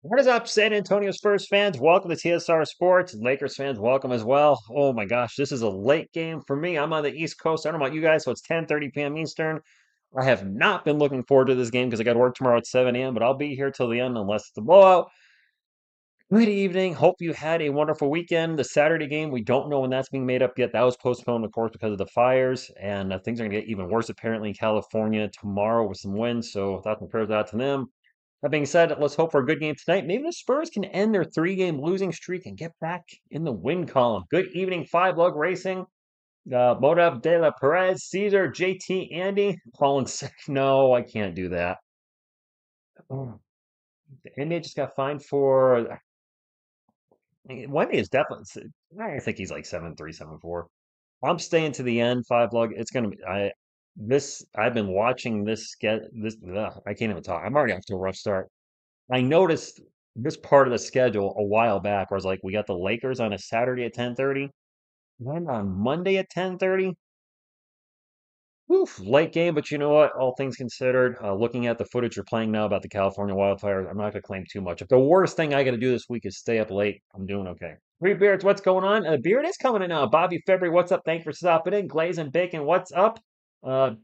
What is up, San Antonio Spurs fans? Welcome to TSR Sports. Lakers fans, welcome as well. Oh my gosh, this is a late game for me. I'm on the East Coast. I don't know about you guys, so it's 10:30 p.m. Eastern. I have not been looking forward to this game because I got to work tomorrow at 7 a.m., but I'll be here till the end unless it's a blowout. Good evening. Hope you had a wonderful weekend. The Saturday game, we don't know when that's being made up yet. That was postponed, of course, because of the fires, and things are going to get even worse apparently in California tomorrow with some wind. So thoughts and prayers out to them. That being said, let's hope for a good game tonight. Maybe the Spurs can end their three-game losing streak and get back in the win column. Good evening, Five Lug Racing. Modav De La Perez, Caesar, JT, Andy. Calling sick. No, I can't do that. Oh, Andy just got fined for. Wendy is definitely. I think he's like 7-3, 7-4. I'm staying to the end. Five Lug. It's gonna be. I've been watching this get this. I can't even talk. I'm already off to a rough start. I noticed this part of the schedule a while back where I was like, we got the Lakers on a Saturday at 10:30, then on Monday at 10:30. Oof, late game, but you know what? All things considered, looking at the footage you're playing now about the California wildfires, I'm not going to claim too much. If the worst thing I got to do this week is stay up late, I'm doing okay. Three Beards, what's going on? Beard is coming in now. Bobby February, what's up? Thanks for stopping in. Glaze and Bacon, what's up?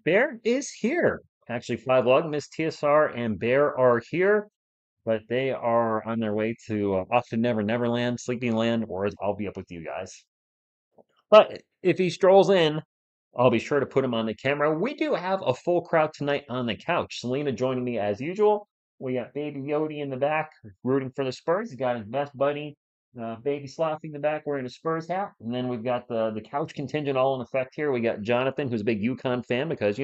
Bear is here. Actually, Five Lug, Miss TSR, and Bear are here. But they are on their way to off to Neverland, Sleeping Land, or I'll be up with you guys. But if he strolls in, I'll be sure to put him on the camera. We do have a full crowd tonight on the couch. Selena joining me as usual. We got Baby Yodi in the back rooting for the Spurs. He's got his best buddy, Baby Sloppy in the back wearing a Spurs hat. And then we've got the couch contingent all in effect here. We got Jonathan, who's a big UConn fan because,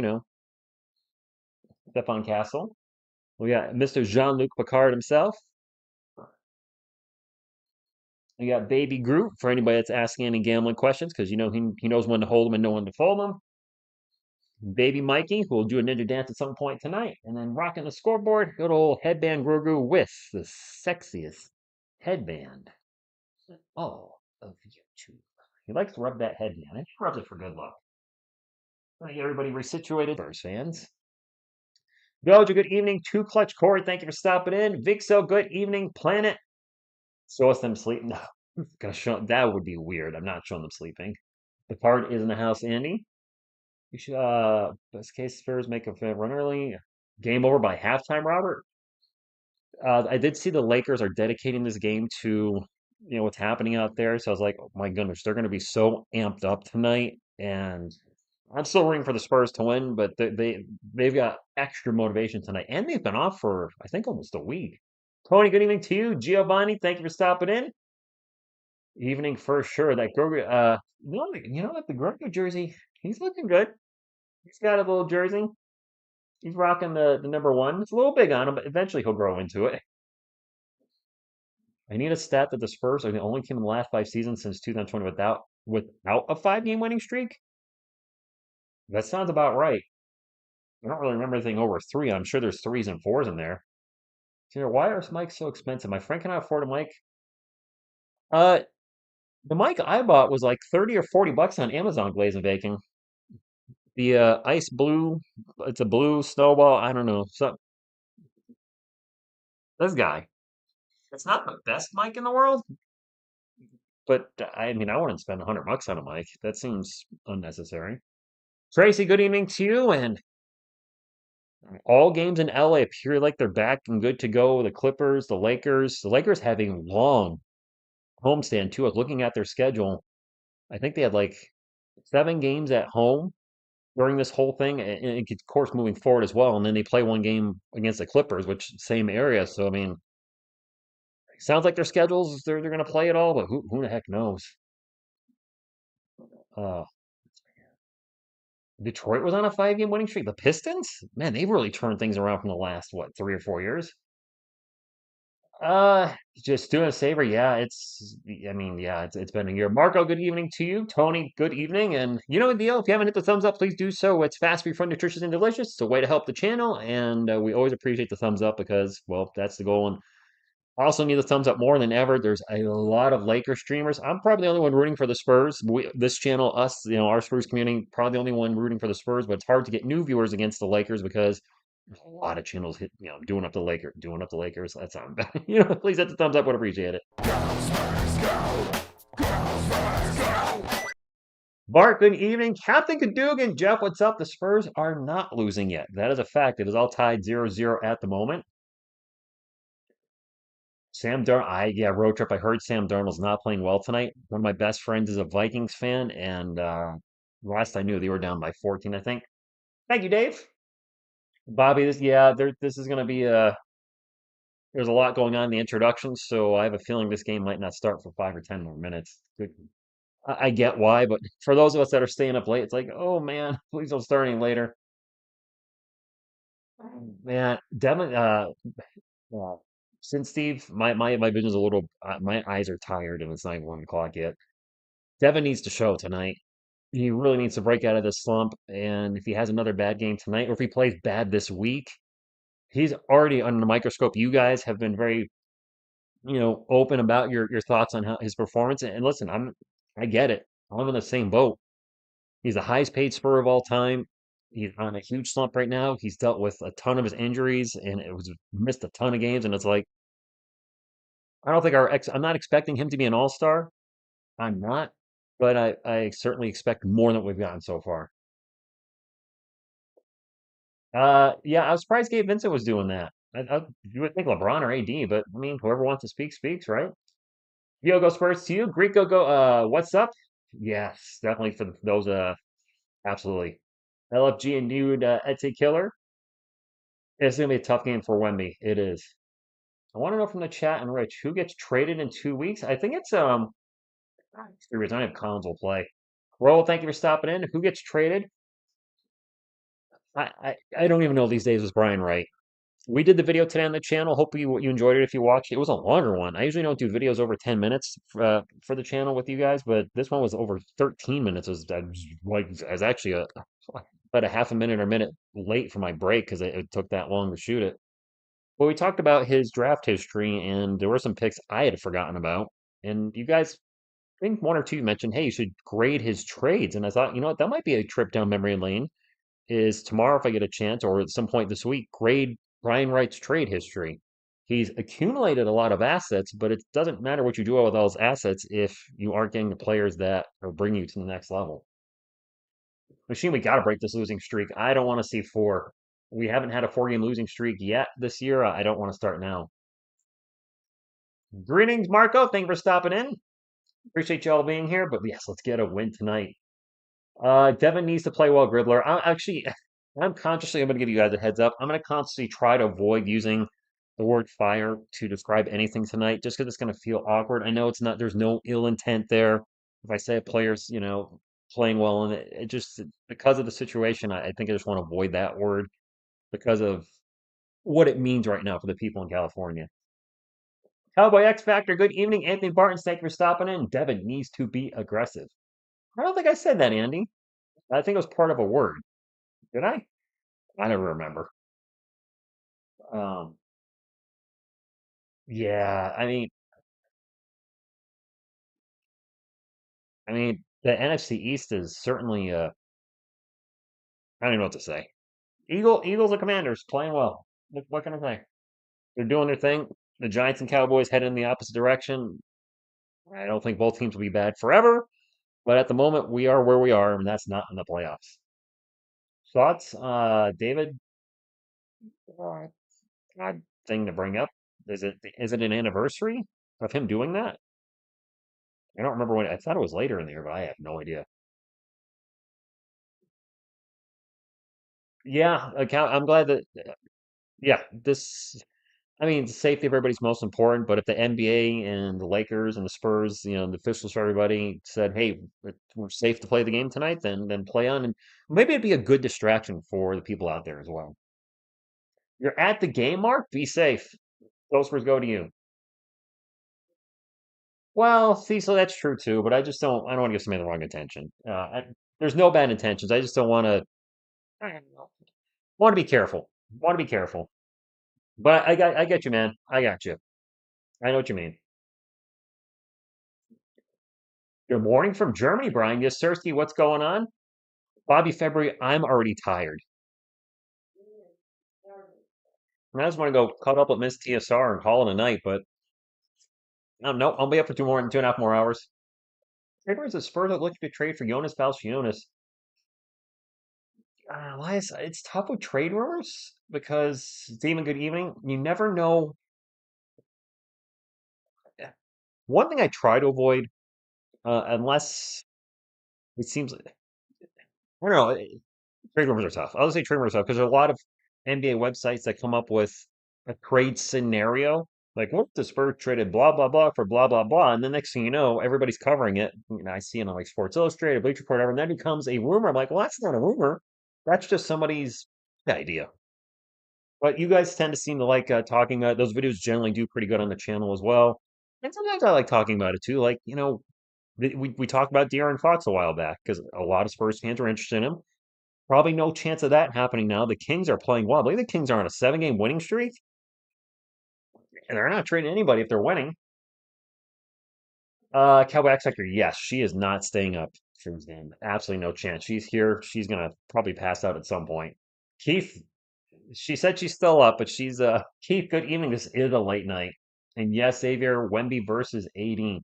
Stefan Castle. We got Mr. Jean-Luc Picard himself. We got Baby Groot for anybody that's asking any gambling questions because he knows when to hold them and know when to fold them. Baby Mikey, who will do a ninja dance at some point tonight. And then rocking the scoreboard, good old headband Grogu with the sexiest headband all of YouTube. He likes to rub that headband. He rubs it for good luck. All right, everybody resituated. Spurs fans. Doja, good evening. Two Clutch Corey, thank you for stopping in. Vixo, good evening. Planet. Show us them sleeping. No, gonna show that would be weird. I'm not showing them sleeping. The card is in the house, Andy. You should best case Spurs make a run early. Game over by halftime, Robert. I did see the Lakers are dedicating this game to what's happening out there. So I was like, oh my goodness, they're gonna be so amped up tonight. And I'm still rooting for the Spurs to win, but they've got extra motivation tonight. And they've been off for I think almost a week. Tony, good evening to you. Giovanni, thank you for stopping in. Evening for sure. That Grogu, what? The Grogu jersey, he's looking good. He's got a little jersey. He's rocking the number one. It's a little big on him, but eventually he'll grow into it. I need a stat that the Spurs are the only team in the last 5 seasons since 2020 without a 5-game winning streak. That sounds about right. I don't really remember anything over three. I'm sure there's threes and fours in there. Why are mics so expensive? My friend cannot afford a mic. Uh, the mic I bought was like 30 or 40 bucks on Amazon, Glaze and Bacon. The ice blue, it's a blue snowball. I don't know. So this guy, it's not the best mic in the world, but I mean, I wouldn't spend 100 bucks on a mic. That seems unnecessary. Tracy, good evening to you. And all games in LA appear like they're back and good to go. The Clippers, the Lakers. The Lakers have a long homestand too. I was looking at their schedule. I think they had like 7 games at home during this whole thing, and of course moving forward as well. And then they play one game against the Clippers, which same area. So I mean, sounds like their schedules they're going to play it all, but who the heck knows? Uh, Detroit was on a 5-game winning streak. The Pistons, man, they've really turned things around from the last 3 or 4 years. Just doing a savor. Yeah, I mean, yeah, it's been a year. Marco, good evening to you. Tony, good evening. And you know the deal. If you haven't hit the thumbs up, please do so. It's fast, free, fun, nutritious, and delicious. It's a way to help the channel, and we always appreciate the thumbs up because, well, that's the goal. And Also need the thumbs up more than ever. There's a lot of Lakers streamers. I'm probably the only one rooting for the Spurs. This channel, us, our Spurs community, probably the only one rooting for the Spurs. But it's hard to get new viewers against the Lakers because there's a lot of channels doing up the Lakers, doing up the Lakers. That's please hit the thumbs up. Would appreciate it. Bart, good evening. Captain Cadogan, Jeff, what's up? The Spurs are not losing yet. That is a fact. It is all tied 0-0 at the moment. Sam Darnold, yeah, road trip. I heard Sam Darnold's not playing well tonight. One of my best friends is a Vikings fan, and last I knew, they were down by 14, I think. Thank you, Dave. Bobby, this is going to be there's a lot going on in the introduction, so I have a feeling this game might not start for 5 or 10 more minutes. I get why, but for those of us that are staying up late, it's like, oh man, please don't start any later. Man, Devin, uh, since Steve, my vision's a little, my eyes are tired, and it's not even 1 o'clock yet. Devin needs to show tonight. He really needs to break out of this slump. And if he has another bad game tonight, or if he plays bad this week, he's already under the microscope. You guys have been very, open about your thoughts on how his performance. And listen, I get it. I'm in the same boat. He's the highest paid Spur of all time. He's on a huge slump right now. He's dealt with a ton of his injuries and it was missed a ton of games. And it's like, I don't think I'm not expecting him to be an all-star. I'm not, but I certainly expect more than what we've gotten so far. Yeah, I was surprised Gabe Vincent was doing that. You would think LeBron or AD, but I mean, whoever wants to speak speaks, right? Yogo Spurs to you. Greek go. What's up? Yes, definitely for those. Absolutely. LFG and Nude Etsy Killer. It's gonna be a tough game for Wemby. It is. I want to know from the chat and Rich who gets traded in 2 weeks. I think it's I don't have Collins will play. Roll, thank you for stopping in. Who gets traded? I don't even know these days. Was Brian right? We did the video today on the channel. Hope you enjoyed it if you watched it. It was a longer one. I usually don't do videos over 10 minutes for the channel with you guys, but this one was over 13 minutes. I was actually about a half a minute or a minute late for my break because it took that long to shoot it. But we talked about his draft history, and there were some picks I had forgotten about. And you guys, I think one or two mentioned, hey, you should grade his trades. And I thought, you know what, that might be a trip down memory lane is tomorrow, if I get a chance, or at some point this week, grade Brian Wright's trade history. He's accumulated a lot of assets, but it doesn't matter what you do with those assets if you aren't getting the players that will bring you to the next level. Machine, we got to break this losing streak. I don't want to see four. We haven't had a 4-game losing streak yet this year. I don't want to start now. Greetings, Marco. Thank you for stopping in. Appreciate y'all being here, but yes, let's get a win tonight. Devin needs to play well, Gribbler. I'm going to give you guys a heads up. I'm going to consciously try to avoid using the word fire to describe anything tonight, just because it's going to feel awkward. I know it's not, there's no ill intent there. If I say a player's, playing well, and it just, because of the situation, I think I just want to avoid that word because of what it means right now for the people in California. Cowboy X Factor, good evening. Anthony Barton, thank you for stopping in. Devin needs to be aggressive. I don't think I said that, Andy. I think it was part of a word. Did I? I never remember. Um, yeah, I mean, the NFC East is certainly I don't even know what to say. Eagles and Commanders playing well. What can I say? They're doing their thing. The Giants and Cowboys heading in the opposite direction. I don't think both teams will be bad forever, but at the moment we are where we are, and that's not in the playoffs. Thoughts, David? Uh, Odd thing to bring up. Is it an anniversary of him doing that? I don't remember when. I thought it was later in the year, but I have no idea. Yeah, I'm glad that. Yeah, this. I mean, safety of everybody's most important, but if the NBA and the Lakers and the Spurs, the officials for everybody said, "Hey, we're safe to play the game tonight," then play on, and maybe it'd be a good distraction for the people out there as well. You're at the game, Mark. Be safe. Those Spurs go to you. Well, see, so that's true too, but I just don't. I don't want to give somebody the wrong intention. There's no bad intentions. I just don't want to. I don't know. Want to be careful. Want to be careful. But I get you, man. I got you. I know what you mean. Good morning from Germany, Brian Yassersky. What's going on? Bobby February, I'm already tired. I just want to go cut up with Miss TSR and call it a night, but I don't know. I'll be up for 2.5 more hours. Traders the Spurs are looking to trade for Jonas Valanciunas. Why is it's tough with trade rumors because Demon, good evening. You never know. One thing I try to avoid, unless it seems like I don't know. Trade rumors are tough. I'll just say trade rumors are tough because there are a lot of NBA websites that come up with a trade scenario. Like, what if the Spurs traded blah blah blah for blah blah blah, and the next thing you know, everybody's covering it. I see it on like Sports Illustrated, Bleacher Report, whatever, and that becomes a rumor. I'm like, well, that's not a rumor. That's just somebody's idea. But you guys tend to seem to like talking about those videos. Generally, do pretty good on the channel as well. And sometimes I like talking about it too. Like, we talked about De'Aaron Fox a while back because a lot of Spurs fans are interested in him. Probably no chance of that happening now. The Kings are playing well. I believe the Kings are on a 7-game winning streak, and they're not trading anybody if they're winning. Cowboy X Factor, yes, she is not staying up for this game. Absolutely no chance. She's here. She's gonna probably pass out at some point. Keith, she said she's still up, but she's Keith, good evening. This is a late night. And yes, Xavier, Wemby versus AD.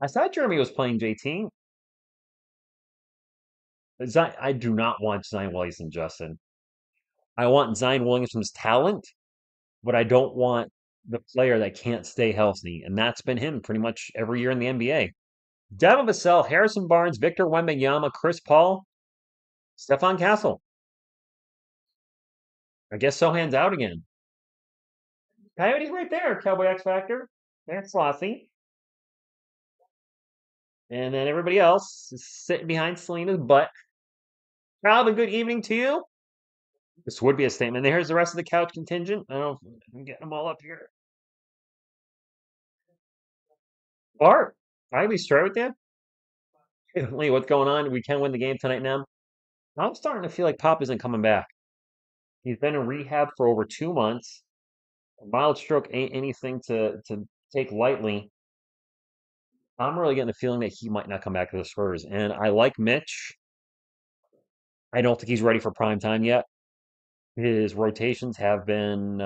I thought Jeremy was playing JT. I do not want Zion Williamson, Justin. I want Zion Williamson's talent, but I don't want the player that can't stay healthy, and that's been him pretty much every year in the NBA. Devon Vassell, Harrison Barnes, Victor Wembanyama, Chris Paul, Stephon Castle. I guess Sohan's out again. Coyote's right there, Cowboy X Factor. That's Slossy. And then everybody else is sitting behind Selena's butt. Calvin, good evening to you. This would be a statement. Here's the rest of the couch contingent. I don't know if I'm getting them all up here. Bart, I be straight with you. Lee, what's going on? We can win the game tonight now. I'm starting to feel like Pop isn't coming back. He's been in rehab for over 2 months. A mild stroke ain't anything to take lightly. I'm really getting the feeling that he might not come back to the Spurs. And I like Mitch. I don't think he's ready for prime time yet. His rotations have been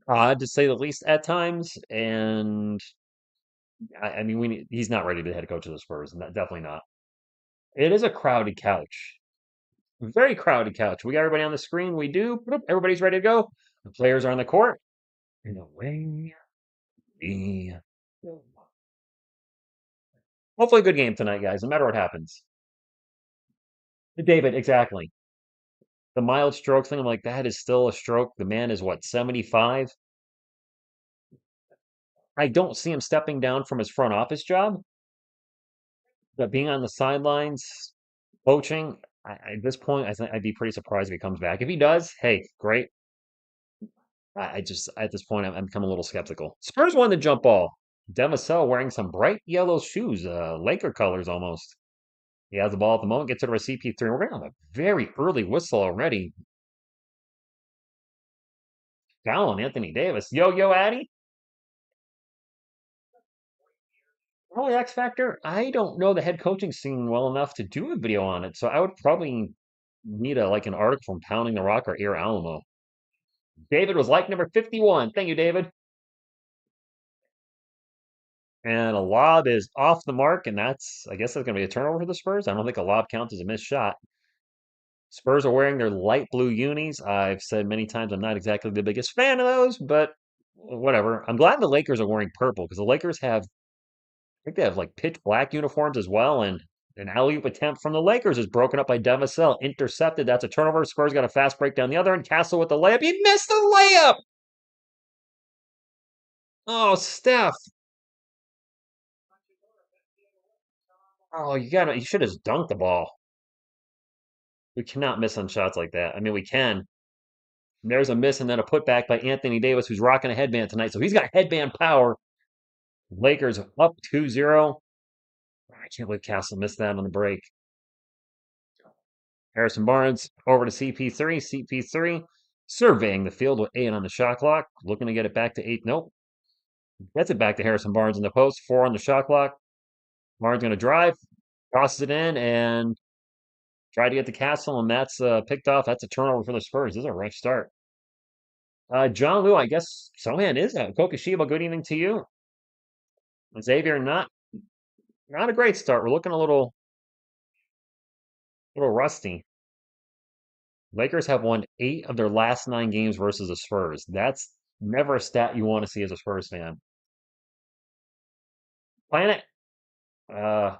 odd to say the least at times. And I mean, he's not ready to be head coach of the Spurs. Definitely not. It is a crowded couch. Very crowded couch. We got everybody on the screen. We do. Everybody's ready to go. The players are on the court. And away we go. Hopefully, a good game tonight, guys, no matter what happens. David, exactly. The mild stroke thing, I'm like, that is still a stroke. The man is what, 75? I don't see him stepping down from his front office job, but being on the sidelines, coaching, at this point, I think I'd be pretty surprised if he comes back. If he does, hey, great. I just at this point I'm becoming a little skeptical. Spurs won the jump ball. Devon Vassell wearing some bright yellow shoes, Laker colors almost. He has the ball at the moment, gets it over CP3. We're gonna have a very early whistle already. Foul on Anthony Davis. Yo, Addy. Oh, X Factor. I don't know the head coaching scene well enough to do a video on it, so I would probably need an article from Pounding the Rock or Air Alamo. David was like number 51. Thank you, David. And a lob is off the mark, and I guess that's going to be a turnover for the Spurs. I don't think a lob counts as a missed shot. Spurs are wearing their light blue unis. I've said many times I'm not exactly the biggest fan of those, but whatever. I'm glad the Lakers are wearing purple because the Lakers have, I think they have like pitch black uniforms as well. And an alley-oop attempt from the Lakers is broken up by Devon Vassell. Intercepted. That's a turnover. Spurs got a fast break down the other end. Castle with the layup. He missed the layup. Oh, Steph. Oh, you should have just dunked the ball. We cannot miss on shots like that. I mean, we can. There's a miss and then a putback by Anthony Davis, who's rocking a headband tonight. So he's got headband power. Lakers up 2-0. I can't believe Castle missed that on the break. Harrison Barnes over to CP3. CP3 Surveying the field with 8 on the shot clock. Looking to get it back to 8. Nope. Gets it back to Harrison Barnes in the post. 4 on the shot clock. Barnes going to drive. Tosses it in and try to get the castle, and that's picked off. That's a turnover for the Spurs. This is a rough start. John Lou, I guess Sohan is out. Kokoshiba, good evening to you. Xavier, not a great start. We're looking a little rusty. Lakers have won 8 of their last 9 games versus the Spurs. That's never a stat you want to see as a Spurs fan. Planet, uh,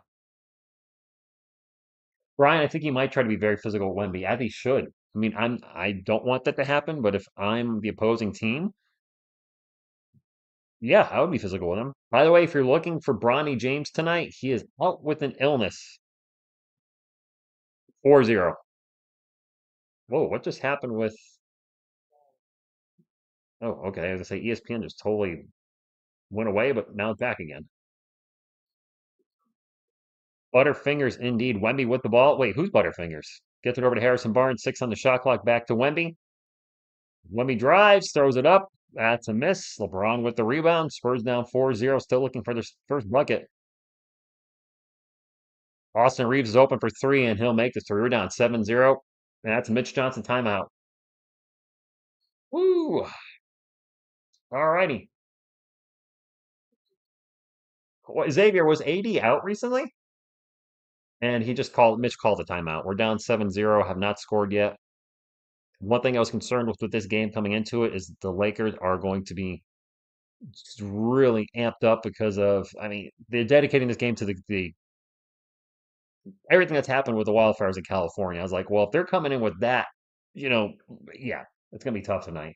Brian, I think he might try to be very physical with Wemby, as he should. I mean, I don't want that to happen, but if I'm the opposing team, yeah, I would be physical with him. By the way, if you're looking for Bronny James tonight, he is out with an illness. 4-0. Whoa, what just happened with? Oh, okay. I was gonna say ESPN just totally went away, but now it's back again. Butterfingers indeed. Wemby with the ball. Wait, who's Butterfingers? Gets it over to Harrison Barnes. 6 on the shot clock. Back to Wemby. Wemby drives, throws it up. That's a miss. LeBron with the rebound. Spurs down 4-0. Still looking for their first bucket. Austin Reeves is open for 3, and he'll make the 3. We're down 7-0. And that's Mitch Johnson timeout. Woo! Alrighty. Xavier, was AD out recently? And Mitch called a timeout. We're down 7-0, have not scored yet. One thing I was concerned with this game coming into it is the Lakers are going to be just really amped up because of, I mean, they're dedicating this game to the everything that's happened with the wildfires in California. I was like, well, if they're coming in with that, you know, yeah, it's gonna be tough tonight.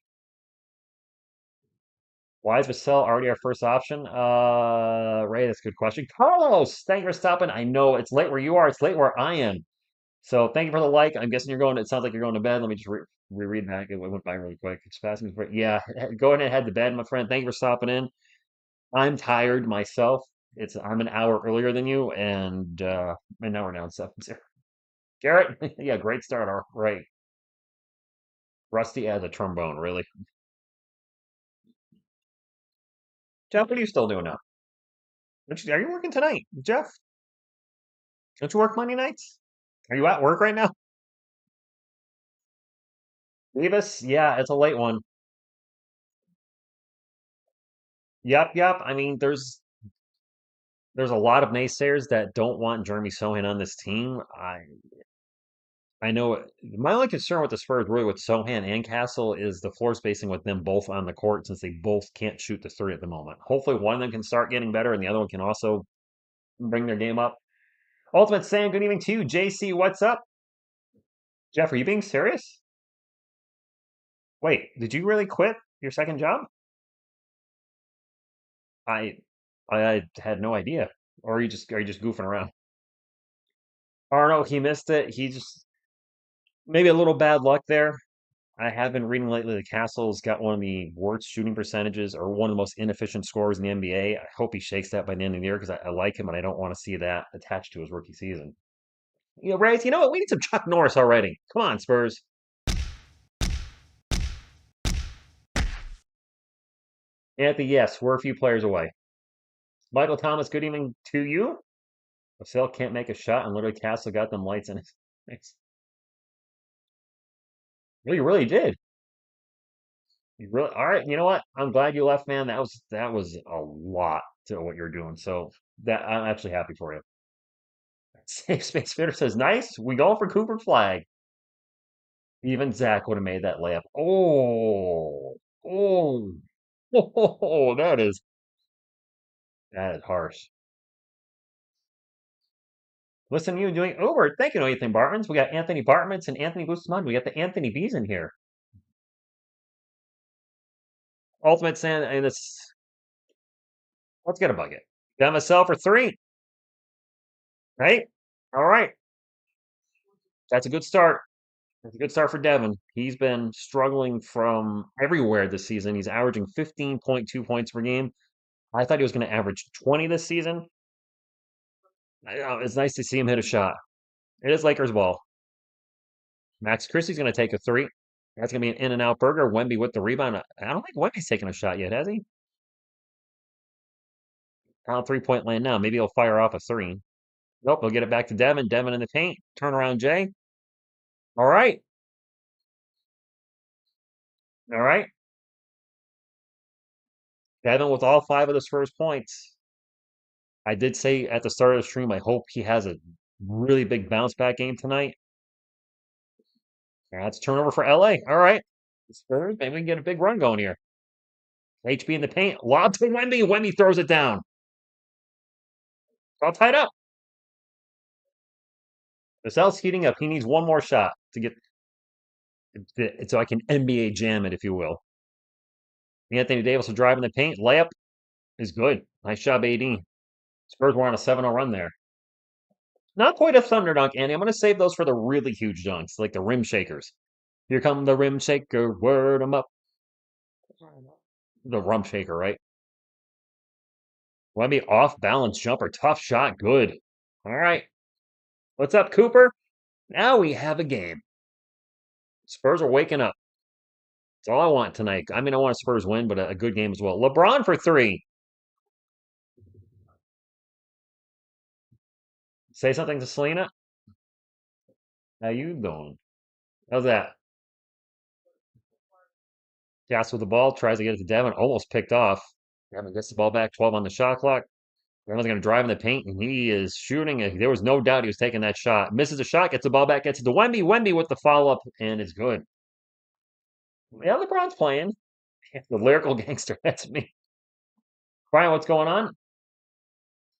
Why is Vassell already our first option? Ray, that's a good question. Carlos, thank you for stopping. I know it's late where you are. It's late where I am. So thank you for the like. I'm guessing you're going. It sounds like you're going to bed. Let me just reread that. It went by really quick. It's passing. Yeah, go ahead and head to bed, my friend. Thank you for stopping in. I'm tired myself. I'm an hour earlier than you, and now we're down 7-0. Garrett, yeah, great start. All right, rusty as a trombone. Really, Jeff. What are you still doing now? Are you working tonight, Jeff? Don't you work Monday nights? Are you at work right now? Davis, yeah, it's a late one. Yep, yep. I mean, there's a lot of naysayers that don't want Jeremy Sohan on this team. I know my only concern with the Spurs, really with Sohan and Castle, is the floor spacing with them both on the court since they both can't shoot the 3 at the moment. Hopefully, one of them can start getting better, and the other one can also bring their game up. Ultimate Sam, good evening to you. JC, what's up? Jeff, are you being serious? Wait, did you really quit your second job? I I had no idea. Or are you just goofing around? Arno, he missed it. He just maybe a little bad luck there. I have been reading lately the Castle's got one of the worst shooting percentages or one of the most inefficient scorers in the NBA. I hope he shakes that by the end of the year because I like him and I don't want to see that attached to his rookie season. You know, Rays, you know what? We need some Chuck Norris already. Come on, Spurs. Anthony, yes, we're a few players away. Michael Thomas, good evening to you. Vassell can't make a shot and literally Castle got them lights in his face. Well, you really did. You really, all right. You know what? I'm glad you left, man. That was a lot to what you're doing. So that I'm actually happy for you. Safe Space Fitter says, nice. We going for Cooper Flag. Even Zach would have made that layup. Oh, oh, that is harsh. Listen to you doing over. Thank you, Anthony Bartmans. We got Anthony Bartmans and Anthony Guzman. We got the Anthony B's in here. Ultimate Sand, and it's let's get a bucket. Got myself for 3. Right? All right. That's a good start. That's a good start for Devon. He's been struggling from everywhere this season. He's averaging 15.2 points per game. I thought he was going to average 20 this season. It's nice to see him hit a shot. It is Lakers ball. Max Christie's going to take a 3. That's gonna be an in-and-out burger. Wemby with the rebound. I don't think Wemby's taken a shot yet, has he? On 3-point land now. Maybe he'll fire off a three. Nope, he'll get it back to Devon. Devon in the paint. Turn around, Jay. All right. All right. Devon with all five of the Spurs points. I did say at the start of the stream, I hope he has a really big bounce back game tonight. That's turnover for LA. All right. Spurs, maybe we can get a big run going here. HB in the paint. Lob to Wemby. Wemby throws it down. All tied up. Vassell's heating up. He needs one more shot to get it so I can NBA jam it, if you will. Anthony Davis will drive in the paint. Layup is good. Nice job, AD. Spurs were on a 7-0 run there. Not quite a thunder dunk, Andy. I'm going to save those for the really huge dunks, like the rim shakers. Here come the rim shaker. Word 'em up. The rum shaker, right? Wemby off balance jumper. Tough shot. Good. All right. What's up, Cooper? Now we have a game. Spurs are waking up. That's all I want tonight. I mean, I want a Spurs win, but a good game as well. LeBron for three. Say something to Selena. How you doing? How's that? Gas with the ball, tries to get it to Devin, almost picked off. Devin gets the ball back, 12 on the shot clock. Devin's going to drive in the paint, and he is shooting. There was no doubt he was taking that shot. Misses a shot, gets the ball back, gets it to Wemby. Wemby with the follow-up, and it's good. Yeah, LeBron's playing. The lyrical gangster, that's me. Brian, what's going on?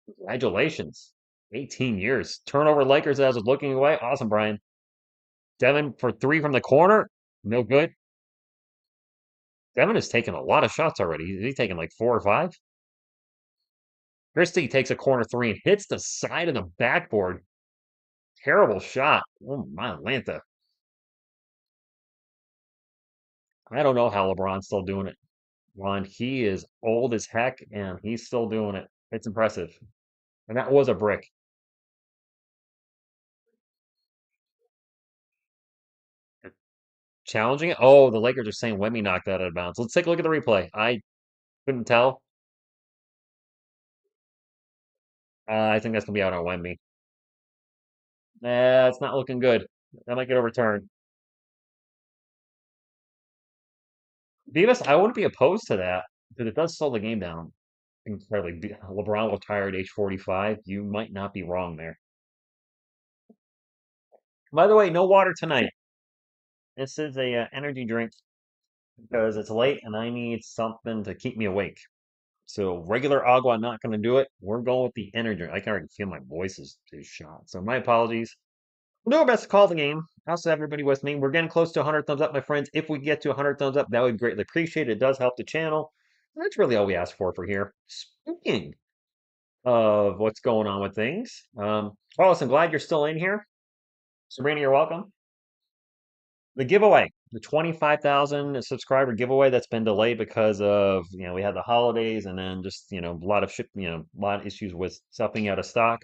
Congratulations. 18 years. Turnover Lakers as was looking away. Awesome, Brian. Devin for three from the corner. No good. Devin has taken a lot of shots already. He's taken like 4 or 5. Christie takes a corner three and hits the side of the backboard. Terrible shot. Oh my Atlanta. I don't know how LeBron's still doing it. Ron, he is old as heck and he's still doing it. It's impressive. And that was a brick. Challenging it. Oh, the Lakers are saying Wemby knocked that out of bounds. Let's take a look at the replay. I couldn't tell. I think that's gonna be out on Wemby. It's not looking good. That might get overturned. Beavis, I wouldn't be opposed to that because it does slow the game down incredibly. LeBron will retire at age 45. You might not be wrong there. By the way, no water tonight. This is a energy drink because it's late and I need something to keep me awake. So regular agua, not going to do it. We're going with the energy drink. I can already feel my voice is shot. So my apologies. We'll do our best to call the game. I also have everybody with me. We're getting close to 100 thumbs up, my friends. If we get to 100 thumbs up, that would greatly appreciate it. It does help the channel. And that's really all we ask for here. Speaking of what's going on with things, Carlos, I'm glad you're still in here. Sabrina, you're welcome. The giveaway, the 25,000 subscriber giveaway that's been delayed because of, we had the holidays and then just, a lot of a lot of issues with stuff being out of stock.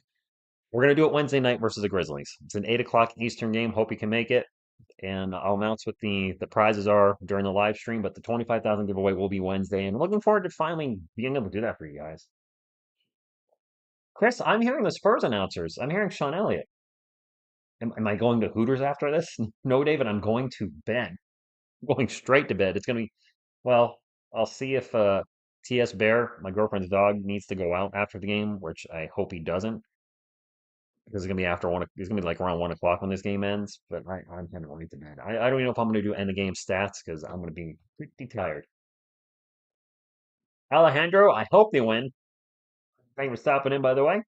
We're going to do it Wednesday night versus the Grizzlies. It's an 8 o'clock Eastern game. Hope you can make it. And I'll announce what the prizes are during the live stream, but the 25,000 giveaway will be Wednesday. And I'm looking forward to finally being able to do that for you guys. Chris, I'm hearing the Spurs announcers. I'm hearing Sean Elliott. Am I going to Hooters after this? No, David, I'm going to bed. I'm going straight to bed. It's going to be, well, I'll see if TS Bear, my girlfriend's dog, needs to go out after the game, which I hope he doesn't. Because it's gonna be after one. It's gonna be like around 1 o'clock when this game ends. But I'm heading right to bed. I don't even know if I'm gonna do end of game stats because I'm gonna be pretty tired. Alejandro, I hope they win. Thank you for stopping in, by the way.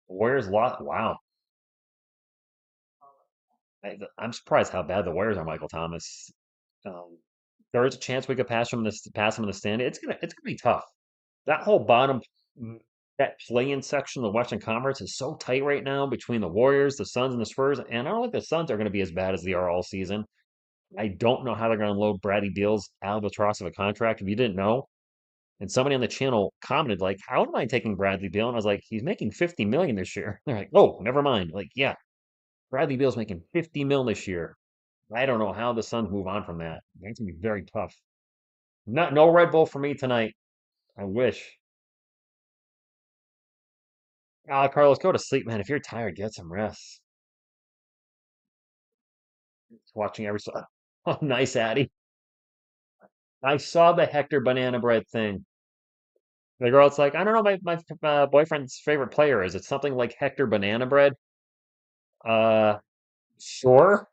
Warriors lot. Wow, I'm surprised how bad the Warriors are, Michael Thomas. Um, there is a chance we could pass them in the stand. It's gonna be tough. That whole bottom that play-in section of the Western Conference is so tight right now between the Warriors, the Suns, and the Spurs. And I don't think the Suns are going to be as bad as they are all season. I don't know how they're going to unload Bradley Beal's albatross of a contract. If you didn't know, and somebody on the channel commented like, "How am I taking Bradley Beal?" And I was like, "He's making 50 million this year." They're like, "Oh, never mind." Like, yeah, Bradley Beal's making 50 mil this year. I don't know how the Suns move on from that. That's gonna be very tough. No Red Bull for me tonight. I wish. Carlos, go to sleep, man. If you're tired, get some rest. Watching every Oh, nice, Addy. I saw the Hector Banana Bread thing. The girl's like, I don't know, my boyfriend's favorite player is. It's something like Hector Banana Bread. Uh, sure.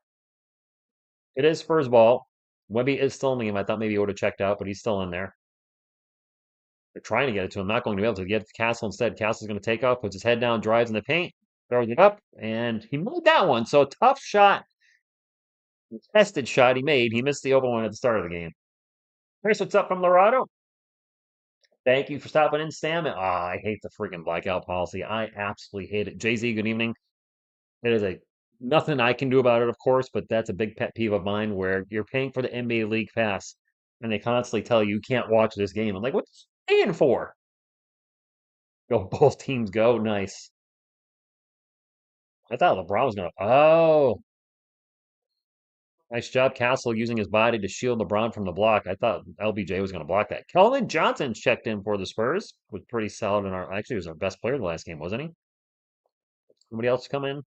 It is Spurs ball. Webby is still in the game. I thought maybe he would have checked out, but he's still in there. They're trying to get it to him. Not going to be able to get it to Castle instead. Castle's going to take off, puts his head down, drives in the paint, throws it up, and he made that one. So tough shot, tested shot he made. He missed the open one at the start of the game. Chris, what's up from Laredo? Thank you for stopping in, Stam. I hate the freaking blackout policy. I absolutely hate it. Jay Z, good evening. It is a nothing I can do about it, of course, but that's a big pet peeve of mine where you're paying for the NBA League Pass and they constantly tell you you can't watch this game. I'm like, what are you paying for? Go, both teams go. Nice. I thought LeBron was gonna. Oh, nice job, Castle, using his body to shield LeBron from the block. I thought LBJ was gonna block that. Keldon Johnson checked in for the Spurs. Was pretty solid in our. Actually, he was our best player in the last game, wasn't he? Somebody else come in?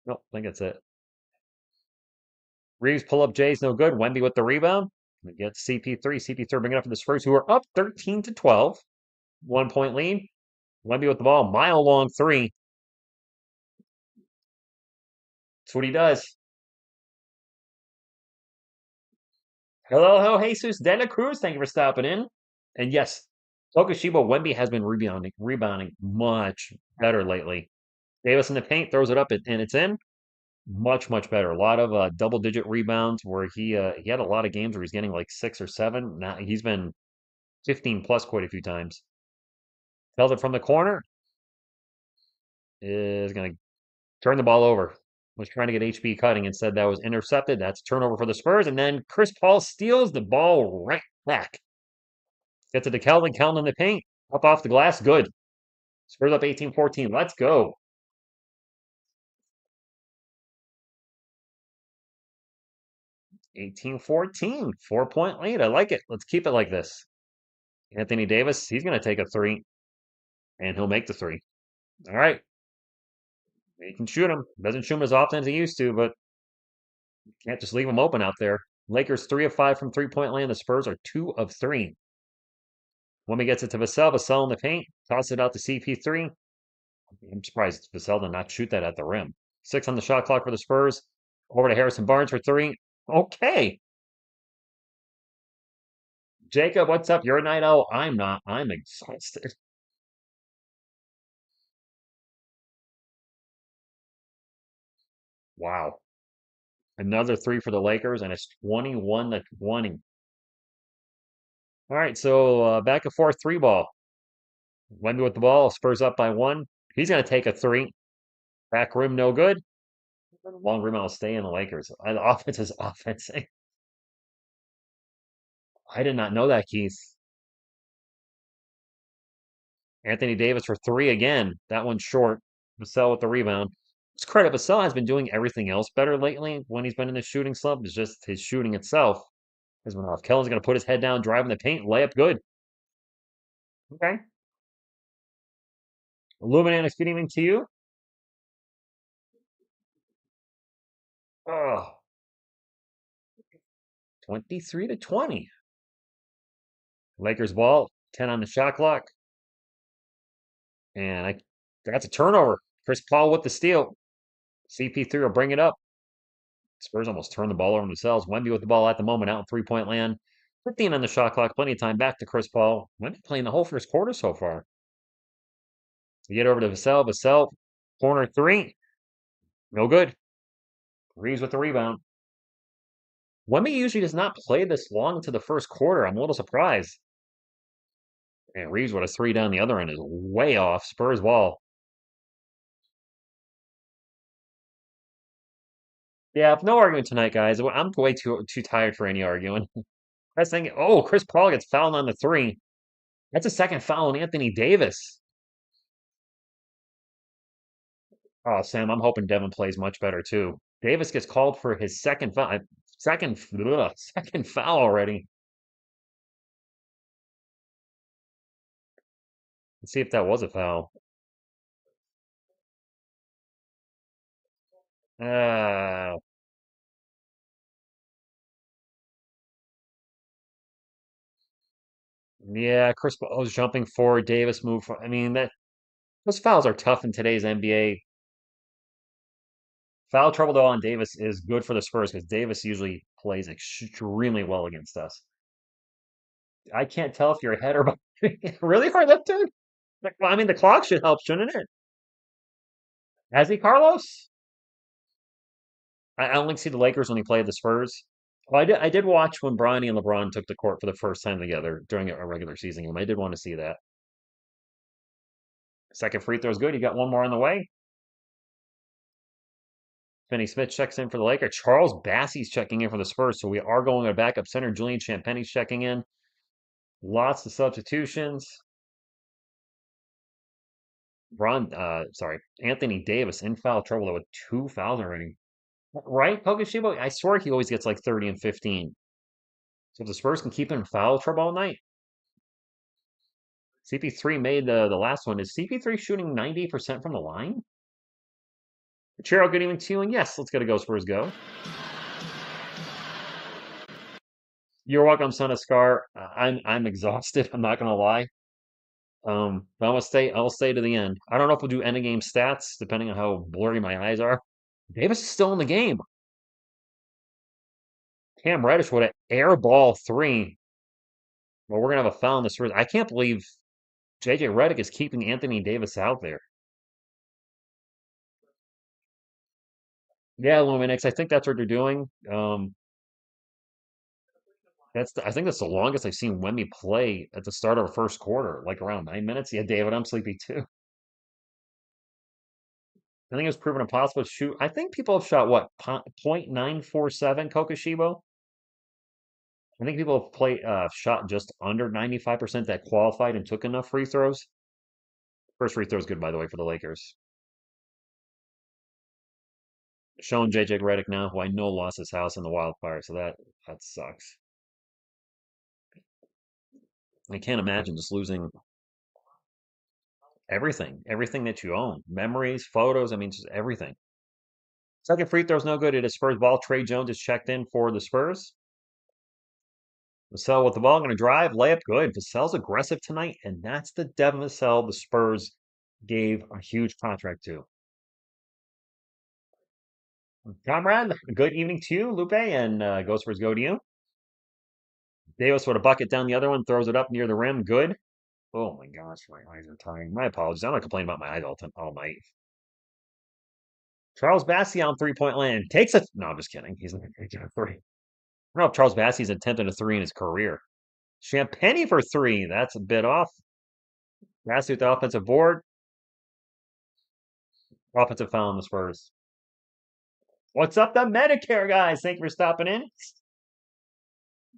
Nope, I think that's it. Reeves pull up Jay's no good. Wemby with the rebound. We get CP3. CP3 bringing it up for the Spurs, who are up 13 to 12. 1 point lead. Wemby with the ball. Mile long three. That's what he does. Hello, Jesus de la Cruz. Thank you for stopping in. And yes, Tokashiba Wemby has been rebounding much better lately. Davis in the paint throws it up and it's in. Much better. A lot of double-digit rebounds where he had a lot of games where he's getting like 6 or 7. Now he's been 15 plus quite a few times. Held it from the corner. Is going to turn the ball over. Was trying to get HB cutting. Instead, that was intercepted. That's a turnover for the Spurs. And then Chris Paul steals the ball right back. Gets it to Keldon. Keldon in the paint. Up off the glass. Good. Spurs up 18-14. Let's go. 18-14. 4-point lead. I like it. Let's keep it like this. Anthony Davis, he's going to take a three. And he'll make the three. All right. He can shoot him. Doesn't shoot him as often as he used to, but you can't just leave him open out there. Lakers 3 of 5 from 3-point land. The Spurs are 2 of 3. When he gets it to Vassell, Vassell in the paint, toss it out to CP3. I'm surprised Vassell did not shoot that at the rim. 6 on the shot clock for the Spurs. Over to Harrison Barnes for 3. Okay. Jacob, what's up? You're a night owl. I'm not. I'm exhausted. Wow. Another 3 for the Lakers, and it's 21-20. All right, so back and forth 3 ball. Wemby with the ball. Spurs up by 1. He's going to take a 3. Back rim, no good. Long rebound will stay in the Lakers. The offense is offensing. I did not know that, Keith. Anthony Davis for 3 again. That one's short. Vassell with the rebound. It's credit. Vassell has been doing everything else better lately when he's been in the shooting slump. It's just his shooting itself has been off. Kellen's going to put his head down, driving the paint, layup good. Okay. Illuminatics, good evening to you. Oh, 23-20. Lakers ball, 10 on the shot clock. And that's a turnover. Chris Paul with the steal. CP3 will bring it up. Spurs almost turned the ball over themselves. Wemby with the ball at the moment out in 3-point land. 15 on the shot clock. Plenty of time back to Chris Paul. Wemby playing the whole first quarter so far. You get over to Vassell. Vassell, corner 3. No good. Reeves with the rebound. Wemby usually does not play this long into the first quarter. I'm a little surprised. And Reeves with a 3 down the other end is way off. Spurs ball. Yeah, no arguing tonight, guys. I'm way too tired for any arguing. Best thing. Oh, Chris Paul gets fouled on the 3. That's a second foul on Anthony Davis. Oh, Sam, I'm hoping Devon plays much better too. Davis gets called for his second foul already. Let's see if that was a foul. Uh, yeah, Chris Paul's jumping forward. Davis moved. I mean, those fouls are tough in today's NBA. Foul trouble though on Davis is good for the Spurs because Davis usually plays extremely well against us. I can't tell if you're ahead or behind. Really hard left turn? Well, I mean, the clock should help, shouldn't it? Has he, Carlos? I only see the Lakers when he played the Spurs. Well, I did watch when Bronny and LeBron took the court for the first time together during a regular season game. I did want to see that. Second free throw is good. You got one more on the way. Finney Smith checks in for the Lakers. Charles Bassey's checking in for the Spurs. So we are going to backup center. Julian Champagne's checking in. Lots of substitutions. Anthony Davis in foul trouble with 2 fouls already. Right, Pokushibo? I swear he always gets like 30 and 15. So if the Spurs can keep him in foul trouble all night. CP3 made the last one. Is CP3 shooting 90% from the line? Chiro, good evening to you. And yes, let's go to Go Spurs Go. You're welcome, son of Scar. I'm exhausted. I'm not gonna lie. But I'll stay to the end. I don't know if we'll do end of game stats, depending on how blurry my eyes are. Davis is still in the game. Cam Reddish would have airball three. Well, we're gonna have a foul in this. I can't believe JJ Redick is keeping Anthony Davis out there. Yeah, Luminix. I think that's what they're doing. I think that's the longest I've seen Wemby play at the start of a first quarter, like around 9 minutes. Yeah, David, I'm sleepy too. I think it was proven impossible to shoot. I think people have shot what, 0.947 Kokoshibo? I think people have shot just under 95% that qualified and took enough free throws. First free throw is good, by the way, for the Lakers. Showing JJ Redick now, who I know lost his house in the wildfire, so that sucks. I can't imagine just losing everything that you own, memories, photos. I mean, just everything. Second free throw's no good. It is Spurs ball. Trey Jones is checked in for the Spurs. Vassell with the ball, going to drive, layup, good. Vassell's aggressive tonight, and that's the Devon Vassell the Spurs gave a huge contract to. Comrade, good evening to you, Lupe, and Go Spurs go to you. Davis with a bucket down the other one, throws it up near the rim, good. Oh my gosh, my eyes are tiring. My apologies. I'm not complaining about my eyes all night. Charles Bassey on three-point land. Takes it. No, I'm just kidding. He's not going to get a three. I don't know if Charles Bassey's attempted a three in his career. Champagne for three. That's a bit off. Bassey with the offensive board. Offensive foul on the Spurs. What's up, the Medicare guys? Thank you for stopping in.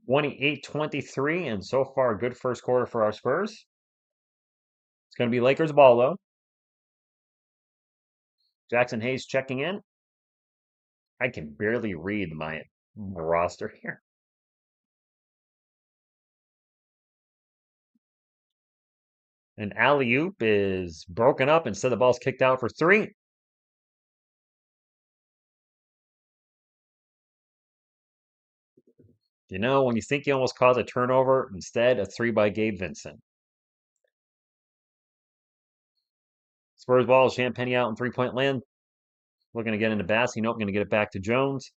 28-23, and so far a good first quarter for our Spurs. It's going to be Lakers ball, though. Jackson Hayes checking in. I can barely read my roster here. An alley-oop is broken up. Instead, the ball's kicked out for three. You know, when you think you almost caused a turnover, instead, a three by Gabe Vincent. Spurs ball, Champagne out in three-point land. Looking to get into Bassey. Nope, going to get it back to Jones.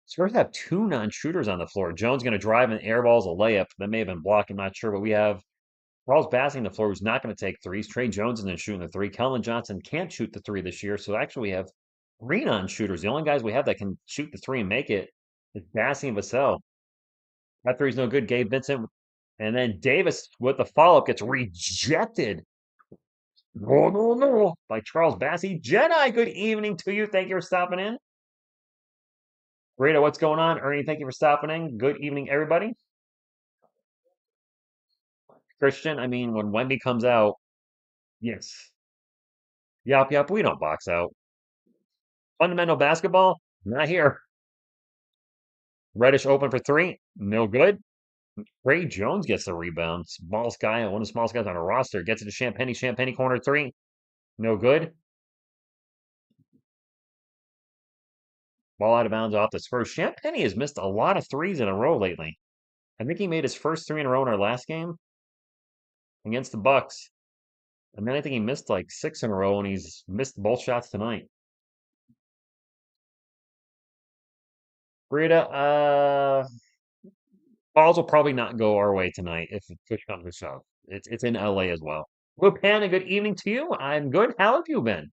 Spurs have two non-shooters on the floor. Jones going to drive and airballs a layup. That may have been blocked. I'm not sure, but we have Charles Bassey on the floor who's not going to take threes. Trey Jones isn't shooting the three. Kellen Johnson can't shoot the three this year. So actually, we have three non-shooters. The only guys we have that can shoot the three and make it is Bassey and Vassell. That three's no good. Gabe Vincent. And then Davis with the follow-up gets rejected. No, by Charles Bassey. Jedi, good evening to you. Thank you for stopping in. Rita, what's going on? Ernie, thank you for stopping in. Good evening, everybody. Christian, I mean, when Wemby comes out, yes. Yup, we don't box out. Fundamental basketball, Not here. Reddish open for three. No good. Ray Jones gets the rebound. Smallest guy, one of the smallest guys on a roster, gets it to Champagny. Champagny corner three. No good. Ball out of bounds off the Spurs. Champagny has missed a lot of threes in a row lately. I think he made his first three in a row in our last game against the Bucks. And then I think he missed like six in a row, and he's missed both shots tonight. Rita, balls will probably not go our way tonight if push comes to shove. It's in LA as well. Lupan, a good evening to you. I'm good. How have you been?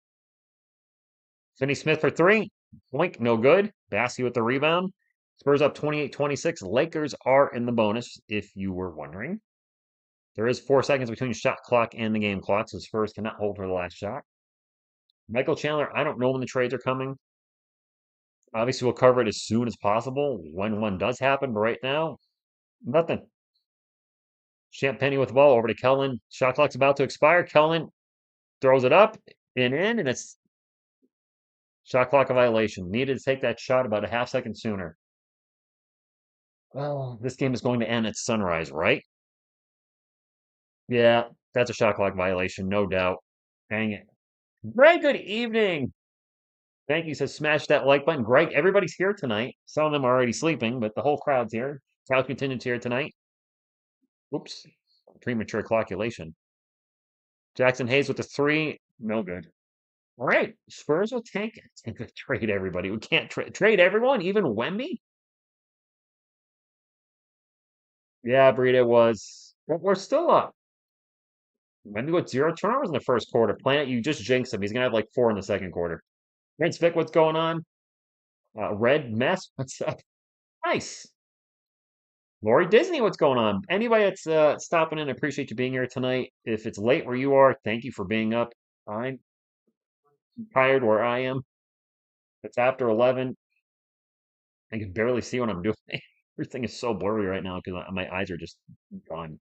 Finney Smith for three. Blink, no good. Bassey with the rebound. Spurs up 28-26. Lakers are in the bonus, if you were wondering. There is 4 seconds between shot clock and the game clock, so Spurs cannot hold for the last shot. Michael Chandler, I don't know when the trades are coming. Obviously, we'll cover it as soon as possible when one does happen, but right now, nothing. Champagny with the ball over to Kellen. Shot clock's about to expire. Kellen throws it up and in, and it's shot clock a violation. Needed to take that shot about a half second sooner. Well, this game is going to end at sunrise, right? Yeah, that's a shot clock violation, no doubt. Dang it. Greg, good evening. Thank you. Says smash that like button. Greg, everybody's here tonight. Some of them are already sleeping, but the whole crowd's here. Crowd contingent's here tonight. Oops. Premature calculation. Jackson Hayes with the three. No good. All right. Spurs will take it. Trade everybody. We can't trade everyone, even Wemby. Yeah, Breida was. But we're still up. Wemby with zero turnovers in the first quarter. Planet, you just jinxed him. He's gonna have like four in the second quarter. Vince Vic, what's going on? Red Mess, what's up? Nice. Lori Disney, what's going on? Anybody that's stopping in, I appreciate you being here tonight. If it's late where you are, thank you for being up. I'm tired where I am. It's after 11. I can barely see what I'm doing. Everything is so blurry right now because my eyes are just gone.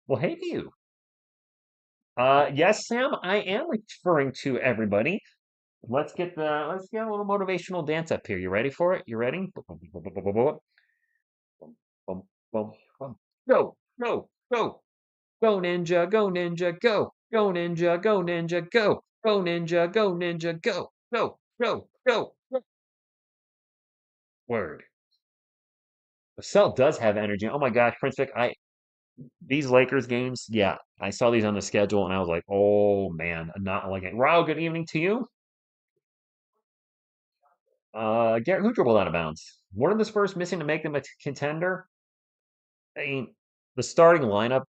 Well, hey to you. Yes, Sam, I am referring to everybody. Let's get a little motivational dance up here. You ready for it? You ready? Bum, bum, bum. Go, go, go, go, ninja, go, ninja, go, go, ninja, go, ninja, go, go, ninja, go, ninja, go, go, go, go. Word. Cell does have energy. Oh my gosh, Prince Vic, these Lakers games, yeah, I saw these on the schedule and I was like, oh man, I'm not like it. Rao, good evening to you. Garrett, who dribbled out of bounds? One of the Spurs missing to make them a contender. I mean, the starting lineup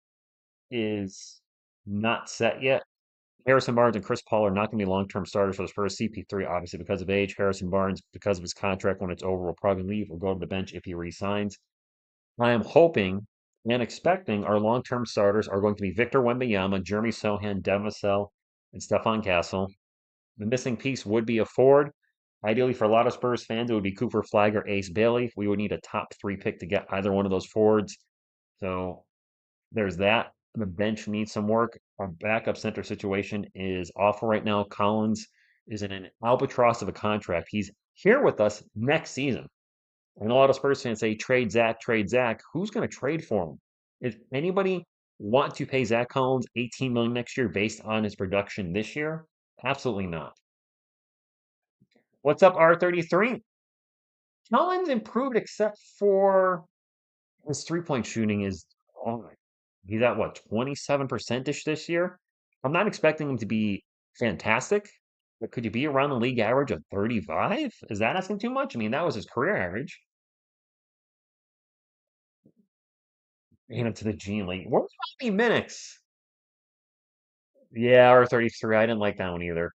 is not set yet. Harrison Barnes and Chris Paul are not going to be long-term starters for the Spurs. CP3, obviously, because of age. Harrison Barnes, because of his contract when it's over, will probably leave or go to the bench if he resigns. I am hoping and expecting our long-term starters are going to be Victor Wembanyama, Jeremy Sohan, Devon Vassell, and Stephon Castle. The missing piece would be a forward. Ideally, for a lot of Spurs fans, it would be Cooper Flag or Ace Bailey. We would need a top three pick to get either one of those forwards. So there's that. The bench needs some work. Our backup center situation is awful right now. Collins is in an albatross of a contract. He's here with us next season. And a lot of Spurs fans say trade Zach, trade Zach. Who's going to trade for him? If anybody want to pay Zach Collins 18 million next year based on his production this year, absolutely not. What's up, R33? Collins improved except for his three-point shooting is oh, he's at what 27% ish this year. I'm not expecting him to be fantastic, but could you be around the league average of 35? Is that asking too much? I mean, that was his career average. Hand it to the G League. Where's Bobby Minix? Yeah, R33. I didn't like that one either.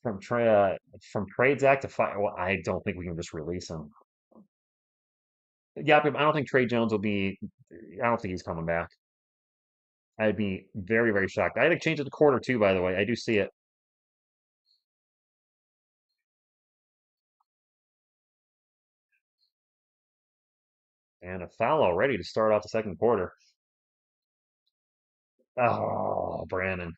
From from trades act to fire. Well, I don't think we can just release him. Yeah, but I don't think Trey Jones will be. I don't think he's coming back. I'd be very, very shocked. I had to change it to quarter two, by the way. I do see it. And a foul already to start off the second quarter. Oh, Brandon.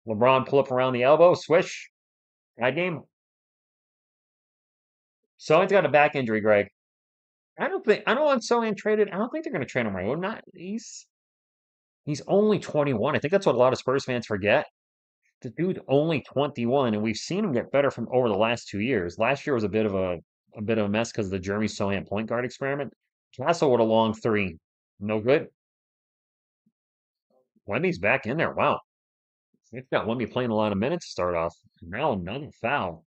LeBron pull up around the elbow, swish. Tied game. Sohan's got a back injury, Greg. I don't want Sohan traded. I don't think they're going to trade him right. Well, not he's only 21. I think that's what a lot of Spurs fans forget. The dude's only 21, and we've seen him get better from over the last 2 years. Last year was a bit of a mess because of the Jeremy Sohan point guard experiment. Castle with a long three. No good. Wendy's back in there. Wow. It's got Wemby playing a lot of minutes to start off. Now another foul.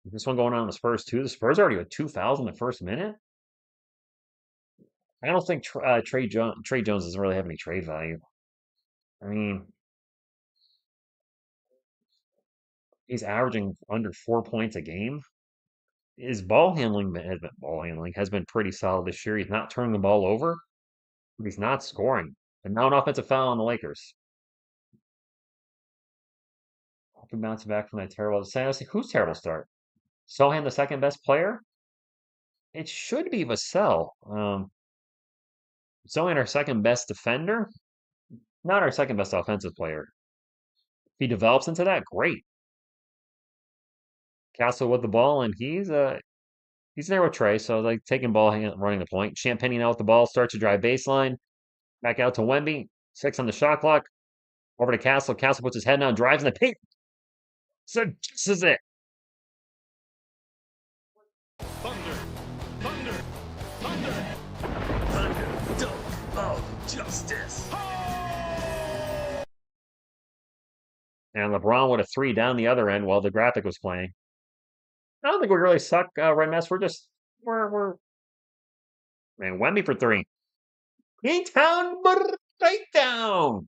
This one going on in the Spurs too. The Spurs already with 2 fouls in the first minute. I don't think Trey Jones doesn't really have any trade value. I mean, he's averaging under 4 points a game. His ball handling has been pretty solid this year. He's not turning the ball over, but he's not scoring. And now an offensive foul on the Lakers. Hope he bounce back from that terrible. Who's terrible start? Sohan, the second best player? It should be Vassell. Sohan, our second best defender, not our second best offensive player. If he develops into that, great. Castle with the ball, and he's there with Trey, so like taking ball, running the point. Champagne out with the ball, starts to drive baseline. Back out to Wemby. 6 on the shot clock. Over to Castle. Castle puts his head down, drives in the paint. So this is it. Thunder, thunder, thunder, thunder, dunk of justice. And LeBron with a three down the other end while the graphic was playing. I don't think we really suck, Red Mess. We're man, Wemby for three. Town, breakdown.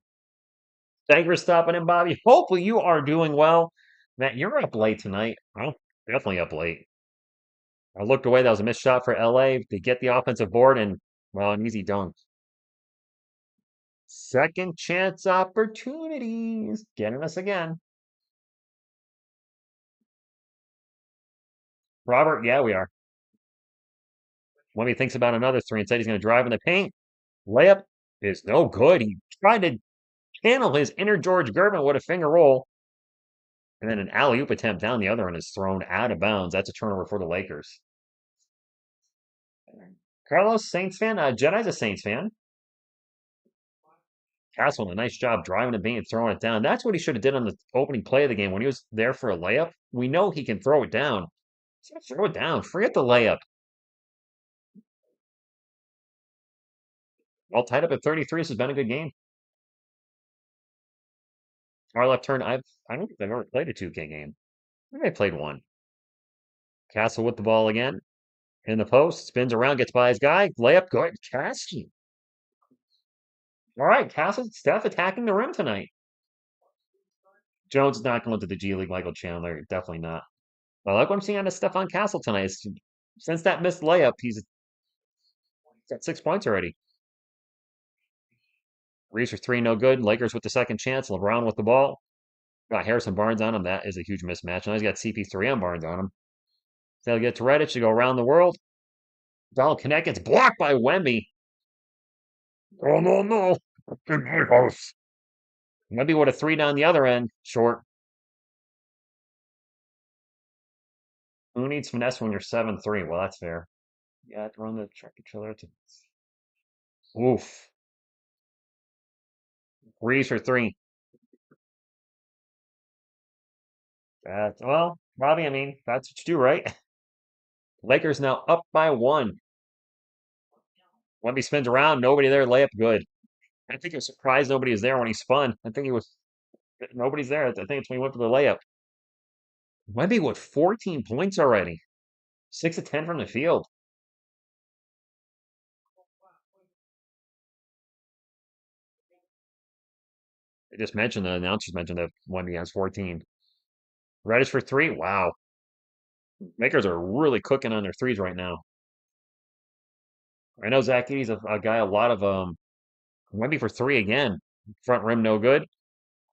Thank you for stopping in, Bobby. Hopefully you are doing well. Matt, you're up late tonight. I'm definitely up late. I looked away. That was a missed shot for LA to get the offensive board and, well, an easy dunk. Second chance opportunities. Getting us again. Robert, yeah, we are. Wemby thinks about another three and said he's going to drive in the paint. Layup is no good. He tried to channel his inner George Gervin with a finger roll. And then an alley-oop attempt down the other end is thrown out of bounds. That's a turnover for the Lakers. Carlos, Saints fan? Jedi's a Saints fan. Castle, a nice job driving the paint and throwing it down. That's what he should have did on the opening play of the game when he was there for a layup. We know he can throw it down. Throw it down. Forget the layup. All tied up at 33. This has been a good game. Our left turn. I don't think I've ever played a 2K game. I think I played one. Castle with the ball again. In the post. Spins around, gets by his guy. Layup, good. Castle. All right, Castle, Steph attacking the rim tonight. Jones is not going to the G League. Michael Chandler, definitely not. I like what I'm seeing out of Stephon Castle tonight. Since that missed layup, he's got 6 points already. Reeves for three, no good. Lakers with the second chance. LeBron with the ball. Got Harrison Barnes on him. That is a huge mismatch. Now he's got CP3 on Barnes on him. They'll get to Redditch to go around the world. Donald Connect gets blocked by Wemby. Oh, no, no. In my house. Wemby with a three down the other end. Short. Who needs finesse when you're 7-3? Well, that's fair. Yeah, to run the track controller. Oof. Reeves for three. Well, Robbie, I mean, that's what you do, right? Lakers now up by one. Wemby spins around, nobody there, layup good. I think he was surprised nobody was there when he spun. I think he was nobody's there. I think it's when he went for the layup. Wemby with 14 points already. 6 of 10 from the field. I just mentioned the announcers mentioned that Wemby has 14. Reddish for three. Wow. Makers are really cooking on their threes right now. I know Zach Edey's a guy, a lot of Wemby for three again. Front rim, no good.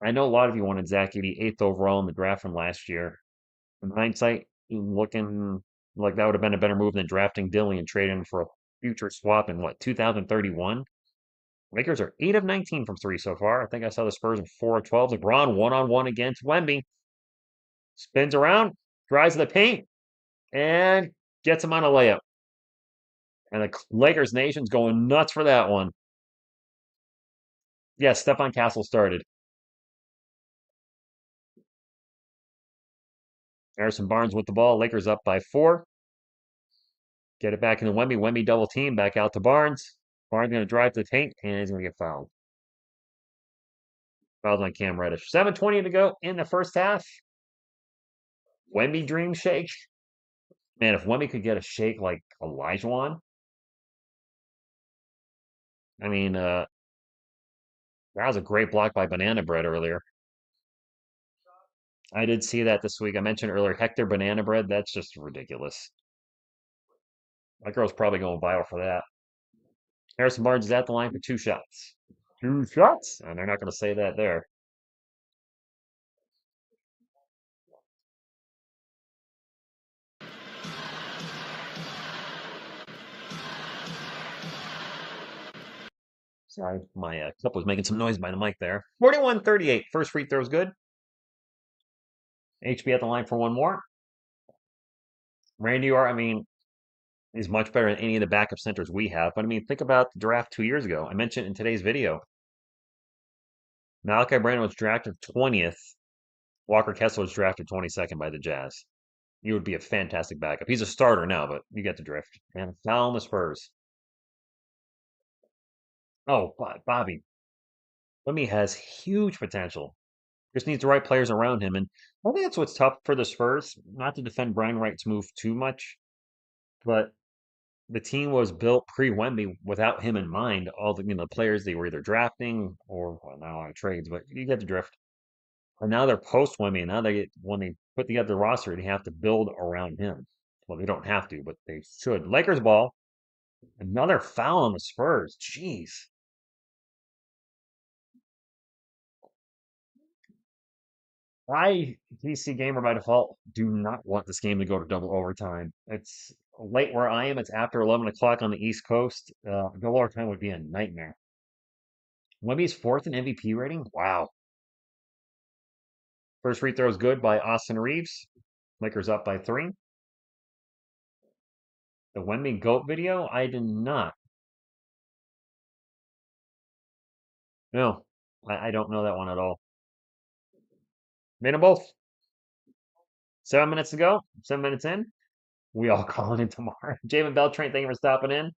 I know a lot of you wanted Zach Edey 8th overall in the draft from last year. In hindsight, looking like that would have been a better move than drafting Dilly and trading for a future swap in what, 2031? Lakers are 8 of 19 from three so far. I think I saw the Spurs in 4 of 12. LeBron one-on-one against Wemby. Spins around, drives to the paint, and gets him on a layup. And the Lakers nation's going nuts for that one. Yes, Stephon Castle started. Harrison Barnes with the ball. Lakers up by 4. Get it back into Wemby. Wemby double team. Back out to Barnes. Barnes going to drive to the paint, and he's going to get fouled. Fouled on Cam Reddish. 7:20 to go in the first half. Wemby dream shake. Man, if Wemby could get a shake like Olajuwon, I mean, that was a great block by Banana Bread earlier. I did see that this week. I mentioned earlier Hector Banana Bread. That's just ridiculous. That girl's probably going viral for that. Harrison Barnes is at the line for 2 shots. 2 shots? And they're not going to say that there. Sorry, my cup was making some noise by the mic there. 41-38. First free throw's good. HB at the line for one more. Randy Orr, I mean, is much better than any of the backup centers we have. But I mean, think about the draft 2 years ago. I mentioned in today's video. Malachi Brandon was drafted 20th. Walker Kessler was drafted 22nd by the Jazz. He would be a fantastic backup. He's a starter now, but you get the drift. And foul on the Spurs. Oh, Bobby. Wemby has huge potential. Just needs the right players around him. And I think that's what's tough for the Spurs. Not to defend Brian Wright's move too much, but the team was built pre-Wemby without him in mind. All the players they were either drafting or well, not a lot of trades, but you get the drift. And now they're post Wemby, and now when they put together the roster, they have to build around him. Well, they don't have to, but they should. Lakers ball. Another foul on the Spurs. Jeez. I, DC Gamer by default, do not want this game to go to double overtime. It's late where I am. It's after 11 o'clock on the East Coast. Double overtime would be a nightmare. Wemby's 4th in MVP rating? Wow. First free throw is good by Austin Reeves. Lakers up by 3. The Wemby GOAT video? I did not. No, I don't know that one at all. Made them both. 7 minutes to go. 7 minutes in. We all calling in tomorrow. Jamin Beltran, thank you for stopping in.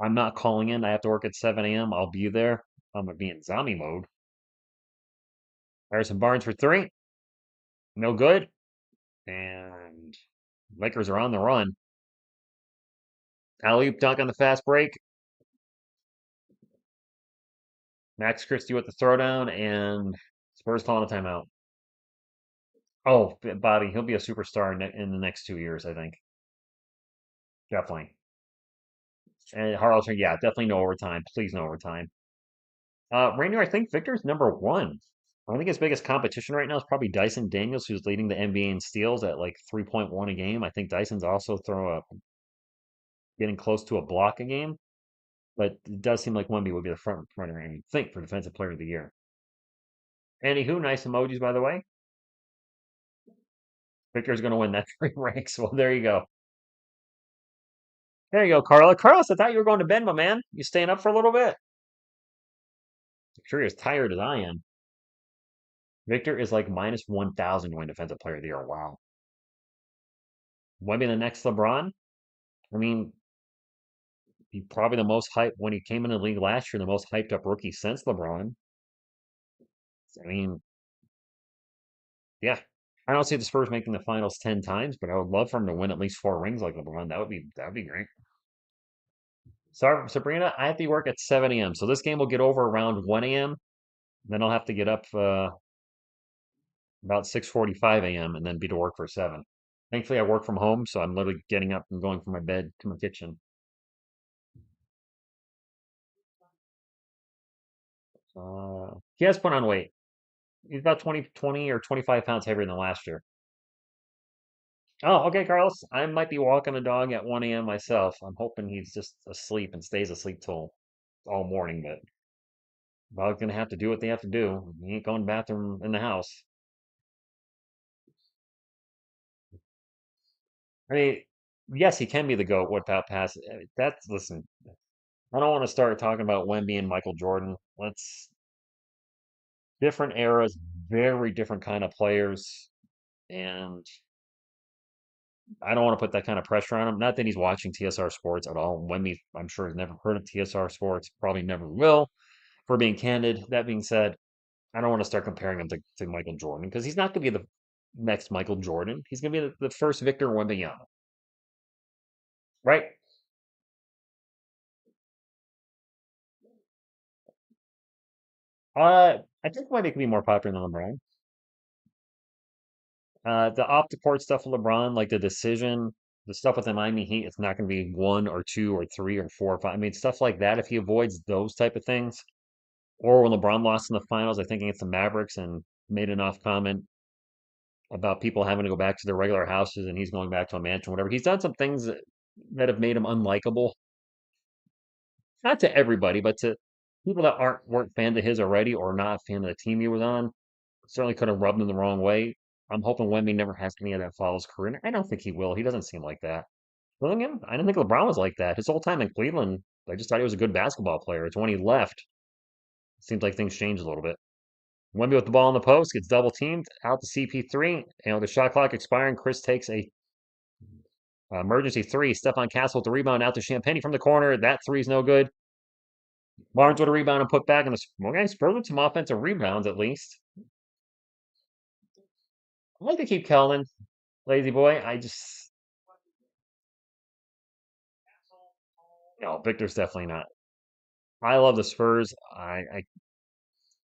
I'm not calling in. I have to work at 7 a.m. I'll be there. I'm going to be in zombie mode. Harrison Barnes for 3. No good. And Lakers are on the run. Alley-oop dunk on the fast break. Max Christie with the throwdown, and Spurs calling a timeout. Oh, Bobby, he'll be a superstar in the next 2 years, I think. Definitely. And Harlem, yeah, definitely no overtime. Please no overtime. Rainier, I think Victor's number 1. I think his biggest competition right now is probably Dyson Daniels, who's leading the NBA in steals at like 3.1 a game. I think Dyson's also getting close to a block a game, but it does seem like Wemby would be the front runner, I think, for Defensive Player of the Year. Anywho, nice emojis, by the way. Victor's going to win that 3 ranks. Well, there you go. There you go, Carla. Carlos, I thought you were going to bed, my man. You staying up for a little bit? I'm sure you're as tired as I am. Victor is like minus 1,000 to win Defensive Player of the Year. Wow. Wemby the next LeBron? I mean, he probably the most hyped when he came into the league last year, the most hyped up rookie since LeBron. I mean, yeah. I don't see the Spurs making the finals 10 times, but I would love for him to win at least 4 rings like LeBron. That would be great. Sorry, Sabrina, I have to work at 7 a.m. So this game will get over around 1 a.m. Then I'll have to get up about 6:45 a.m. and then be to work for 7. Thankfully, I work from home, so I'm literally getting up and going from my bed to my kitchen. He has put on weight. He's about 20 or 25 pounds heavier than last year. Oh, okay, Carlos. I might be walking a dog at 1 a.m. myself. I'm hoping he's just asleep and stays asleep till all morning, but Well, gonna have to do what they have to do. He ain't going to the bathroom in the house. I mean, yes, he can be the GOAT without pass. That's listen. I don't want to start talking about Wemby and Michael Jordan. Let's different eras, very different kind of players, and I don't want to put that kind of pressure on him. Not that he's watching TSR Sports at all. Wemby, I'm sure, has never heard of TSR Sports. Probably never will. For being candid, that being said, I don't want to start comparing him to Michael Jordan because he's not going to be the next Michael Jordan. He's going to be the first Victor Wembanyama, right? I think Wemby could be more popular than LeBron. The off the court stuff with LeBron, like the decision, the stuff with the Miami Heat, it's not going to be one or two or three or four or five. I mean, stuff like that. If he avoids those type of things, or when LeBron lost in the finals, I think against the Mavericks and made an off comment about people having to go back to their regular houses and he's going back to a mansion, whatever. He's done some things that have made him unlikable. Not to everybody, but to people that weren't fans of his already or not a fan of the team he was on. Certainly could have rubbed him the wrong way. I'm hoping Wemby never has any of that follow his career. I don't think he will. He doesn't seem like that. Willingham, I didn't think LeBron was like that. His whole time in Cleveland, I just thought he was a good basketball player. It's when he left, it seems like things changed a little bit. Wemby with the ball in the post, gets double teamed, out to CP3. And with the shot clock expiring, Chris takes a emergency three. Stephon Castle with the rebound out to Champagny from the corner. That three is no good. Barnes with a rebound and put back in the okay, Spurs with some offensive rebounds at least. I like to keep Keldon, lazy boy. I just no, Victor's definitely not. I love the Spurs. I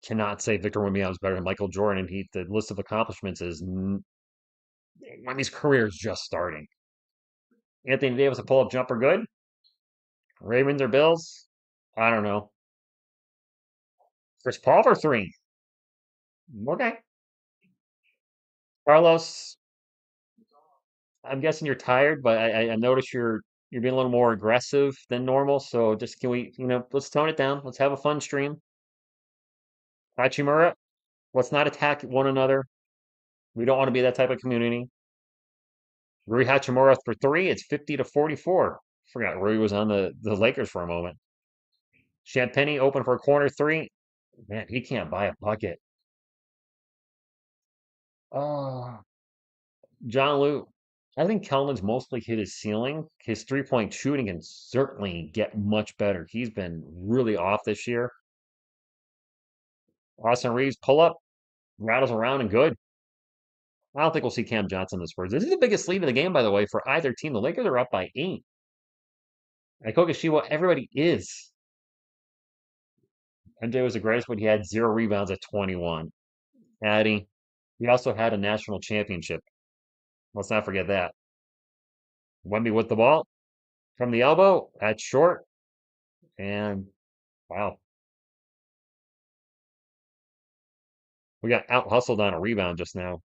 cannot say Victor Wembanyama is better than Michael Jordan. The list of accomplishments is Wemby's career is just starting. Anthony Davis a pull up jumper good. Ravens or Bills? I don't know. Chris Paul for three. Okay. Carlos, I'm guessing you're tired, but I notice you're being a little more aggressive than normal. So just can we, let's tone it down. Let's have a fun stream. Hachimura, let's not attack one another. We don't want to be that type of community. Rui Hachimura for three. It's 50-44. Forgot Rui was on the Lakers for a moment. Champagny open for a corner three. Man, he can't buy a bucket. Oh, John Lou. I think Kelman's mostly hit his ceiling. His 3-point shooting can certainly get much better. He's been really off this year. Austin Reeves pull up, rattles around and good. I don't think we'll see Cam Johnson in the Spurs. This is the biggest lead of the game, by the way, for either team. The Lakers are up by 8. At Kokoshiwa, everybody is. MJ was the greatest, but he had 0 rebounds at 21. Addy, he also had a national championship. Let's not forget that. Wemby with the ball from the elbow. That's short. And wow, we got out hustled on a rebound just now.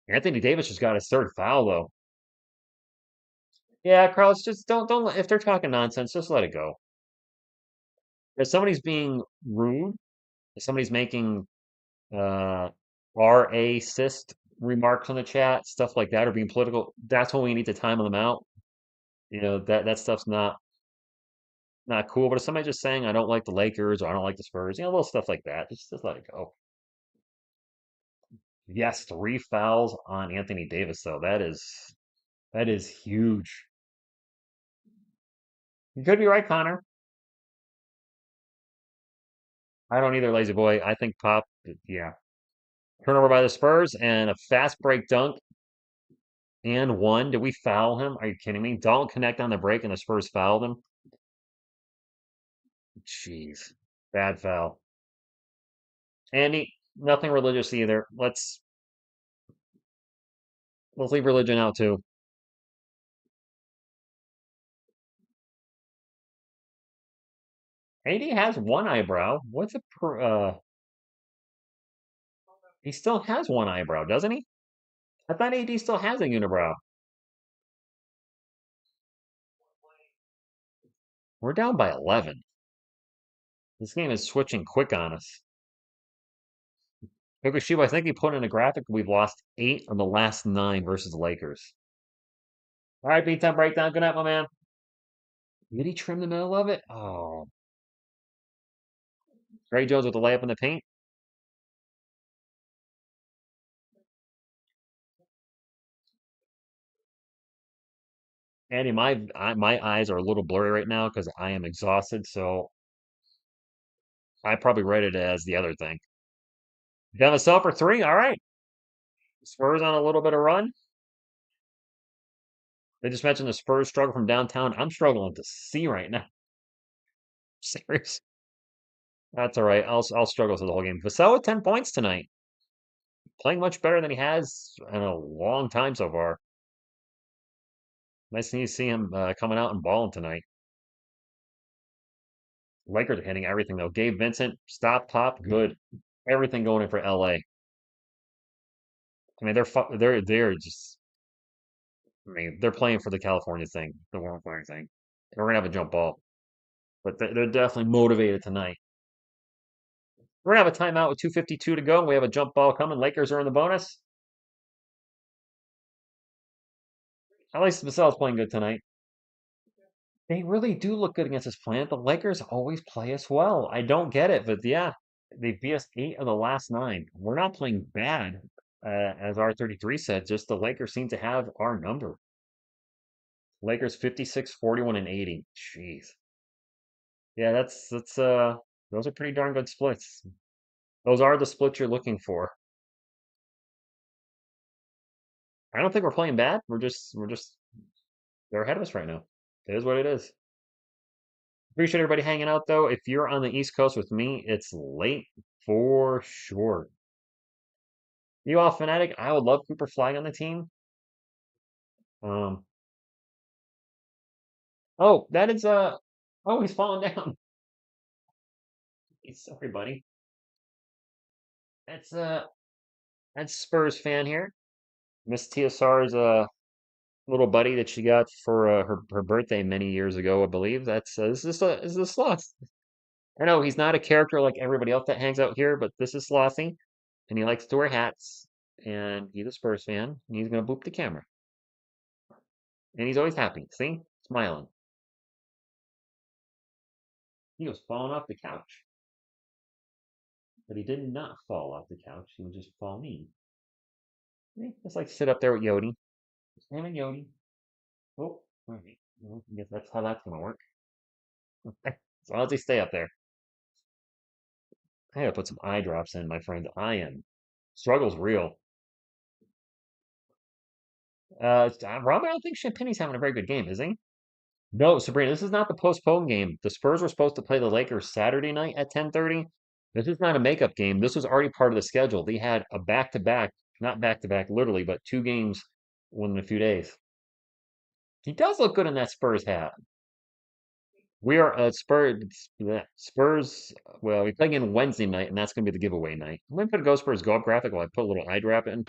Anthony Davis just got his third foul though. Yeah, Carlos, just don't. If they're talking nonsense, just let it go. If somebody's being rude, if somebody's making uh racist remarks on the chat, stuff like that, or being political, that's when we need to time them out. That stuff's not cool. But if somebody's just saying I don't like the Lakers or I don't like the Spurs, little stuff like that, just let it go. Yes, 3 fouls on Anthony Davis though. That is huge. You could be right, Connor. I don't either, lazy boy. I think Pop, yeah. Turnover by the Spurs and a fast break dunk and one. Did we foul him? Are you kidding me? Don't connect on the break and the Spurs fouled him. Jeez, bad foul. Andy, nothing religious either. Let's leave religion out too. AD has one eyebrow. He still has one eyebrow, doesn't he? I thought AD still has a unibrow. We're down by 11. This game is switching quick on us. Fukushima, I think he put in a graphic. We've lost 8 of the last 9 versus the Lakers. All right, beat time breakdown. Good night, my man. Did he trim the middle of it? Oh, Gray Jones with the layup in the paint. Andy, my eyes are a little blurry right now because I am exhausted. So I probably read it as the other thing. Devon Vassell for 3. All right. Spurs on a little bit of run. They just mentioned the Spurs struggle from downtown. I'm struggling to see right now. Serious. That's all right. I'll struggle through the whole game. Vassell with 10 points tonight. Playing much better than he has in a long time so far. Nice to see him coming out and balling tonight. Lakers are hitting everything though. Gabe Vincent, stop, pop, good. Everything going in for LA. I mean, they're just. I mean, they're playing for the California thing, the warm playing thing. We're gonna have a jump ball, but they're definitely motivated tonight. We're gonna have a timeout with 2:52 to go, and we have a jump ball coming. Lakers are in the bonus. At least Vassell's playing good tonight. They really do look good against this plant. The Lakers always play us well. I don't get it, but yeah, they beat us 8 of the last 9. We're not playing bad, as R33 said. Just the Lakers seem to have our number. Lakers 56, 41, and 80. Jeez. Yeah, that's those are pretty darn good splits. Those are the splits you're looking for. I don't think we're playing bad. We're just they're ahead of us right now. It is what it is. Appreciate everybody hanging out though. If you're on the East Coast with me, it's late for sure. You all fanatic. I would love Cooper Flag on the team. Um. Oh, that is Oh, he's falling down. Sorry, buddy. That's that's Spurs fan here. Miss TSR's little buddy that she got for her birthday many years ago, I believe. This is a sloth. I know he's not a character like everybody else that hangs out here, but this is Slothy, and he likes to wear hats, and he's a Spurs fan, and he's gonna boop the camera, and he's always happy. See, smiling. He was falling off the couch, but he did not fall off the couch. He was just falling. Just like sit up there with Yodi. Him and Yodi. Oh, all right. Well, I guess that's how that's gonna work. As long as they stay up there. I gotta put some eye drops in, my friend. I am. Struggle's real. Rob, I don't think Champagne's having a very good game, is he? No, Sabrina, this is not the postponed game. The Spurs were supposed to play the Lakers Saturday night at 10:30. This is not a makeup game. This was already part of the schedule. They had a back-to-back, not back-to-back literally, but 2 games within a few days. He does look good in that Spurs hat. We are Spurs. Well, we play again Wednesday night, and that's going to be the giveaway night. I'm going to put a Go Spurs Go Up graphic while I put a little eye drop in.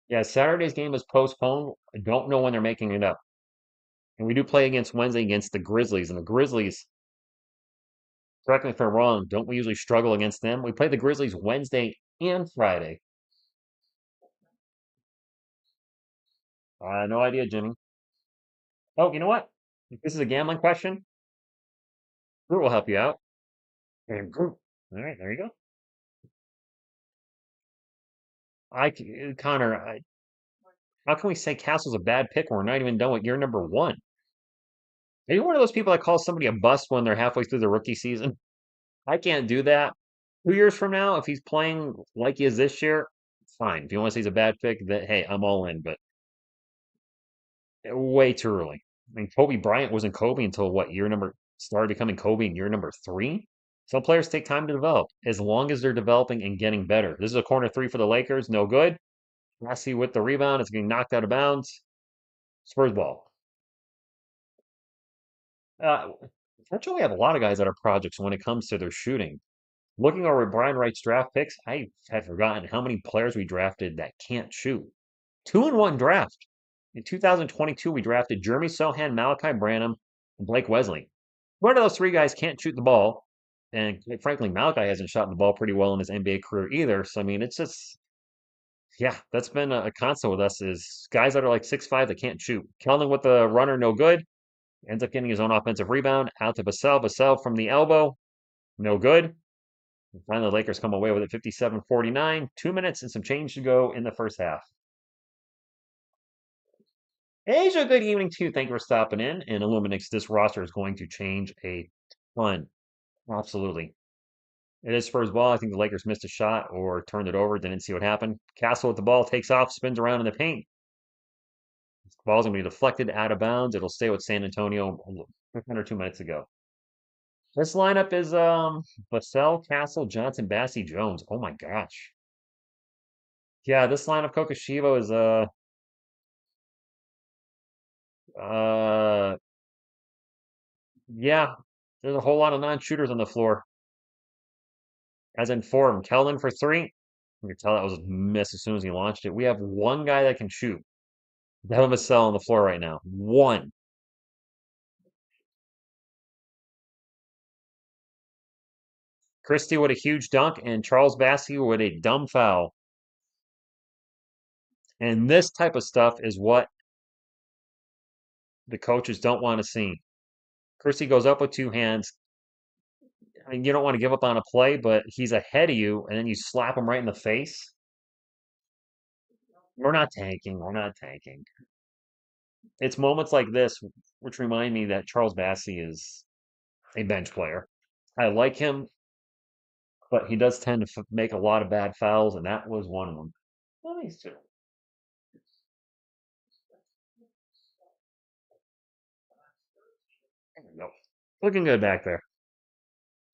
Yeah, Saturday's game is postponed. I don't know when they're making it up. And we do play against Wednesday against the Grizzlies. And the Grizzlies, correct me if I'm wrong, don't we usually struggle against them? We play the Grizzlies Wednesday and Friday. No idea, Jimmy. Oh, you know what? If this is a gambling question, Groot will help you out. And Groot. All right, there you go. Connor, how can we say Castle's a bad pick when we're not even done with year number 1? Are you one of those people that calls somebody a bust when they're halfway through the rookie season? I can't do that. 2 years from now, if he's playing like he is this year, fine. If you want to say he's a bad pick, that hey, I'm all in. But way too early. I mean, Kobe Bryant wasn't Kobe until what year number started becoming Kobe in year number 3. Some players take time to develop, as long as they're developing and getting better. This is a corner 3 for the Lakers, no good. Messi with the rebound, it's getting knocked out of bounds. Spurs ball. Unfortunately, we have a lot of guys that are projects when it comes to their shooting. Looking over Brian Wright's draft picks, I had forgotten how many players we drafted that can't shoot. 2-in-1 draft. In 2022, we drafted Jeremy Sohan, Malachi Branham, and Blake Wesley. One of those three guys can't shoot the ball. And quite frankly, Malachi hasn't shot the ball pretty well in his NBA career either. So, I mean, it's just, yeah, that's been a constant with us is guys that are like 6'5" that can't shoot. Keldon with the runner, no good. Ends up getting his own offensive rebound. Out to Vassell. Vassell from the elbow, no good. And finally, the Lakers come away with it 57-49. 2 minutes and some change to go in the first half. Asia, good evening to you. Thank you for stopping in. And Illuminix, this roster is going to change a ton. Absolutely. It is Spurs ball. I think the Lakers missed a shot or turned it over. Didn't see what happened. Castle with the ball takes off, spins around in the paint. The ball's going to be deflected out of bounds. It'll stay with San Antonio under 2 minutes ago. This lineup is Vassell, Castle, Johnson, Bassey, Jones. Oh my gosh. Yeah, this lineup, Kokoshivo, is uh yeah. There's a whole lot of non-shooters on the floor. As in four, Keldon for three. You can tell that was a miss as soon as he launched it. We have one guy that can shoot. Devon Vassell on the floor right now. One. Christie with a huge dunk, and Charles Bassey with a dumb foul. And this type of stuff is what the coaches don't want to see. Christie goes up with two hands. I mean, you don't want to give up on a play, but he's ahead of you, and then you slap him right in the face. We're not tanking. We're not tanking. It's moments like this which remind me that Charles Bassey is a bench player. I like him, but he does tend to make a lot of bad fouls, and that was one of them. Well, these two. There we go. Looking good back there.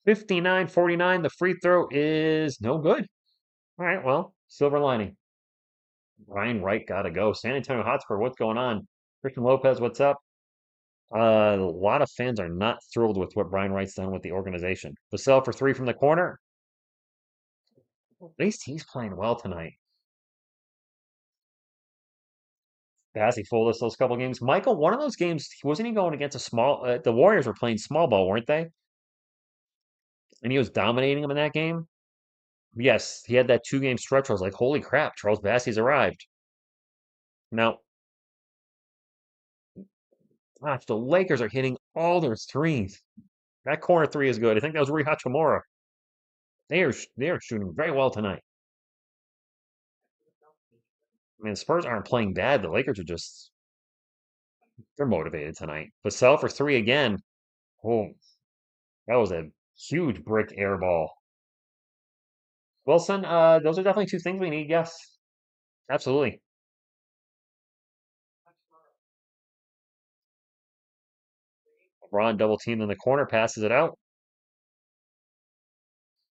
59-49. The free throw is no good. All right, well, silver lining. Brian Wright got to go. San Antonio Hotspur, what's going on? Christian Lopez, what's up? A lot of fans are not thrilled with what Brian Wright's done with the organization. Vassell for three from the corner. At least he's playing well tonight. Bassey fooled us those couple games. Michael, one of those games, wasn't he going against a small? The Warriors were playing small ball, weren't they? And he was dominating them in that game. Yes, he had that 2-game stretch. I was like, holy crap, Charles Bassey's arrived. Now, gosh, the Lakers are hitting all their threes. That corner three is good. I think that was Rui Hachimura. They are shooting very well tonight. I mean, the Spurs aren't playing bad. The Lakers are just they're motivated tonight. Vassell for three again. Oh, that was a huge brick air ball. Wilson, those are definitely two things we need. Yes, absolutely. LeBron double teamed in the corner, passes it out.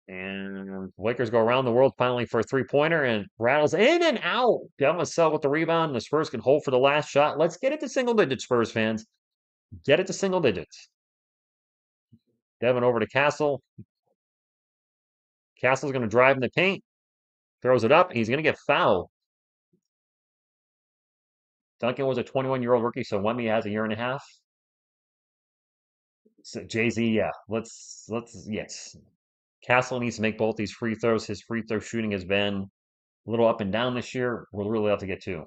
And Lakers go around the world finally for a three-pointer and rattles in and out. Devon Vassell with the rebound. The Spurs can hold for the last shot. Let's get it to single digits, Spurs fans. Get it to single digits. Devon over to Castle. Castle's going to drive in the paint. Throws it up. He's going to get fouled. Duncan was a 21-year-old rookie, so Wemby has a year and a half. So Jay-Z, yeah. Yes. Castle needs to make both these free throws. His free throw shooting has been a little up and down this year. We'll really have to get to.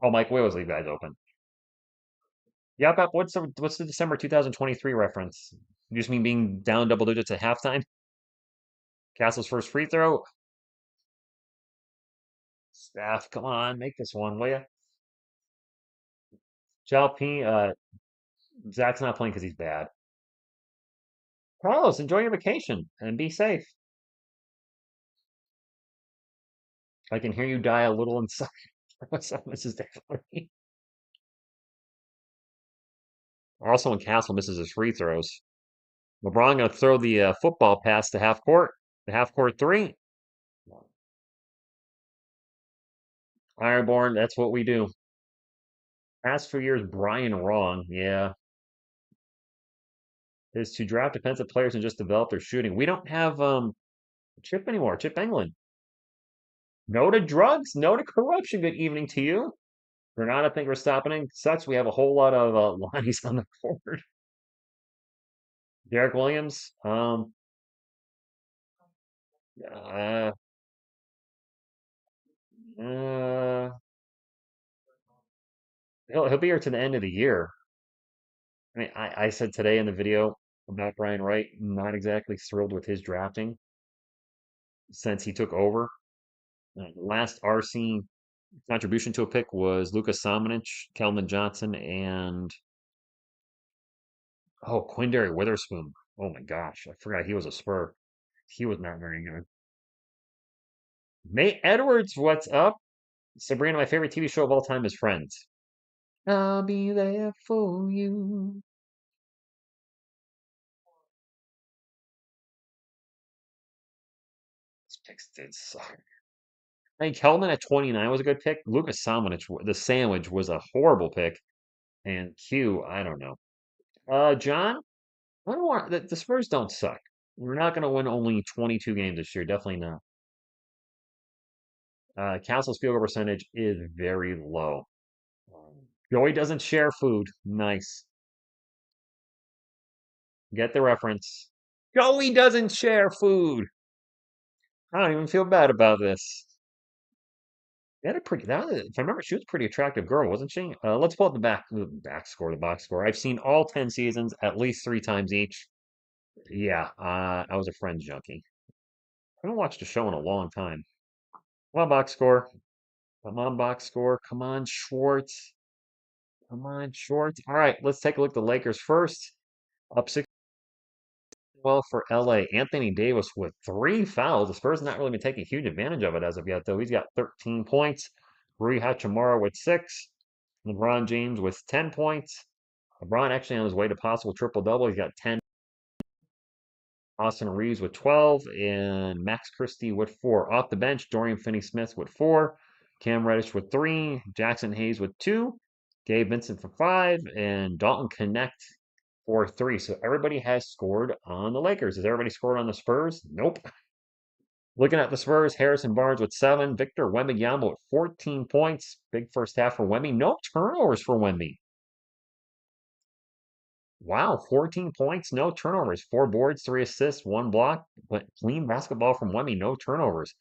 Oh, Mike Way was leave guys open. Yeah, Pep, what's the December 2023 reference? You just mean being down double digits at halftime? Castle's first free throw. Staff, come on, make this one, will ya? Jalpine, Zach's not playing because he's bad. Carlos, enjoy your vacation and be safe. I can hear you die a little inside. What's up, Mrs. Daly? Also, when Castle misses his free throws, LeBron going to throw the football pass to half court. The half court three. Ironborn, that's what we do. Past 2 years, Brian wrong. Yeah. Is to draft defensive players and just develop their shooting. We don't have Chip anymore. Chip England. No to drugs, no to corruption. Good evening to you. Granada think we're stopping in. Sucks. We have a whole lot of Lonnies on the board. Derek Williams. Uh, uh, he'll be here to the end of the year. I mean, I said today in the video about Brian Wright, not exactly thrilled with his drafting since he took over. Last RC contribution to a pick was Lucas Samanic, Kelvin Johnson, and Quindary Witherspoon. Oh my gosh, I forgot he was a Spur. He was not very good. Nate Edwards, what's up? Sabrina, my favorite TV show of all time is Friends. I'll be there for you. These picks did suck. I think Kelvin at 29 was a good pick. Lucas Samanic, the sandwich, was a horrible pick. And Q, I don't know. John, I don't want the Spurs don't suck. We're not going to win only 22 games this year. Definitely not. Castle's field goal percentage is very low. Joey doesn't share food. Nice. Get the reference. Joey doesn't share food. I don't even feel bad about this. They had a pretty, if I remember, she was a pretty attractive girl, wasn't she? Let's pull up the box score. I've seen all 10 seasons at least 3 times each. Yeah, I was a Friends junkie. I haven't watched a show in a long time. Come on, box score. Come on, box score. Come on, Schwartz. Come on, Schwartz. All right, let's take a look at the Lakers first. Up 6-12 for LA. Anthony Davis with 3 fouls. The Spurs not really been taking huge advantage of it as of yet, though. He's got 13 points. Rui Hachimura with 6. LeBron James with 10 points. LeBron actually on his way to possible triple-double. He's got 10. Austin Reeves with 12 and Max Christie with 4. Off the bench, Dorian Finney-Smith with 4. Cam Reddish with 3. Jackson Hayes with 2. Gabe Vincent for 5. And Dalton Connect for 3. So everybody has scored on the Lakers. Has everybody scored on the Spurs? Nope. Looking at the Spurs, Harrison Barnes with 7. Victor Wembanyama with 14 points. Big first half for Wemby. No turnovers for Wemby. Wow, 14 points, no turnovers, 4 boards, 3 assists, 1 block. But clean basketball from Wemby, no turnovers.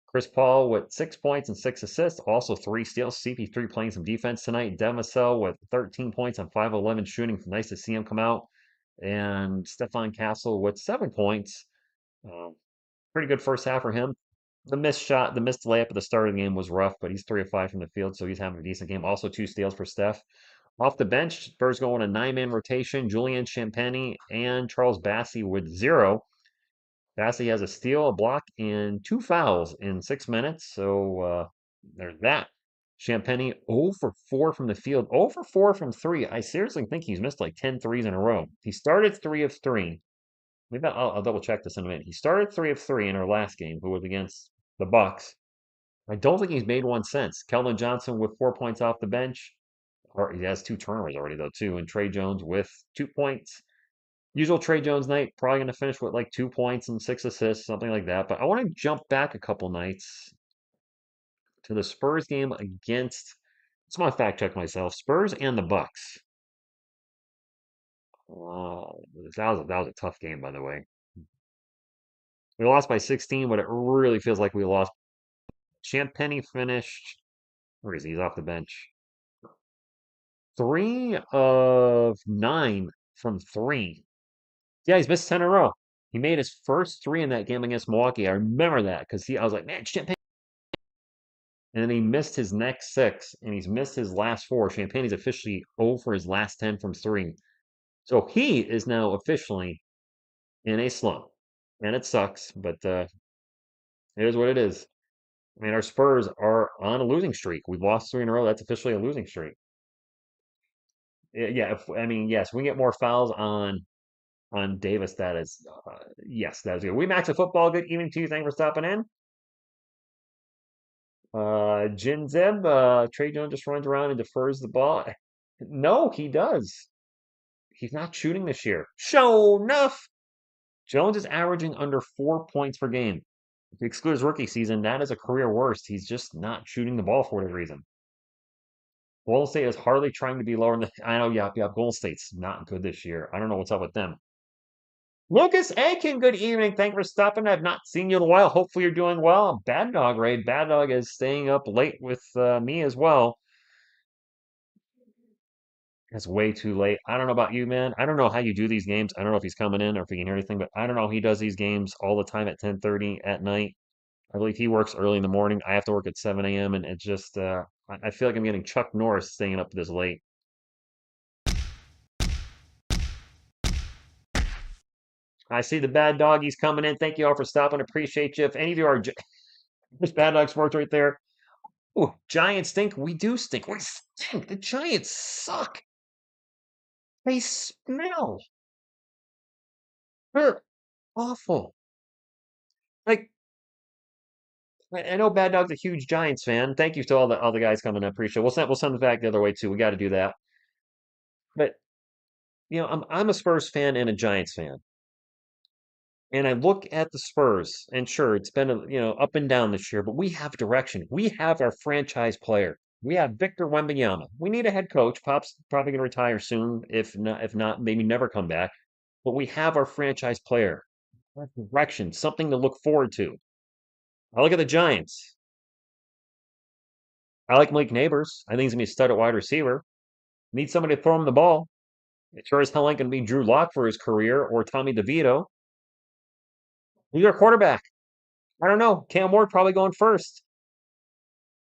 Chris Paul with 6 points and 6 assists, also 3 steals. CP3 playing some defense tonight. Devon Vassell with 13 points on 5-11 shooting. Nice to see him come out. And Stefan Castle with 7 points. Pretty good first half for him. The missed layup at the start of the game was rough, but he's 3 of 5 from the field, so he's having a decent game. Also 2 steals for Steph. Off the bench, Spurs going a 9-man rotation. Julian Champagnie and Charles Bassey with 0. Bassey has a steal, a block, and 2 fouls in 6 minutes. So there's that. Champagnie 0 for 4 from the field, 0 for 4 from 3. I seriously think he's missed like 10 threes in a row. He started 3 of 3. Maybe I'll double check this in a minute. He started 3 of 3 in our last game, who was against the Bucks. I don't think he's made one since. Keldon Johnson with 4 points off the bench. Or he has 2 turnovers already, though, too. And Trey Jones with 2 points. Usual Trey Jones night, probably going to finish with like 2 points and 6 assists, something like that. But I want to jump back a couple nights to the Spurs game against, let's want to fact check myself, Spurs and the Bucks. That was a tough game, by the way. We lost by 16, but it really feels like we lost. Champagnie finished, where is he? He's off the bench. 3 of 9 from 3. Yeah, he's missed 10 in a row. He made his first 3 in that game against Milwaukee. I remember that because I was like, man, Champagne. And then he missed his next 6, and he's missed his last 4. Champagne's officially 0 for his last 10 from 3. So he is now officially in a slump. And it sucks, but it is what it is. I mean, our Spurs are on a losing streak. We've lost 3 in a row. That's officially a losing streak. Yeah, yes, we get more fouls on Davis. That is, yes, that is good. We max a football. Good evening to you. Thanks for stopping in. Jin Zeb, Trey Jones just runs around and defers the ball. No, he does. He's not shooting this year. Show enough. Jones is averaging under 4 points per game. If you exclude his rookie season, that is a career worst. He's just not shooting the ball for whatever reason. Golden State is hardly trying to be lower than I know, yeah, yeah. Golden State's not good this year. I don't know what's up with them. Lucas Aiken, good evening. Thank you for stopping. I've not seen you in a while. Hopefully you're doing well. Bad Dog Raid. Bad Dog is staying up late with me as well. It's way too late. I don't know about you, man. I don't know how you do these games. I don't know if he's coming in or if he can hear anything, but I don't know. He does these games all the time at 10:30 at night. I believe he works early in the morning. I have to work at 7 a.m. and it's just I feel like I'm getting Chuck Norris staying up this late. I see the bad doggies coming in. Thank you all for stopping. Appreciate you. If any of you are there's bad dog sports right there. Ooh, Giants stink. We do stink. We stink. The Giants suck. They smell. They're awful. Like I know Bad Dog's a huge Giants fan. Thank you to all the guys coming. I appreciate it. We'll send it back the other way too. We got to do that. But I'm a Spurs fan and a Giants fan. And I look at the Spurs, and sure, it's been up and down this year, but we have direction. We have our franchise player. We have Victor Wembanyama. We need a head coach. Pop's probably going to retire soon, if not, maybe never come back. But we have our franchise player. Our direction, something to look forward to. I look at the Giants. I like Malik Neighbors. I think he's going to be a stud at wide receiver. Need somebody to throw him the ball. It sure as hell ain't going to be Drew Lock for his career or Tommy DeVito. Who's our quarterback? I don't know. Cam Ward probably going first.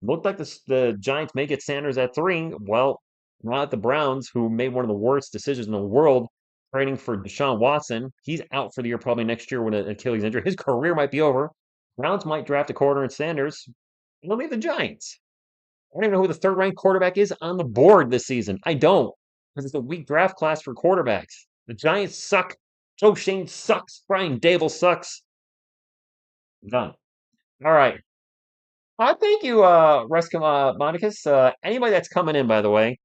Looked like the Giants may get Sanders at 3. Well, not the Browns, who made one of the worst decisions in the world, training for Deshaun Watson. He's out for the year probably next year with an Achilles injury. His career might be over. Browns might draft a quarter in Sanders. It'll be the Giants. I don't even know who the third ranked quarterback is on the board this season. I don't, because it's a weak draft class for quarterbacks. The Giants suck. Joe Shane sucks. Brian Dable sucks. Done. All right. Thank you, Rescue Monicus. Anybody that's coming in, by the way,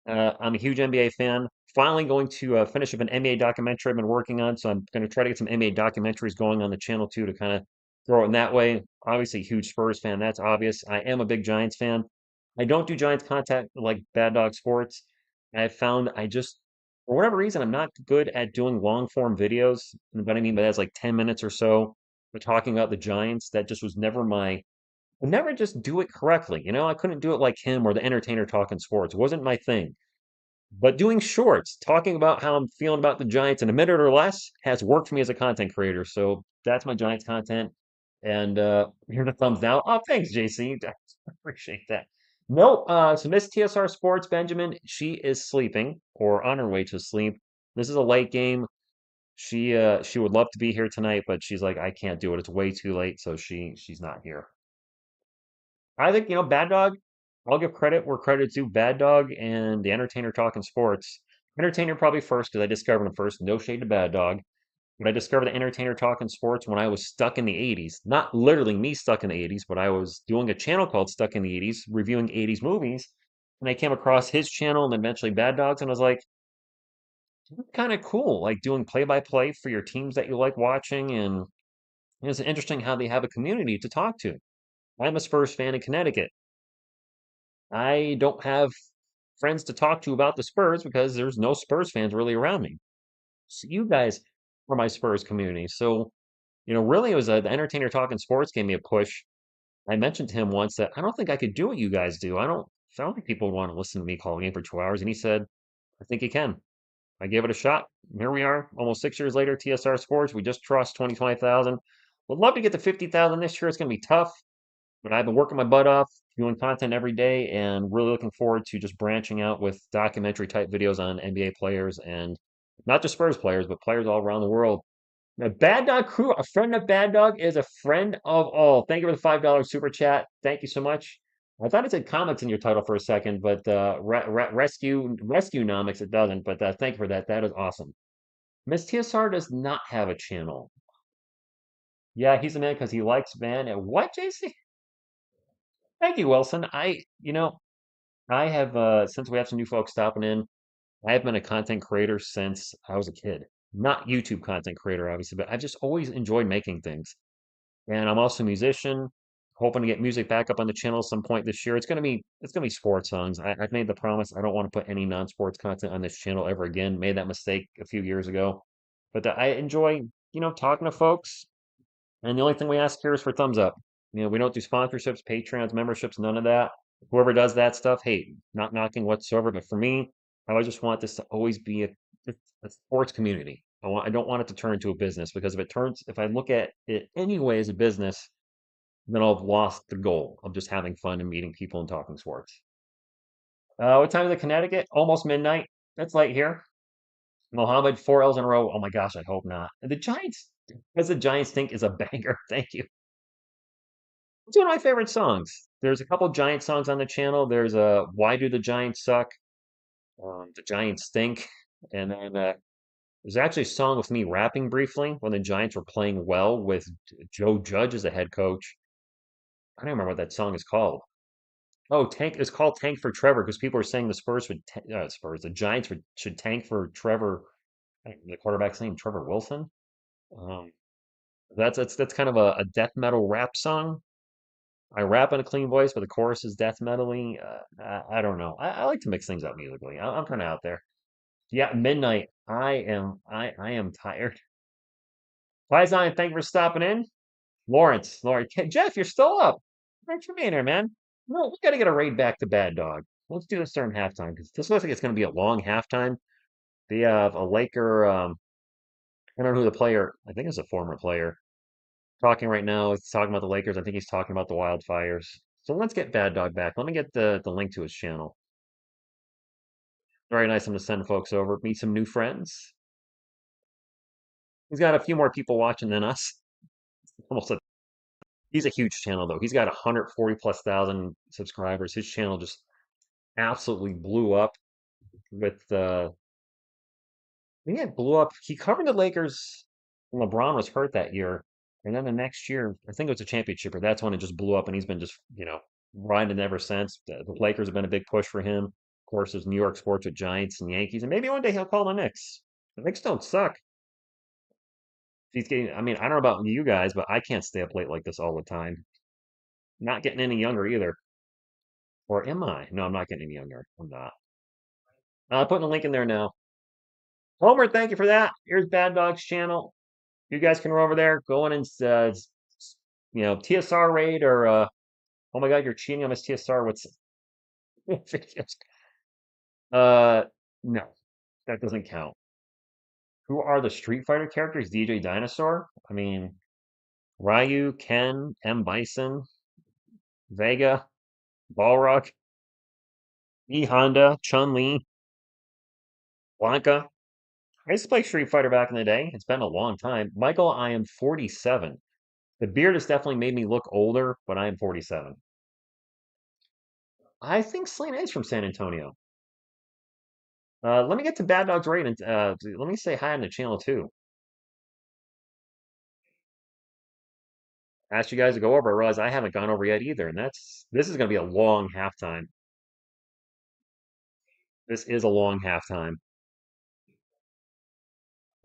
I'm a huge NBA fan. Finally going to finish up an NBA documentary I've been working on, so I'm going to try to get some NBA documentaries going on the channel too to kind of throw it in that way. Obviously, a huge Spurs fan, that's obvious. I am a big Giants fan. I don't do Giants content like Bad Dog Sports. I've found for whatever reason, I'm not good at doing long form videos. And what I mean by that is like 10 minutes or so. We're talking about the Giants. That just was never my I never just do it correctly. I couldn't do it like him or the entertainer talking sports. It wasn't my thing. But doing shorts, talking about how I'm feeling about the Giants in a minute or less has worked for me as a content creator. So that's my Giants content. And here's a thumbs down. Oh, thanks, JC. I appreciate that. No, so Miss TSR Sports, Benjamin, she is sleeping or on her way to sleep. This is a late game. She would love to be here tonight, but she's like, I can't do it. It's way too late, so she's not here. I think, Bad Dog, I'll give credit where credit's due. Bad Dog and the Entertainer Talking Sports. Entertainer probably first because I discovered him first. No shade to Bad Dog. But I discovered the Entertainer Talking Sports when I was stuck in the 80s. Not literally me stuck in the 80s, but I was doing a channel called Stuck in the 80s, reviewing 80s movies. And I came across his channel and eventually Bad Dog's, and I was like, kind of cool, like doing play-by-play for your teams that you like watching. And it's interesting how they have a community to talk to. I'm a Spurs fan in Connecticut. I don't have friends to talk to about the Spurs because there's no Spurs fans really around me. So you guys are my Spurs community. So, really it was the Entertainer Talking Sports gave me a push. I mentioned to him once that I don't think I could do what you guys do. I don't think people want to listen to me call a game for 2 hours. And he said, I think you can. I gave it a shot. Here we are, almost 6 years later, TSR Sports. We just crossed 20,000. Would love to get to 50,000 this year. It's going to be tough. But I've been working my butt off, doing content every day, and really looking forward to just branching out with documentary type videos on NBA players and not just Spurs players, but players all around the world. Now, Bad Dog Crew, a friend of Bad Dog is a friend of all. Thank you for the $5 super chat. Thank you so much. I thought it said comics in your title for a second, but rescue nomics it doesn't. But thank you for that. That is awesome. Miss TSR does not have a channel. Yeah, he's a man because he likes man. And what, JC? Thank you, Wilson. I have since we have some new folks stopping in, I have been a content creator since I was a kid. Not YouTube content creator, obviously, but I've just always enjoyed making things. And I'm also a musician, hoping to get music back up on the channel at some point this year. It's gonna be sports songs. I've made the promise. I don't want to put any non-sports content on this channel ever again. Made that mistake a few years ago, but I enjoy talking to folks. And the only thing we ask here is for thumbs up. We don't do sponsorships, Patreons, memberships, none of that. Whoever does that stuff, hey, not knocking whatsoever. But for me, I just want this to always be a sports community. I don't want it to turn into a business because if I look at it anyway as a business, then I'll have lost the goal of just having fun and meeting people and talking sports. What time is it, Connecticut? Almost midnight. That's late here. Mohammed, 4 L's in a row. Oh my gosh, I hope not. The Giants, because the Giants think is a banger. Thank you. It's one of my favorite songs. There's a couple Giant songs on the channel. There's Why Do the Giants Suck? The Giants Stink. And then there's actually a song with me rapping briefly when the Giants were playing well with Joe Judge as the head coach. I don't remember what that song is called. Oh, Tank. It's called Tank for Trevor because people are saying the Giants should tank for Trevor. The quarterback's name, Trevor Wilson. Um, that's kind of a death metal rap song. I rap in a clean voice, but the chorus is death metally. I don't know. I like to mix things up musically. I'm kind of out there. Yeah, midnight. I am tired. Faizan, thank you for stopping in. Lawrence, Jeff, you're still up. Thanks for being here, man. No, we got to get a raid back to Bad Dog. Let's do this during halftime because this looks like it's going to be a long halftime. They have a Laker. I don't know who the player. I think it's a former player talking right now. He's talking about the Lakers. I think he's talking about the Wildfires. So let's get Bad Dog back. Let me get the link to his channel. Very nice of him to send folks over, meet some new friends. He's got a few more people watching than us. Almost he's a huge channel though. He's got 140 plus thousand subscribers. His channel just absolutely blew up with I think it blew up. He covered the Lakers when LeBron was hurt that year. And then the next year, I think it was a championship, or that's when it just blew up and he's been just, riding it ever since. The Lakers have been a big push for him. Of course, there's New York sports with Giants and Yankees, and maybe one day he'll call the Knicks. The Knicks don't suck. I mean, I don't know about you guys, but I can't stay up late like this all the time. Not getting any younger either. Or am I? No, I'm not getting any younger. I'm not. Putting a link in there now. Homer, thank you for that. Here's Bad Dog's channel. You guys can run over there, go in and TSR raid or oh my God, you're cheating on this TSR. What's no, that doesn't count. Who are the Street Fighter characters? DJ Dinosaur? I mean, Ryu, Ken, M. Bison, Vega, Balrog, E. Honda, Chun-Li, Blanca. I used to play Street Fighter back in the day. It's been a long time. Michael, I am 47. The beard has definitely made me look older, but I am 47. I think Selena is from San Antonio. Let me get to Bad Dog's Raid and let me say hi on the channel too. Asked you guys to go over. I realize I haven't gone over yet either, and this is going to be a long halftime. This is a long halftime.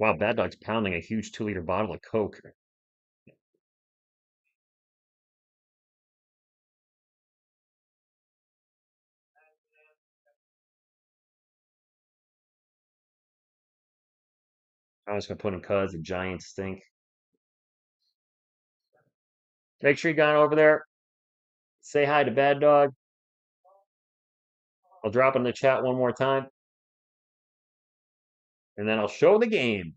Wow, Bad Dog's pounding a huge 2-liter bottle of Coke. I was going to put in cuz the Giants stink. Make sure you gone over there. Say hi to Bad Dog. I'll drop it in the chat one more time. And then I'll show the game.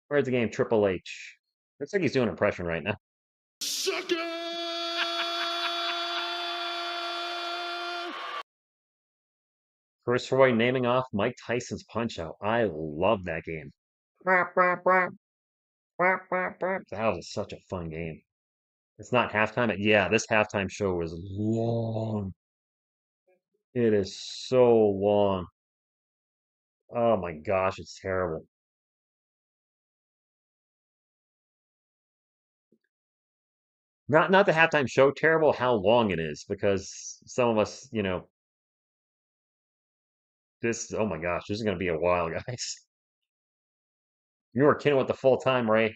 Where's the game? Triple H. Looks like he's doing an impression right now. Sucker! Chris Roy naming off Mike Tyson's Punch Out. I love that game. That was such a fun game. It's not halftime, but yeah, this halftime show was long. It is so long. Oh my gosh, it's terrible. Not the halftime show terrible, how long it is, because some of us, oh my gosh, this is gonna be a while, guys. You were kidding with the full time, Ray.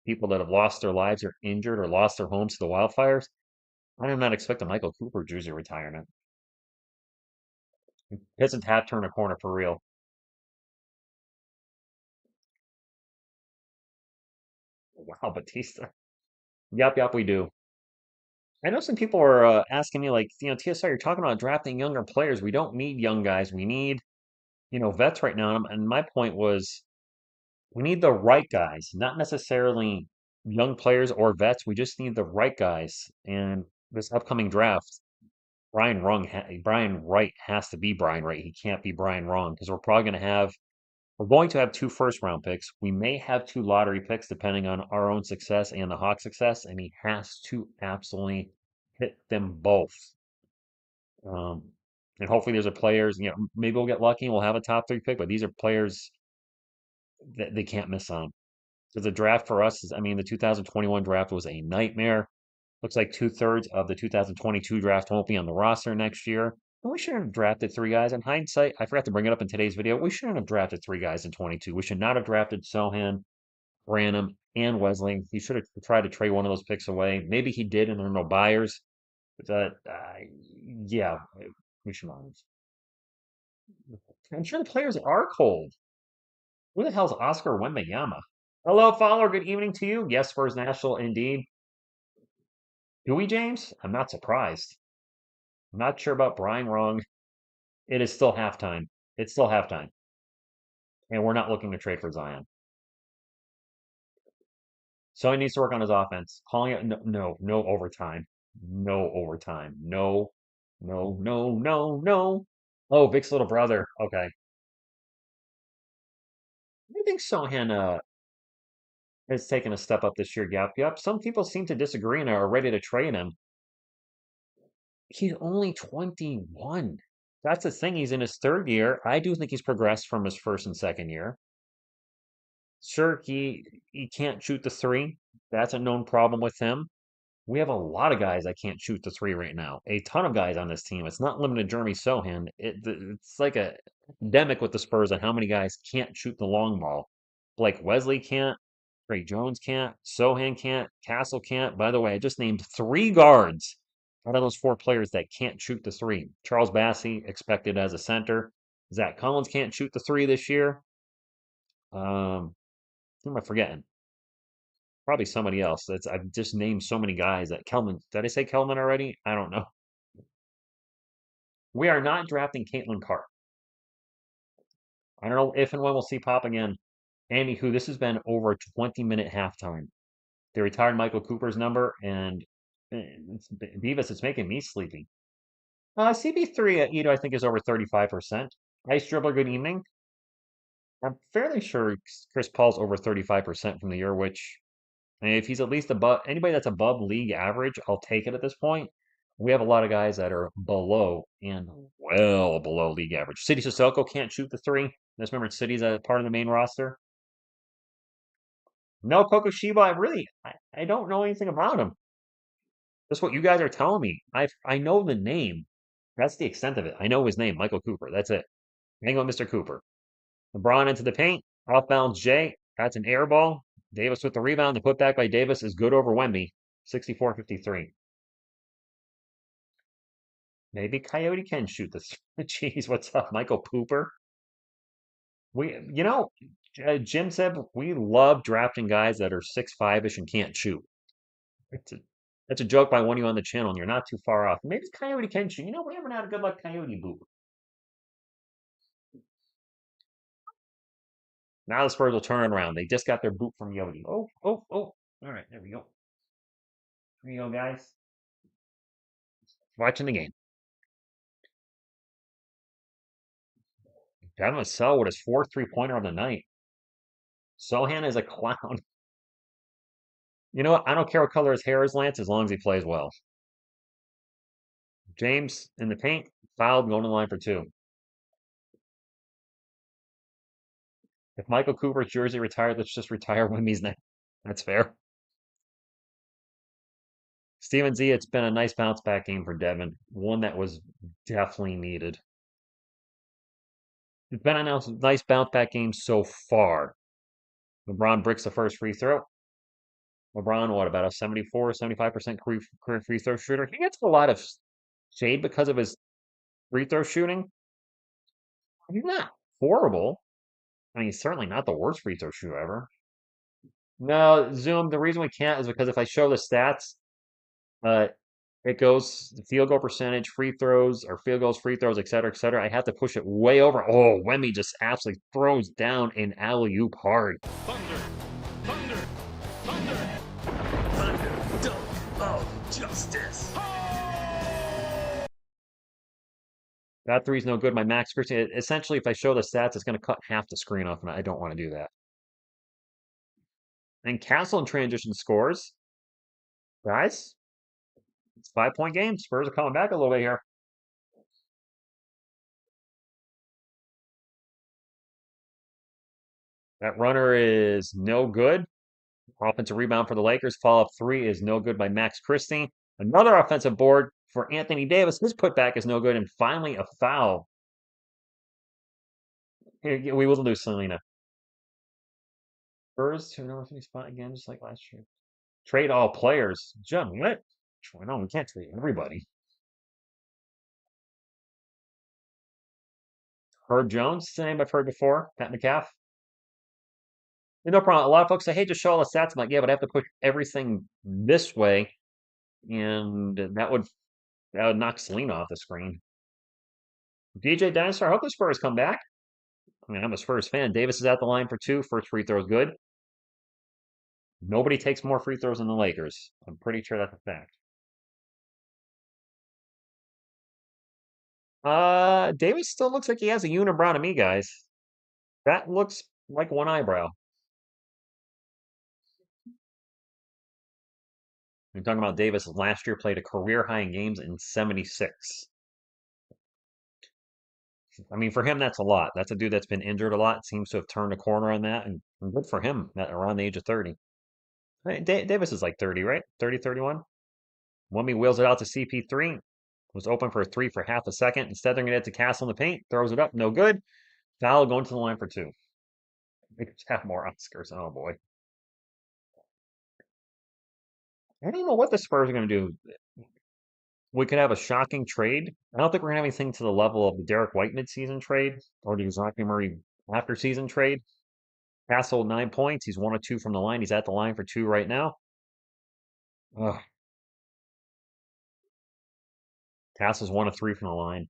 people that have lost their lives or injured or lost their homes to the wildfires. I am not expecting Michael Cooper jersey retirement. Pistons have turned a corner for real. Wow, Batista. Yep, yep, we do. I know some people are asking me, like, TSR, you're talking about drafting younger players. We don't need young guys. We need, vets right now. And my point was, we need the right guys, not necessarily young players or vets. We just need the right guys. And this upcoming draft, Brian Wright has to be Brian Wright. He can't be Brian Wrong because we're going to have two first round picks. We may have two lottery picks depending on our own success and the Hawks' success, and he has to absolutely hit them both. Um, and hopefully there's a players, maybe we'll get lucky and we'll have a top three pick, but these are players that they can't miss on. Because the draft for us is, I mean, the 2021 draft was a nightmare. Looks like 2/3 of the 2022 draft won't be on the roster next year. And we shouldn't have drafted three guys. In hindsight, I forgot to bring it up in today's video. We shouldn't have drafted three guys in 22. We should not have drafted Sohan, Branham, and Wesley. He should have tried to trade one of those picks away. Maybe he did, and there are no buyers. But yeah, we should not have. I'm sure the players are cold. Who the hell's Oscar Wembayama? Hello, follower. Good evening to you. Yes, Spurs National, indeed. Do we, James? I'm not surprised. I'm not sure about Brian Wrong. It is still halftime. It's still halftime. And we're not looking to trade for Zion. So he needs to work on his offense. Calling it no overtime. No overtime. No, no, no, no, no. Oh, Vic's little brother. Okay. I think Sohan has taken a step up this year. Yep, yep. Some people seem to disagree and are ready to trade him. He's only 21. That's the thing. He's in his third year. I do think he's progressed from his first and second year. Sure, he can't shoot the three. That's a known problem with him. We have a lot of guys that can't shoot the three right now. A ton of guys on this team. It's not limited to Jeremy Sohan. It's like a endemic with the Spurs on how many guys can't shoot the long ball. Blake Wesley can't. Trey Jones can't. Sohan can't. Castle can't. By the way, I just named three guards out of those four players that can't shoot the three. Charles Bassey expected as a center. Zach Collins can't shoot the three this year. Who am I forgetting? Probably somebody else. I've just named so many guys that Kelman. Did I say Kelman already? I don't know. We are not drafting Caitlin Clark. I don't know if and when we'll see Pop again. Anywho, this has been over a 20-minute halftime. They retired Michael Cooper's number, and Beavis, it's making me sleepy. CB3 at Edo, I think, is over 35%. Ice Dribbler, good evening. I'm fairly sure Chris Paul's over 35% from the year, which and if he's at least above anybody that's above league average, I'll take it at this point. We have a lot of guys that are below and well below league average. City Sissoko can't shoot the three. Just remember, City's a part of the main roster. No Kokoshiba, I don't know anything about him. That's what you guys are telling me. I know the name. That's the extent of it. I know his name, Michael Cooper. That's it. Hang on, Mr. Cooper. LeBron into the paint. Off bounds Jay. That's an air ball. Davis with the rebound. The putback by Davis is good over Wemby. 64-53. Maybe Coyote can shoot this. Jeez, what's up, Michael Pooper? Jim said we love drafting guys that are 6'5" ish and can't shoot. That's a, that's a joke by one of you on the channel, and you're not too far off. Maybe Coyote can shoot. We haven't had a good luck Coyote boot. Now the Spurs will turn it around. They just got their boot from Yodi. Oh, oh, oh. All right, there we go. There you go, guys. Watching the game. Devon Vassell with his fourth three-pointer on the night. Sohan is a clown. You know what? I don't care what color his hair is, Lance, as long as he plays well. James in the paint, fouled, going to the line for two. If Michael Cooper's jersey retired, let's just retire Wemby's name. That's fair. Steven Z, it's been a nice bounce back game for Devin. One that was definitely needed. It's been a nice bounce back game so far. LeBron bricks the first free throw. LeBron, what, about a 74, 75% career free throw shooter? He gets a lot of shade because of his free throw shooting. He's not horrible. I mean, he's certainly not the worst free throw shooter ever. No, Zoom, the reason we can't is because if I show the stats, uh, it goes the field goal percentage, free throws, or field goals, free throws, et cetera, et cetera. I have to push it way over. Oh, Wemby just absolutely throws down an alley-oop hard. Thunder, thunder, thunder, thunder, dunk of justice. That three's no good. My max Christian. Essentially, if I show the stats, it's going to cut half the screen off, and I don't want to do that. And Castle in transition scores. Guys, it's 5-point game. Spurs are coming back a little bit here. That runner is no good. Offensive rebound for the Lakers. Follow-up three is no good by Max Christie. Another offensive board for Anthony Davis. His putback is no good. And finally, a foul. Here, we will lose Selena. Spurs to number 3 spot again, just like last year. Trade all players. John, what? No, we can't trade everybody. Herb Jones, the name I've heard before. Pat McCaff. No problem. A lot of folks say, hey, just show all the stats. I'm like, yeah, but I have to push everything this way. And that would knock Selena off the screen. DJ Dinosaur, I hope the Spurs come back. I mean, I'm a Spurs fan. Davis is at the line for two. First free throw is good. Nobody takes more free throws than the Lakers. I'm pretty sure that's a fact. Davis still looks like he has a unibrow to me, guys. That looks like one eyebrow. We're talking about Davis last year played a career high in games in 76. I mean, for him, that's a lot. That's a dude that's been injured a lot. Seems to have turned a corner on that, and good for him at around the age of 30. Hey, Davis is like 30, right? 30, 31. Wummy wheels it out to CP3. Was open for a three for half a second. Instead, they're going to get to Castle in the paint. Throws it up. No good. Foul going to the line for two. They could have more Oscars. Oh, boy. I don't know what the Spurs are going to do. We could have a shocking trade. I don't think we're going to have anything to the level of the Derek White midseason trade or the Zachary Murray after season trade. Castle, 9 points. He's 1 of 2 from the line. He's at the line for two right now. Ugh. Castle's 1 of 3 from the line.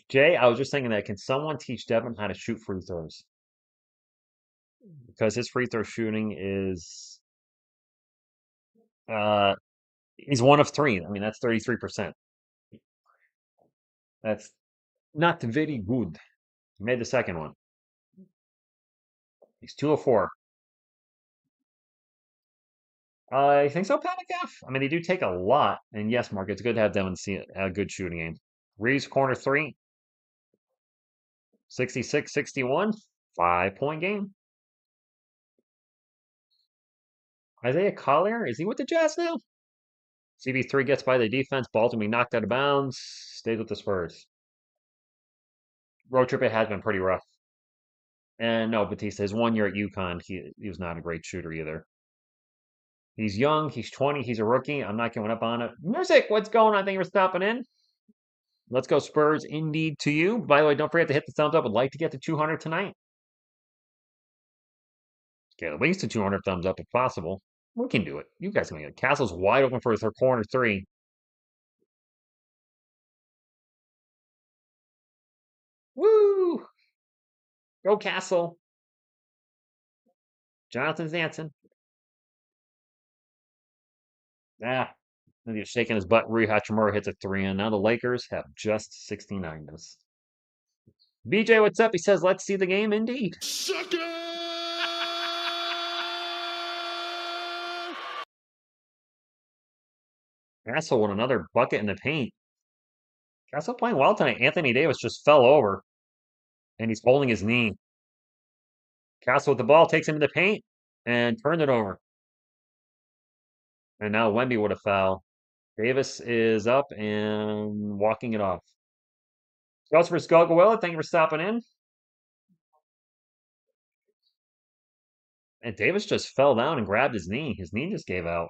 Jay, I was just thinking that can someone teach Devon how to shoot free throws? Because his free throw shooting is uh he's 1 of 3. I mean, that's 33%. That's not very good. He made the second one. He's 2 of 4. I think so, Pat McGaff. I mean, they do take a lot. And yes, Mark, it's good to have Devon see a good shooting game. Reeves, corner three. 66-61. 5-point game. Isaiah Collier, is he with the Jazz now? CB3 gets by the defense. Ball's gonna be knocked out of bounds. Stays with the Spurs. Road trip, it has been pretty rough. And no, Batista, his 1 year at UConn, he was not a great shooter either. He's young, he's 20, he's a rookie. I'm not giving up on it. Music, what's going on? Thank you for stopping in. Let's go Spurs indeed to you. By the way, don't forget to hit the thumbs up. Would like to get to 200 tonight. Get at least to 200 thumbs up if possible. We can do it. You guys can get it. Castle's wide open for his corner three. Woo! Go Castle. Jonathan's dancing. Ah, he's shaking his butt. Rui Hachimura hits a three, and now the Lakers have just 69 this. BJ, what's up? He says, let's see the game indeed. Sucker! Castle with another bucket in the paint. Castle playing well tonight. Anthony Davis just fell over, and he's holding his knee. Castle with the ball, takes him to the paint, and turned it over. And now Wemby with a foul. Davis is up and walking it off. Scouts for Skullgawilla, thank you for stopping in. And Davis just fell down and grabbed his knee. His knee just gave out.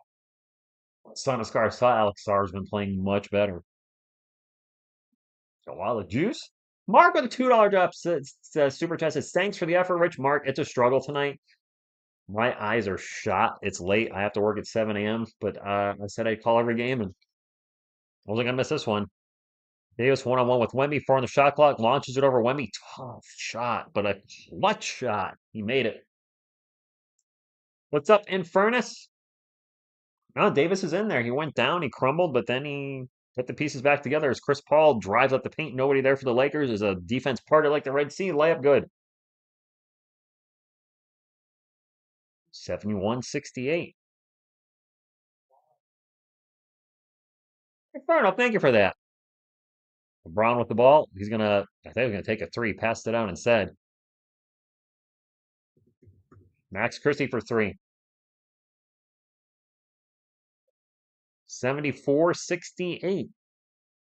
Sonoscar saw Alex Sarr's been playing much better. So while the juice. Mark with a $2 drop says super chat says thanks for the effort, Rich. Mark, it's a struggle tonight. My eyes are shot. It's late. I have to work at 7 a.m. But I said I'd call every game, and I wasn't gonna miss this one. Davis one-on-one with Wemby, 4 on the shot clock, launches it over Wemby. Tough shot, but a clutch shot. He made it. What's up, Infernus? No, Davis is in there. He went down, he crumbled, but then he put the pieces back together as Chris Paul drives up the paint. Nobody there for the Lakers. Is a defense parted like the Red Sea. Layup good. 71-68. Fair enough. Thank you for that. LeBron with the ball. I think he's gonna take a three. Passed it out instead. Max Christie for three. 74-68.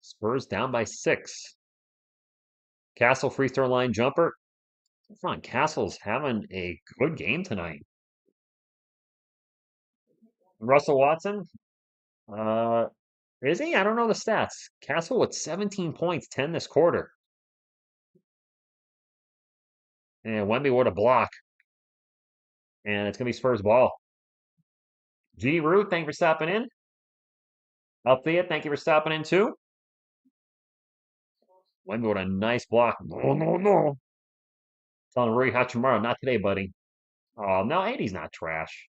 Spurs down by 6. Castle free throw line jumper. Come on, Castle's having a good game tonight. Russell Watson. Uh, is he? I don't know the stats. Castle with 17 points, 10 this quarter. And Wemby with a block. And it's gonna be Spurs ball. G Root, thank you for stopping in. Althea, thank you for stopping in too. Wemby with a nice block. No, no, no. Telling Rui Hachimura, not today, buddy. Oh, no, 80's not trash.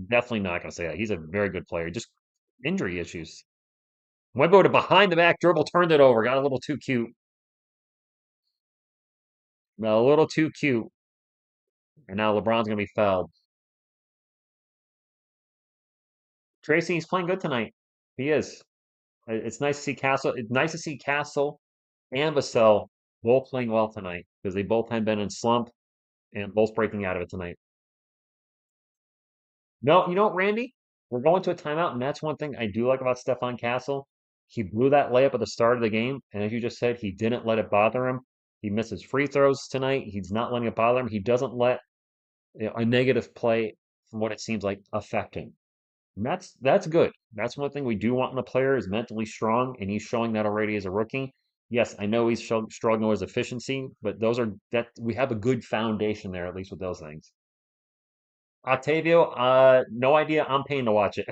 Definitely not going to say that. He's a very good player. Just injury issues. Wemby to behind the back dribble, turned it over. Got a little too cute. A little too cute. And now LeBron's going to be fouled. Tracy, he's playing good tonight. He is. It's nice to see Castle. It's nice to see Castle and Vassell both playing well tonight because they both had been in slump and both breaking out of it tonight. No, you know what, Randy? We're going to a timeout, and that's one thing I do like about Stephon Castle. He blew that layup at the start of the game, and as you just said, he didn't let it bother him. He misses free throws tonight. He's not letting it bother him. He doesn't let a negative play, from what it seems like, affect him. And that's good. That's one thing we do want in a player is mentally strong, and he's showing that already as a rookie. Yes, I know he's struggling with his efficiency, but that we have a good foundation there, at least with those things. Octavio, no idea. I'm paying to watch it.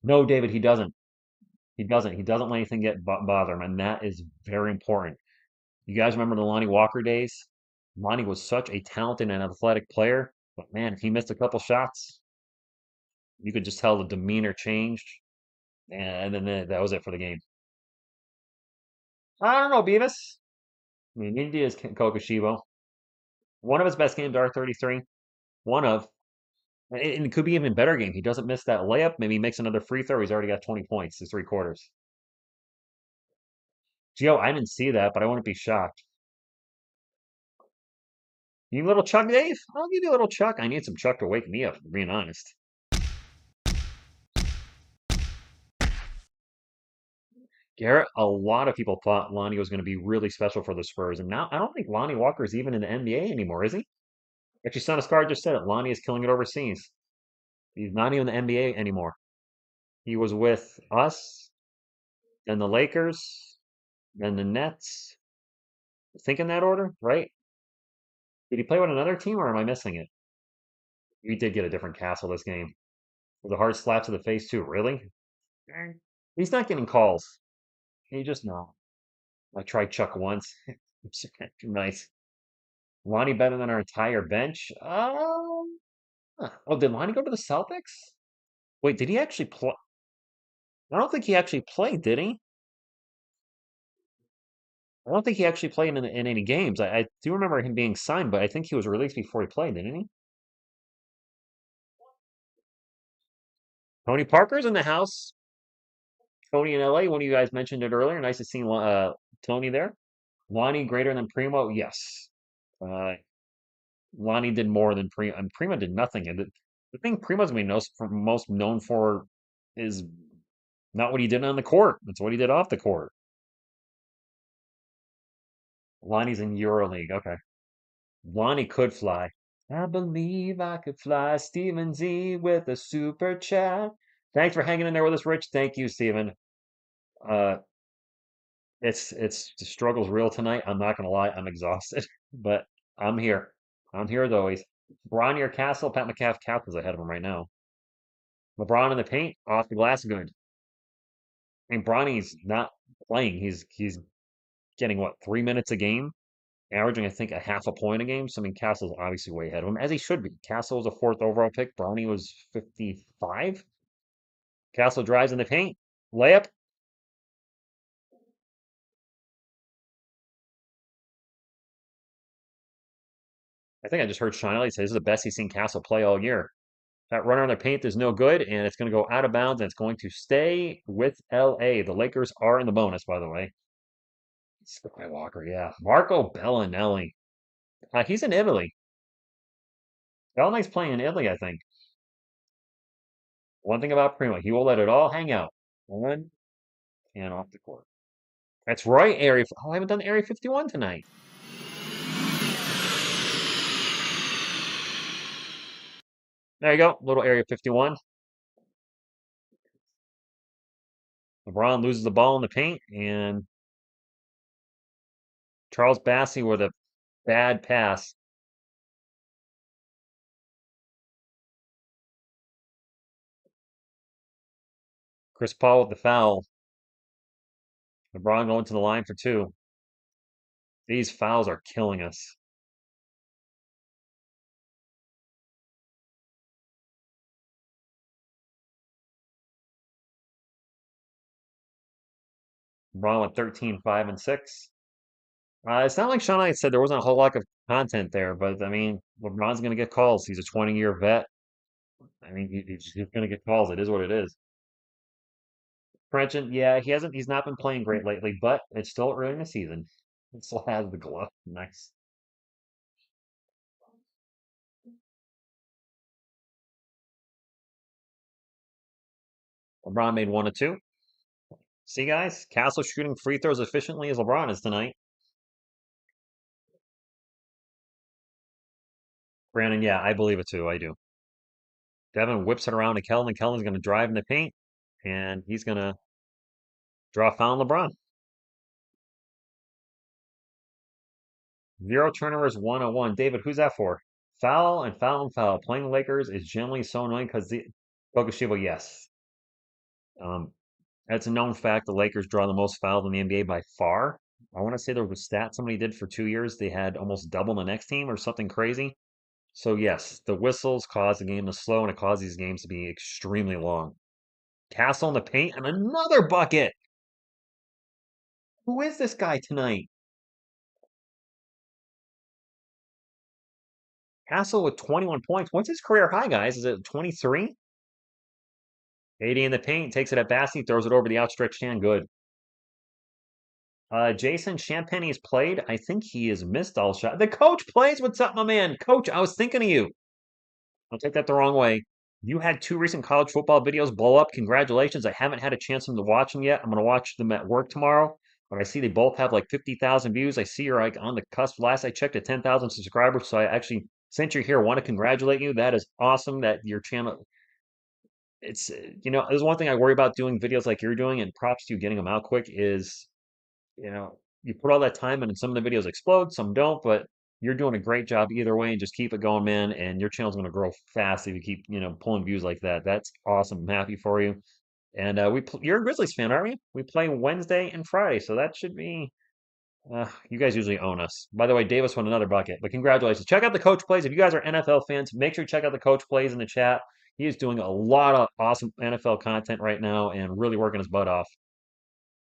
No, David, he doesn't. He doesn't. He doesn't let anything get bother him, and that is very important. You guys remember the Lonnie Walker days? Lonnie was such a talented and athletic player, but man, if he missed a couple shots, you could just tell the demeanor changed, and then that was it for the game. I don't know, Beavis. I mean, India's Kokushibo. One of his best games are 33. One of. And it could be even better game. He doesn't miss that layup. Maybe he makes another free throw. He's already got 20 points. It's 3 quarters. Gio, I didn't see that, but I wouldn't be shocked. You need a little Chuck, Dave? I'll give you a little Chuck. I need some Chuck to wake me up, being honest. Garrett, a lot of people thought Lonnie was going to be really special for the Spurs, and now I don't think Lonnie Walker's even in the NBA anymore, is he? Actually, Son of Scar just said it. Lonnie is killing it overseas. He's not even in the NBA anymore. He was with us, then the Lakers, then the Nets. I think in that order, right? Did he play with another team, or am I missing it? We did get a different Castle this game. With a hard slap to the face, too. Really? He's not getting calls. He just no. I tried Chuck once. Nice. Lonnie better than our entire bench. Oh, did Lonnie go to the Celtics? Wait, did he actually play? I don't think he actually played, did he? I don't think he actually played in any games. I do remember him being signed, but I think he was released before he played, didn't he? Tony Parker's in the house. Tony in LA. One of you guys mentioned it earlier. Nice to see Tony there. Lonnie greater than Primo? Yes. Uh, Lonnie did more than Primo. And Primo did nothing. And the thing Primo's gonna be most known for is not what he did on the court. It's what he did off the court. Lonnie's in EuroLeague. Okay. Lonnie could fly. I believe I could fly. Steven Z with a super chat. Thanks for hanging in there with us, Rich. Thank you, Steven. Uh, it's the struggle's real tonight. I'm not gonna lie, I'm exhausted, but I'm here. I'm here as always. Bron your castle. Pat McCaff Castle's ahead of him right now. LeBron in the paint, off the glass, good. And Bronny's not playing. He's getting what 3 minutes a game, averaging I think a half a point a game. So I mean, Castle's obviously way ahead of him, as he should be. Castle was a fourth overall pick. Bronny was 55. Castle drives in the paint, layup. I think I just heard Sean Elliott say this is the best he's seen Castle play all year. That runner on the paint is no good, and it's going to go out of bounds, and it's going to stay with LA. The Lakers are in the bonus, by the way. Skywalker, yeah. Marco Bellinelli. He's in Italy. Bellinelli's playing in Italy, I think. One thing about Primo, he will let it all hang out. On and off the court. That's right, Area. Oh, I haven't done Area 51 tonight. There you go, little Area 51. LeBron loses the ball in the paint, and Charles Bassey with a bad pass. Chris Paul with the foul. LeBron going to the line for two. These fouls are killing us. LeBron with 13, 5, and 6. It's not like Sean Knight said there wasn't a whole lot of content there, but I mean, LeBron's going to get calls. He's a 20-year vet. I mean, he's going to get calls. It is what it is. French, yeah, he's not been playing great lately, but it's still early in the season. It still has the glove. Nice. LeBron made one of two. See, guys, Castle shooting free throws efficiently as LeBron is tonight. Brandon, yeah, I believe it too. I do. Devin whips it around to Kellen, and Kellen's going to drive in the paint, and he's going to draw a foul on LeBron. Zero turnovers, 101. David, who's that for? Foul and foul and foul. Playing the Lakers is generally so annoying because the Bokushiba, yes. Um, that's a known fact. The Lakers draw the most fouls in the NBA by far. I want to say there was a stat somebody did for 2 years. They had almost double the next team or something crazy. So yes, the whistles cause the game to slow and it causes these games to be extremely long. Castle in the paint and another bucket. Who is this guy tonight? Castle with 21 points. What's his career high, guys? Is it 23? 80 in the paint, takes it at Bassey, throws it over the outstretched hand. Good. Jason Champagne's played. I think he has missed all shots. The coach plays. What's up, my man? Coach, I was thinking of you. Don't take that the wrong way. You had two recent college football videos blow up. Congratulations. I haven't had a chance to watch them yet. I'm going to watch them at work tomorrow. But I see they both have like 50,000 views. I see you're like on the cusp. Last I checked at 10,000 subscribers. So I actually, since you're here, want to congratulate you. That is awesome that your channel, it's, there's one thing I worry about doing videos like you're doing, and props to you getting them out quick is, you put all that time in and some of the videos explode, some don't, but you're doing a great job either way and just keep it going, man. And your channel's going to grow fast if you keep, pulling views like that. That's awesome. I'm happy for you. And you're a Grizzlies fan, aren't you? We play Wednesday and Friday, so that should be. You guys usually own us. By the way, Davis won another bucket, but congratulations. Check out the coach plays. If you guys are NFL fans, make sure you check out the coach plays in the chat. He is doing a lot of awesome NFL content right now and really working his butt off.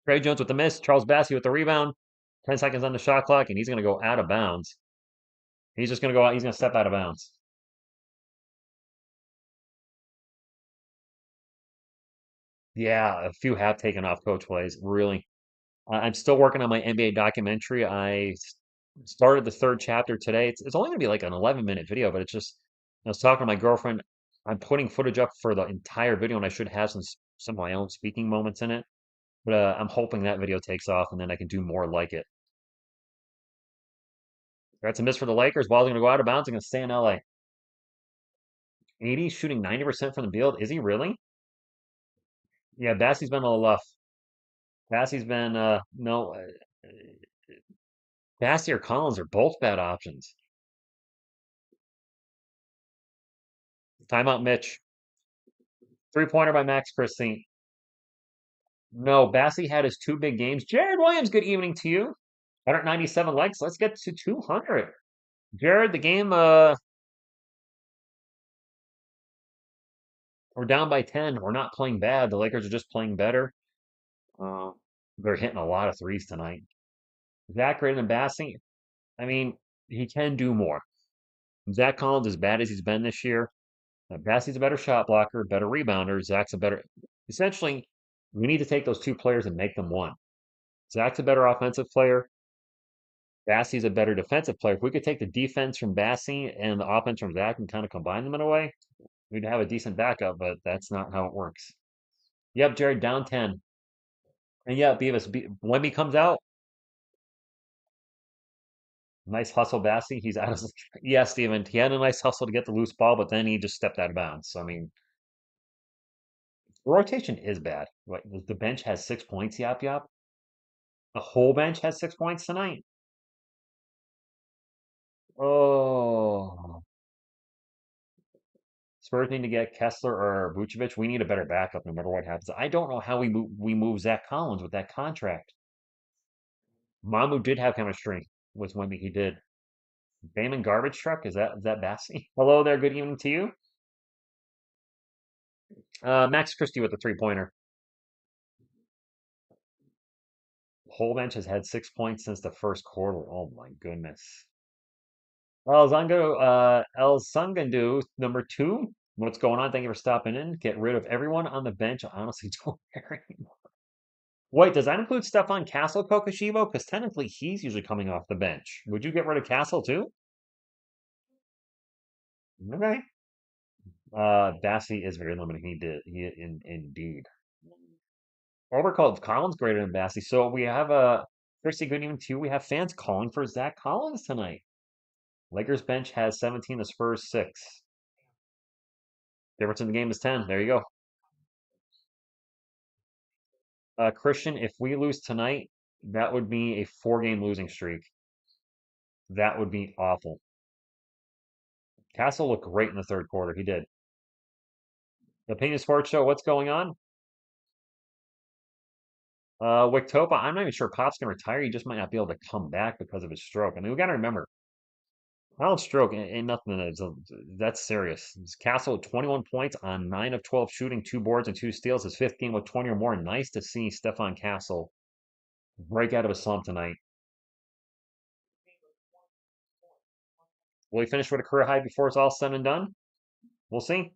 Trey Jones with the miss. Charles Bassey with the rebound. 10 seconds on the shot clock, and he's going to go out of bounds. He's just going to go out. He's going to step out of bounds. Yeah, a few have taken off coach plays. Really. I'm still working on my NBA documentary. I started the third chapter today. It's only going to be like an 11-minute video, but it's just, I was talking to my girlfriend. I'm putting footage up for the entire video, and I should have some of my own speaking moments in it. But I'm hoping that video takes off, and then I can do more like it. That's a miss for the Lakers. Ball's going to go out of bounds. It's going to stay in LA. 80 shooting 90% from the field. Is he really? Yeah, Bassey's been a little rough. Bassey's been no Bassey or Collins are both bad options. Timeout Mitch. 3-pointer by Max Christie. No, Bassey had his two big games. Jared Williams, good evening to you. 197 likes. Let's get to 200. Jared, the game we're down by 10. We're not playing bad. The Lakers are just playing better. Uh, they're hitting a lot of threes tonight. Zach greater than Bassey. I mean, he can do more. Zach Collins, as bad as he's been this year, Bassey's a better shot blocker, better rebounder. Zach's a better. Essentially, we need to take those two players and make them one. Zach's a better offensive player. Bassey's a better defensive player. If we could take the defense from Bassey and the offense from Zach and kind of combine them in a way, we'd have a decent backup, but that's not how it works. Yep, Jared, down 10. And yeah, Beavis, Wemby comes out. Nice hustle, Bassey. He's out of. Yeah, Steven. He had a nice hustle to get the loose ball, but then he just stepped out of bounds. So, I mean, rotation is bad. What, the bench has 6 points, yap yap. The whole bench has 6 points tonight. Oh. Spurs need to get Kessler or Vucevic. We need a better backup no matter what happens. I don't know how we move Zach Collins with that contract. Mamu did have chemistry with Wemby. He did. Bayman garbage truck. Is that Bassey? Hello there. Good evening to you. Max Christie with the 3-pointer. Whole bench has had 6 points since the first quarter. Oh my goodness. El Sangandu, number 2. What's going on? Thank you for stopping in. Get rid of everyone on the bench. I honestly don't care anymore. Wait, does that include Stefan Castle, Kokoshivo? Because technically he's usually coming off the bench. Would you get rid of Castle too? Okay. Bassey is very limited. Indeed. Overcalled Collins greater than Bassey. So we have a Christy good evening too. We have fans calling for Zach Collins tonight. Lakers bench has 17, the Spurs 6. Difference in the game is 10. There you go. Christian, if we lose tonight, that would be a 4-game losing streak. That would be awful. Castle looked great in the third quarter. He did. Opinion Sports Show, what's going on? Wictopa, I'm not even sure Pop's gonna retire. He just might not be able to come back because of his stroke. I mean, we gotta remember, mild stroke ain't nothing. That's serious. Castle with 21 points on 9 of 12 shooting, 2 boards and 2 steals. His 5th game with 20 or more. Nice to see Stefan Castle break out of a slump tonight. Will he finish with a career high before it's all said and done? We'll see.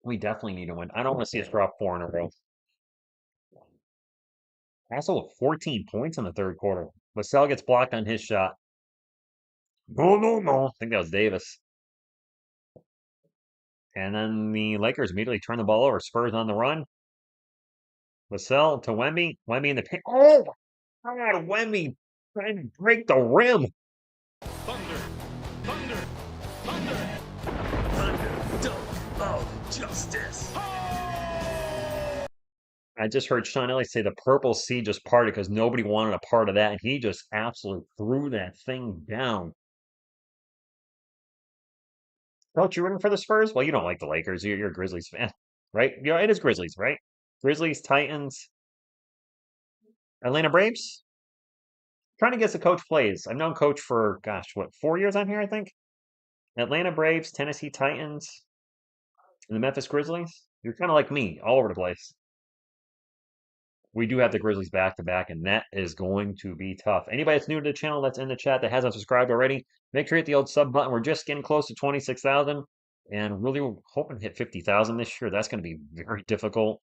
We definitely need to win. I don't want to see us drop 4 in a row. Castle with 14 points in the third quarter. Vassell gets blocked on his shot. No, no, no. I think that was Davis. And then the Lakers immediately turn the ball over. Spurs on the run. Vassell to Wemby. Wemby in the paint. Oh, God, Wemby trying to break the rim. Thunder, thunder, thunder, thunder, dunk of justice. I just heard Sean Elliott say the purple sea just parted because nobody wanted a part of that, and he just absolutely threw that thing down. Don't you rooting for the Spurs? Well, you don't like the Lakers. You're a Grizzlies fan, right? Yeah, it is Grizzlies, right? Grizzlies, Titans, Atlanta Braves. Trying to guess the coach plays. I've known coach for, gosh, what, 4 years on here, I think? Atlanta Braves, Tennessee Titans, and the Memphis Grizzlies. You're kind of like me, all over the place. We do have the Grizzlies back to back, and that is going to be tough. Anybody that's new to the channel that's in the chat that hasn't subscribed already, make sure you hit the old sub button. We're just getting close to 26,000 and really hoping to hit 50,000 this year. That's going to be very difficult.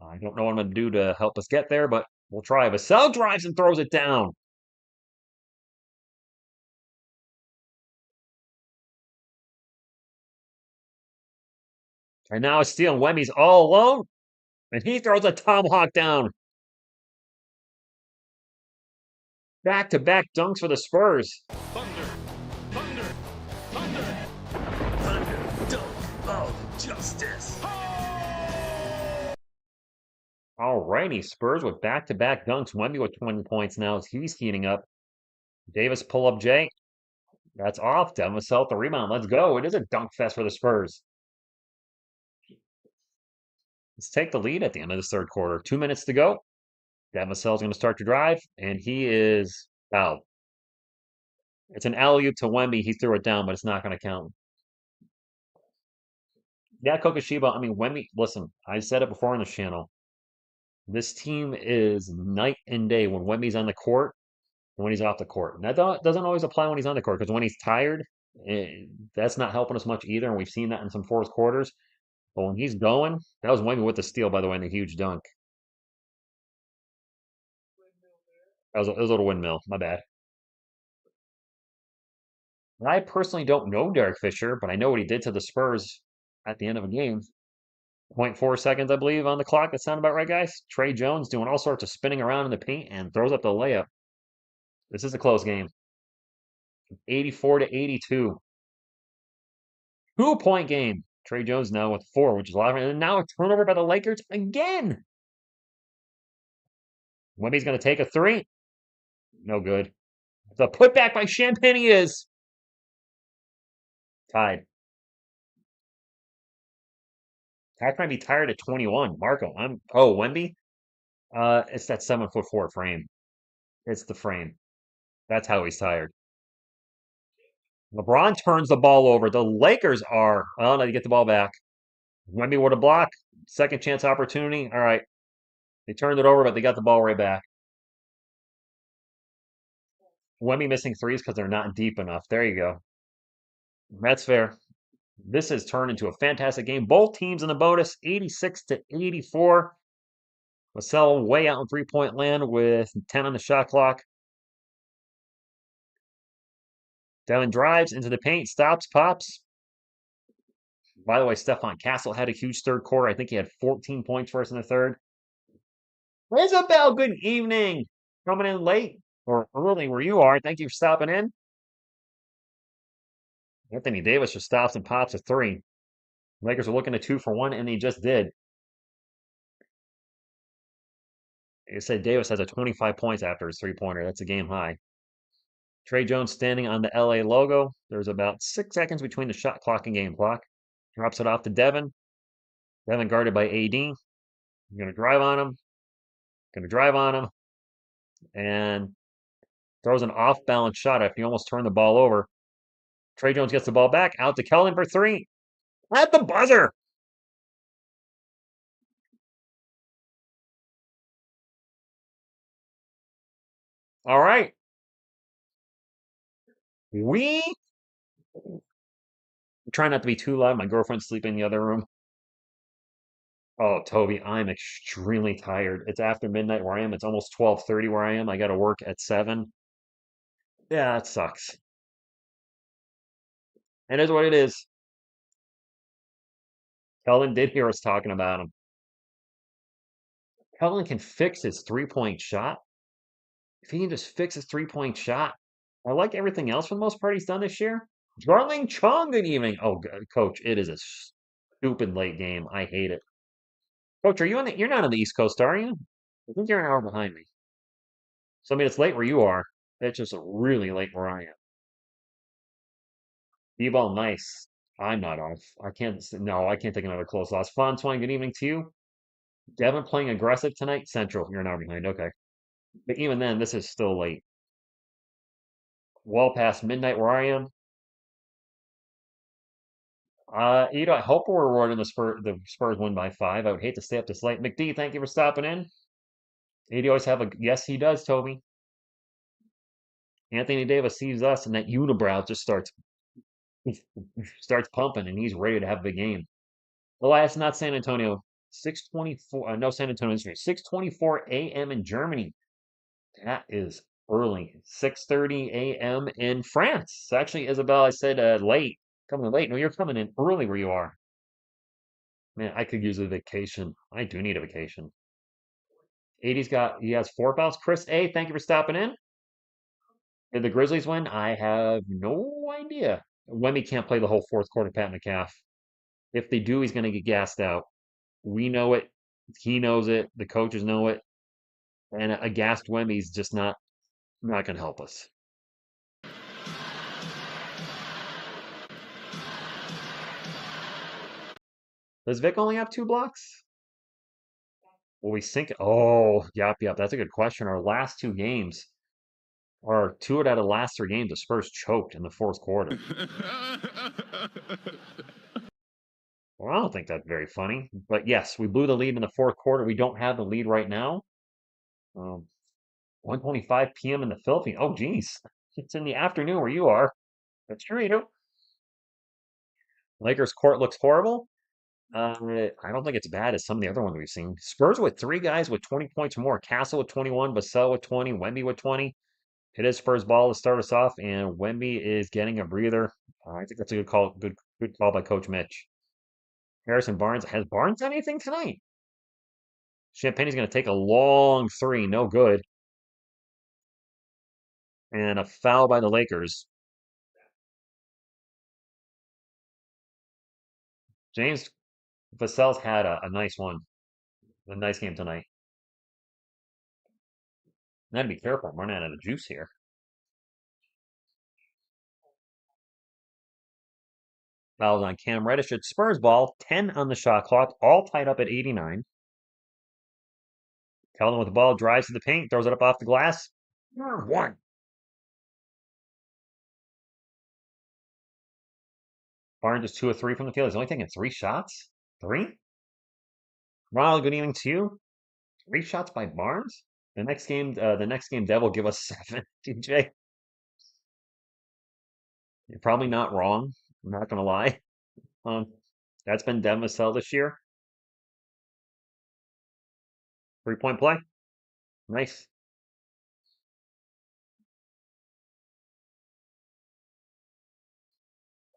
I don't know what I'm going to do to help us get there, but we'll try. Vassell drives and throws it down. And now it's stealing. Wemmy's all alone, and he throws a tomahawk down. Back-to-back dunks for the Spurs. Thunder, Alrighty, Spurs with back-to-back dunks. Wemby with 20 points now as he's heating up. Davis pull up J. That's off. Devon Vassell the rebound. Let's go. It is a dunk fest for the Spurs. Let's take the lead at the end of this third quarter. 2 minutes to go. Devon Vassell's going to start to drive, and he is out. It's an alley-oop to Wemby. He threw it down, but it's not going to count. Yeah, Kokoshiba. I mean, Wemby. Listen, I said it before on the channel. This team is night and day when Wemby's on the court and when he's off the court. And that doesn't always apply when he's on the court because when he's tired, that's not helping us much either. And we've seen that in some fourth quarters. But when he's going, that was Wemby with the steal, by the way, and the huge dunk. It was a little windmill. My bad. I personally don't know Derek Fisher, but I know what he did to the Spurs at the end of a game. 0.4 seconds, I believe, on the clock. That sound about right, guys? Trey Jones doing all sorts of spinning around in the paint and throws up the layup. This is a close game. 84 to 82. 2-point game. Trey Jones now with 4, which is a lot. And now a turnover by the Lakers again. Wemby's going to take a 3. No good. The putback by Champagne is tied. Cat might be tired at 21. Marco, Wemby. It's that 7'4" frame. It's the frame. That's how he's tired. LeBron turns the ball over. The Lakers are. Oh, no, they get the ball back. Wemby with a block. Second chance opportunity. All right. They turned it over, but they got the ball right back. Wemby missing threes because they're not deep enough. There you go. That's fair. This has turned into a fantastic game. Both teams in the bonus, 86 to 84. Vassell way out in three-point land with 10 on the shot clock. Devin drives into the paint, stops, pops. By the way, Stephon Castle had a huge third quarter. I think he had 14 points for us in the third. Isabel, good evening. Coming in late or early where you are. Thank you for stopping in. Anthony Davis just stops and pops a 3. Lakers are looking at 2 for 1, and they just did. They said Davis has a 25 points after his three-pointer. That's a game high. Trey Jones standing on the LA logo. There's about 6 seconds between the shot clock and game clock. Drops it off to Devin. Devin guarded by AD. I'm going to drive on him. And throws an off-balance shot after he almost turned the ball over. Trey Jones gets the ball back. Out to Kellen for 3. At the buzzer. All right. We try not to be too loud. My girlfriend's sleeping in the other room. Oh, Toby, I'm extremely tired. It's after midnight where I am. It's almost 12:30 where I am. I got to work at 7. Yeah, it sucks. It is what it is. Kellen did hear us talking about him. Kellen can fix his three-point shot. If he can just fix his three-point shot, I like everything else for the most part he's done this year. Darling Chong, good evening. Oh, Coach, it is a stupid late game. I hate it. Coach, are you on the? You're not on the East Coast, are you? I think you're an hour behind me. So I mean, it's late where you are. It's just really late where I am. D-ball, nice. I'm not off. I can't. No, I can't take another close loss. Fun, Twine, good evening to you. Devin playing aggressive tonight. Central, you're an hour behind. Okay. But even then, this is still late. Well past midnight where I am. I hope we're rewarding the Spurs win by 5. I would hate to stay up this late. McD, thank you for stopping in. He'd always have a yes, he does, Toby. Anthony Davis sees us, and that unibrow just starts pumping, and he's ready to have a big game. Elias, not San Antonio. 6:24. No, San Antonio. 6:24 a.m. in Germany. That is early. 6:30 a.m. in France. Actually, Isabel, I said late. Coming late. No, you're coming in early where you are. Man, I could use a vacation. I do need a vacation. 80's he has 4 fouls. Chris A, thank you for stopping in. Did the Grizzlies win? I have no idea. Wemby can't play the whole fourth quarter, Pat McCaff. If they do, he's going to get gassed out. We know it. He knows it. The coaches know it. And a gassed Wemby's just not going to help us. Does Vic only have 2 blocks? Will we sink it? Oh, yep. That's a good question. Our last 2 games, or 2 out of the last 3 games, the Spurs choked in the fourth quarter. Well, I don't think that's very funny. But yes, we blew the lead in the fourth quarter. We don't have the lead right now. 1:25 p.m. in the Philippines. Oh, geez. It's in the afternoon where you are. That's true, you know. Lakers court looks horrible. I don't think it's bad as some of the other ones we've seen. Spurs with 3 guys with 20 points or more. Castle with 21, Vassell with 20, Wemby with 20. It is Spurs ball to start us off, and Wemby is getting a breather. I think that's a good call. Good call by Coach Mitch. Harrison Barnes. Has Barnes done anything tonight? Champagne's going to take a long 3. No good. And a foul by the Lakers. James Vassell's had a nice one. A nice game tonight. I gotta be careful. I'm running out of the juice here. Fouls on Cam Reddish. It's Spurs ball. 10 on the shot clock. All tied up at 89. Keldon with the ball. Drives to the paint. Throws it up off the glass. 1. Barnes is 2 of 3 from the field. He's only taking 3 shots. 3? Ronald, good evening to you. 3 shots by Barnes. The next game, Dev will give us 7. DJ, you're probably not wrong. I'm not gonna lie. Um, that's been Devon Vassell this year. 3-point play. Nice.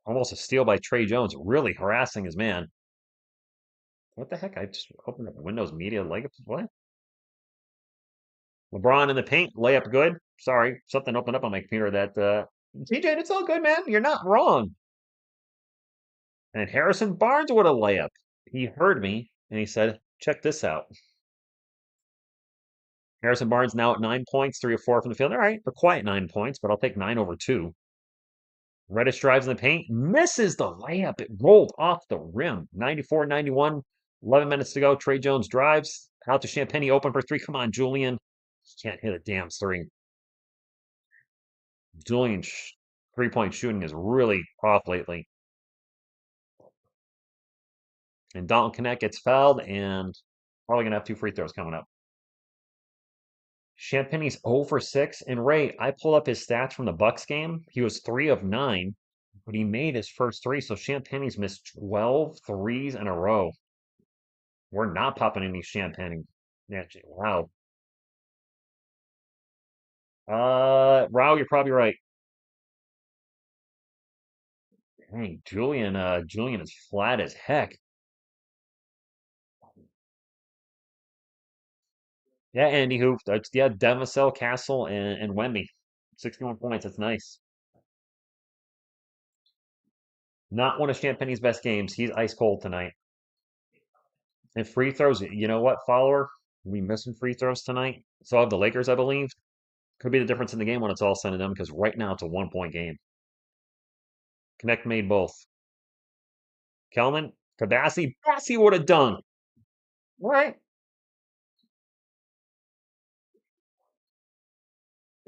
Almost a steal by Trey Jones, really harassing his man. What the heck? I just opened up Windows Media what? LeBron in the paint, layup good. Sorry, something opened up on my computer that TJ, it's all good, man. You're not wrong. And Harrison Barnes with a layup. He heard me and he said, check this out. Harrison Barnes now at 9 points, 3 of 4 from the field. All right, a quiet 9 points, but I'll take 9 over 2. Reddish drives in the paint, misses the layup. It rolled off the rim. 94-91, 11 minutes to go. Trey Jones drives out to Champagnie, open for 3. Come on, Julian. He can't hit a damn 3. Julian's 3-point shooting is really off lately. And Dalton Knecht gets fouled and probably going to have 2 free throws coming up. Champagnie's 0 for 6. And Ray, I pulled up his stats from the Bucks game. He was 3 of 9, but he made his first 3. So Champagnie's missed 12 threes in a row. We're not popping any Champagne. Yeah, wow. Rao, you're probably right. Dang, Julian is flat as heck. Yeah, Andy Hoop. That's Devon Vassell, Castle, and Wemby. 61 points. That's nice. Not one of Champagne's best games. He's ice cold tonight. And free throws, you know what, follower? We missing free throws tonight. So I have the Lakers, I believe. Could be the difference in the game when it's all said and done, because right now it's a 1-point game. Knecht made both. Kelman, Kabassi, Bassi would have done. All right.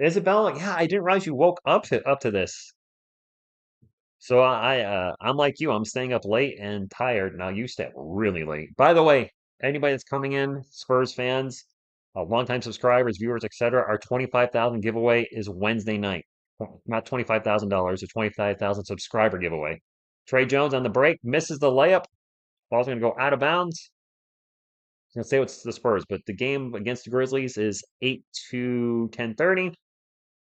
Isabella, yeah, I didn't realize you woke up to this. So I'm like you. I'm staying up late and tired. Now you stay up really late. By the way, anybody that's coming in, Spurs fans, longtime subscribers, viewers, etc., our 25,000 giveaway is Wednesday night. Not $25,000, a 25,000 subscriber giveaway. Trey Jones on the break misses the layup. Ball's going to go out of bounds. I was going to say it's the Spurs, but the game against the Grizzlies is 8 to 10:30.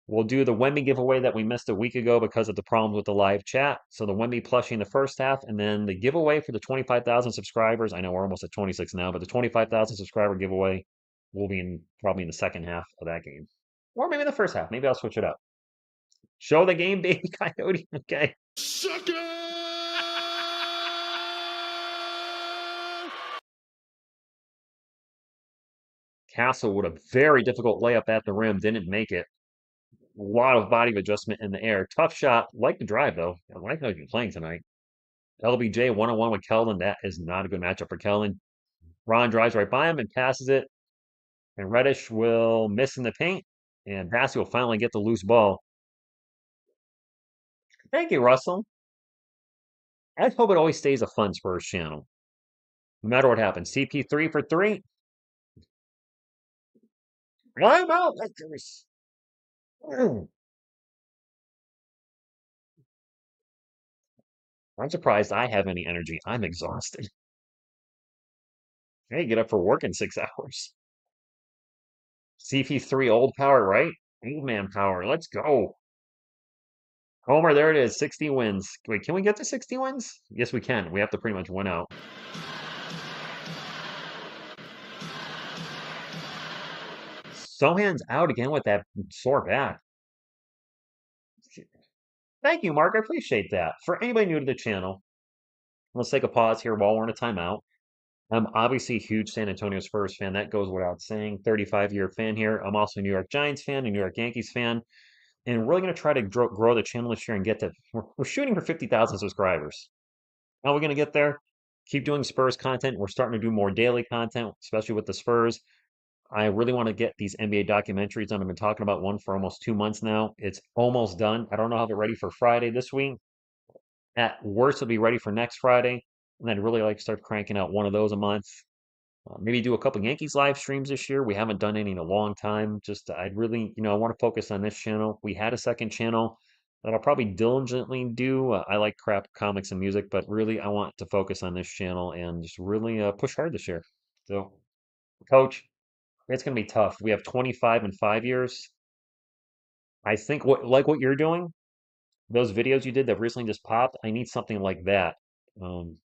We'll do the Wemby giveaway that we missed a week ago because of the problems with the live chat. So the Wemby plushie in the first half, and then the giveaway for the 25,000 subscribers. I know we're almost at 26 now, but the 25,000 subscriber giveaway will be probably in the second half of that game. Or maybe the first half. Maybe I'll switch it up. Show the game, baby coyote. Okay. Sucker! Castle with a very difficult layup at the rim, didn't make it. A lot of body adjustment in the air. Tough shot. Like the drive, though. I like how you're playing tonight. LBJ one-on-one with Keldon. That is not a good matchup for Keldon. Ron drives right by him and passes it. And Reddish will miss in the paint. And Vassell will finally get the loose ball. Thank you, Russell. I hope it always stays a fun Spurs channel. No matter what happens. CP3 for three. I'm out, Lakers. I'm surprised I have any energy. I'm exhausted. Hey, get up for work in 6 hours. CP3 old power, right? Old man power. Let's go. Homer, there it is. 60 wins. Wait, can we get to 60 wins? Yes, we can. We have to pretty much win out. Sohan's out again with that sore back. Thank you, Mark. I appreciate that. For anybody new to the channel, let's take a pause here while we're in a timeout. I'm obviously a huge San Antonio Spurs fan. That goes without saying. 35-year fan here. I'm also a New York Giants fan, a New York Yankees fan, and we're really going to try to grow the channel this year and get to. We're shooting for 50,000 subscribers. How are we going to get there? Keep doing Spurs content. We're starting to do more daily content, especially with the Spurs. I really want to get these NBA documentaries done. I've been talking about one for almost 2 months now. It's almost done. I don't know if they're ready for Friday this week. At worst, it'll be ready for next Friday. And I'd really like to start cranking out one of those a month. Maybe do a couple Yankees live streams this year. We haven't done any in a long time. Just I'd really, I want to focus on this channel. We had a second channel that I'll probably diligently do. I like crap comics and music, but really I want to focus on this channel and just really push hard this year. So, Coach, it's going to be tough. We have 25 in 5 years. I think what you're doing, those videos you did that recently just popped, I need something like that. I'm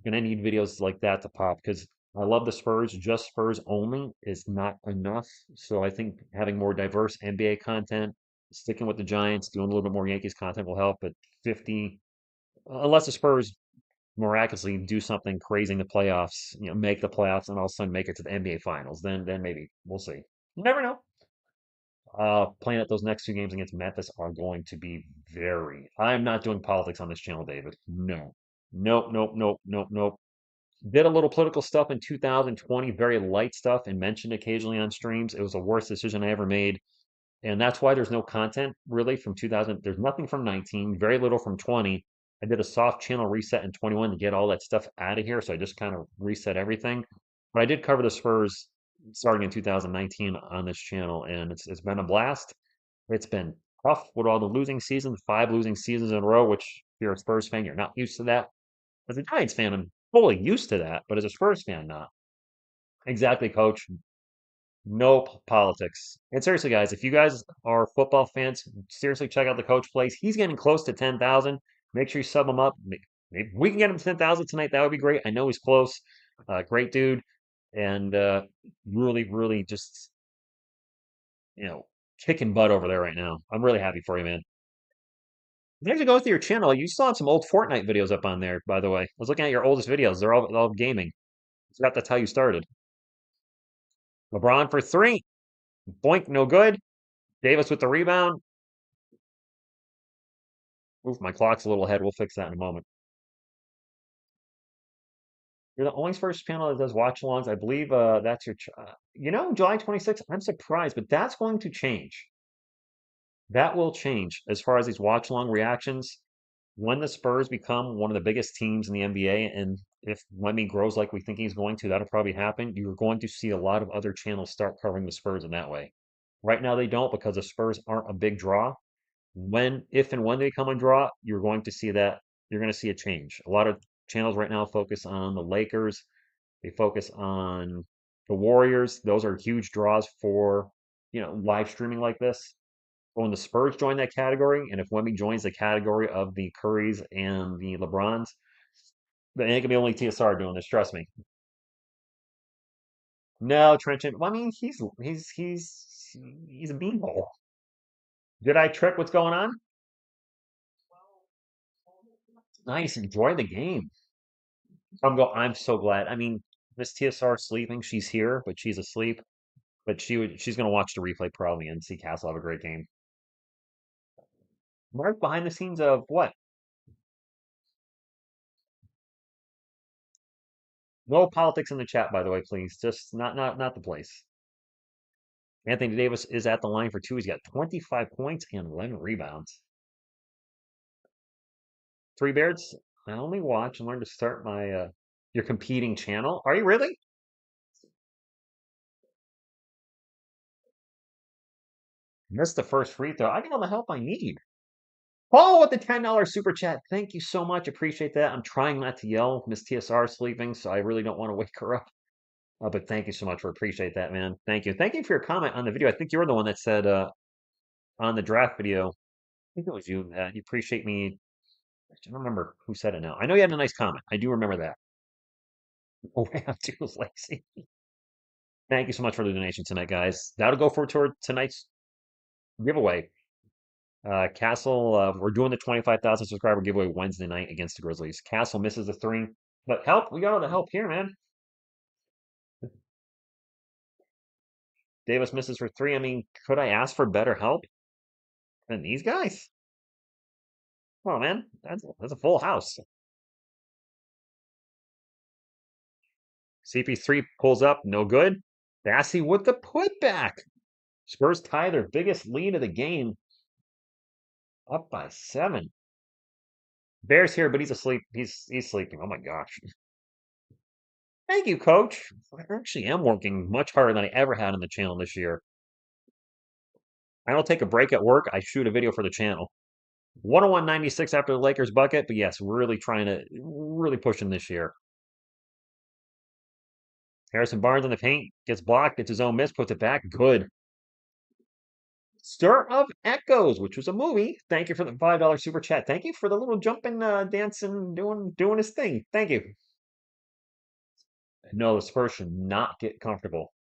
gonna need videos like that to pop because I love the Spurs. Just Spurs only is not enough. So I think having more diverse NBA content, sticking with the Giants, doing a little bit more Yankees content will help. But 50, unless the Spurs miraculously do something crazy in the playoffs, make the playoffs and all of a sudden make it to the NBA Finals, then maybe we'll see. You never know. Playing at those next 2 games against Memphis are going to be very. I'm not doing politics on this channel, David. No. Nope, nope, nope, nope, nope. Did a little political stuff in 2020, very light stuff, and mentioned occasionally on streams. It was the worst decision I ever made. And that's why there's no content really from 2000. There's nothing from 19, very little from 20. I did a soft channel reset in 21 to get all that stuff out of here. So I just kind of reset everything. But I did cover the Spurs starting in 2019 on this channel, and it's been a blast. It's been tough with all the losing seasons, 5 losing seasons in a row, which if you're a Spurs fan, you're not used to that. As a Giants fan, I'm fully used to that, but as a Spurs fan, not. Exactly, coach. No politics. And seriously, guys, if you guys are football fans, seriously check out the coach plays. He's getting close to 10,000. Make sure you sub him up. Maybe we can get him to 10,000 tonight. That would be great. I know he's close. Great dude. And really, really just, kicking butt over there right now. I'm really happy for you, man. There's to go through your channel. You still have some old Fortnite videos up on there, by the way. I was looking at your oldest videos. They're all gaming. I forgot that's how you started. LeBron for three. Boink, no good. Davis with the rebound. Oof, my clock's a little ahead. We'll fix that in a moment. You're the only Spurs panel that does watch alongs. I believe that's your, July 26th. I'm surprised, but that's going to change. That will change as far as these watch along reactions. When the Spurs become one of the biggest teams in the NBA, and if Wemby grows like we think he's going to, that'll probably happen. You're going to see a lot of other channels start covering the Spurs in that way. Right now, they don't because the Spurs aren't a big draw. If and when they come and draw, you're going to see that. You're going to see a change. A lot of channels right now focus on the Lakers. They focus on the Warriors. Those are huge draws for, live streaming like this. But when the Spurs join that category, and if Wemby joins the category of the Currys and the LeBrons, then it ain't gonna be only TSR doing this. Trust me. No, Trenchant. Well, I mean, he's a beanball. Did I trick what's going on? Nice. Enjoy the game. I'm so glad. I mean, Miss TSR sleeping. She's here, but she's asleep. but she's gonna watch the replay probably and see Castle have a great game. Mark behind the scenes of what? No politics in the chat, by the way, please. Just not the place. Anthony Davis is at the line for two. He's got 25 points and 11 rebounds. Three Beards, I only watch and learn to start my your competing channel. Are you really? Missed the first free throw. I get all the help I need. Paul with the $10 super chat. Thank you so much. Appreciate that. I'm trying not to yell. Miss TSR is sleeping, so I really don't want to wake her up. But thank you so much for appreciate that, man. Thank you. Thank you for your comment on the video. I think you were the one that said on the draft video. I think it was you. You appreciate me. I don't remember who said it now. I know you had a nice comment. I do remember that. Oh, yeah, too, Lacey. Thank you so much for the donation tonight, guys. That'll go for toward tonight's giveaway. Castle, we're doing the 25,000 subscriber giveaway Wednesday night against the Grizzlies. Castle misses the three, but help, we got all the help here, man. Davis misses for three. I mean, could I ask for better help than these guys? Come on, man. That's a full house. CP3 pulls up, no good. Vassell with the putback. Spurs tie their biggest lead of the game, up by 7. Bear's here, but he's asleep. He's sleeping. Oh my gosh. Thank you, coach. I actually am working much harder than I ever had on the channel this year. I don't take a break at work. I shoot a video for the channel. 101.96 after the Lakers bucket, but yes, really trying to really pushing this year. Harrison Barnes in the paint gets blocked, gets his own miss, puts it back. Good. Stir of Echoes, which was a movie. Thank you for the $5 super chat. Thank you for the little jumping, dancing, doing his thing. Thank you. No, the Spurs should not get comfortable.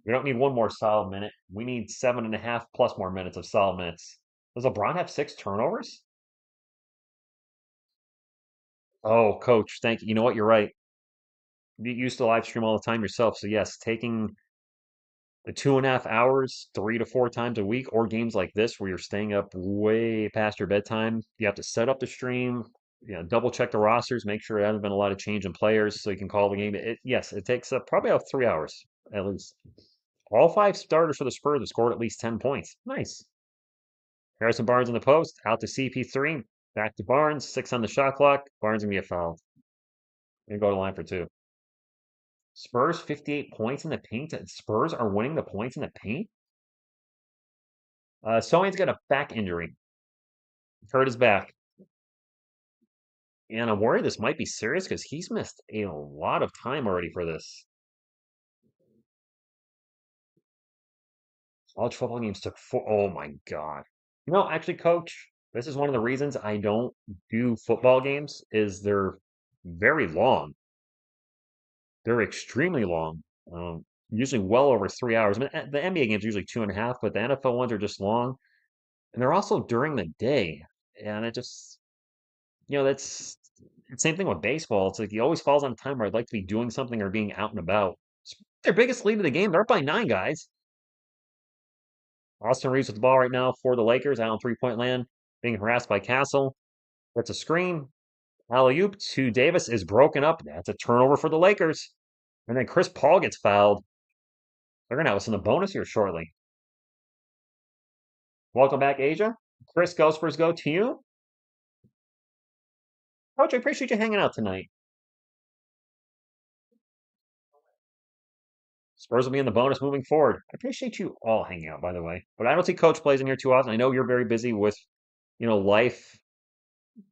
We don't need one more solid minute. We need 7.5 plus more minutes of solid minutes. Does LeBron have 6 turnovers? Oh, coach, thank you. You know what? You're right. You used to live stream all the time yourself. So yes, taking the 2.5 hours, 3 to 4 times a week, or games like this where you're staying up way past your bedtime. You have to set up the stream, double check the rosters, make sure there hasn't been a lot of change in players so you can call the game. Yes, it takes probably about 3 hours at least. All 5 starters for the Spurs have scored at least 10 points. Nice. Harrison Barnes in the post, out to CP3, back to Barnes, 6 on the shot clock. Barnes gonna get fouled. Gonna go to the line for 2. Spurs 58 points in the paint. Spurs are winning the points in the paint. Sohan's got a back injury. Hurt his back. And I'm worried this might be serious because he's missed a lot of time already for this. College football games took 4. Oh my God. Actually, coach, this is one of the reasons I don't do football games is they're very long. They're extremely long. Usually well over 3 hours. I mean, the NBA games are usually 2.5, but the NFL ones are just long. And they're also during the day. And it just, that's same thing with baseball. It's like he always falls on a time where I'd like to be doing something or being out and about. Their biggest lead of the game. They're up by 9, guys. Austin Reeves with the ball right now for the Lakers. Out on three-point land, being harassed by Castle. That's a screen. Alley-oop to Davis is broken up. That's a turnover for the Lakers. And then Chris Paul gets fouled. They're going to have us in the bonus here shortly. Welcome back, Asia. Chris, go Spurs, go to you. Coach, I appreciate you hanging out tonight. Spurs will be in the bonus moving forward. I appreciate you all hanging out, by the way. But I don't see Coach plays in here too often. I know you're very busy with, life,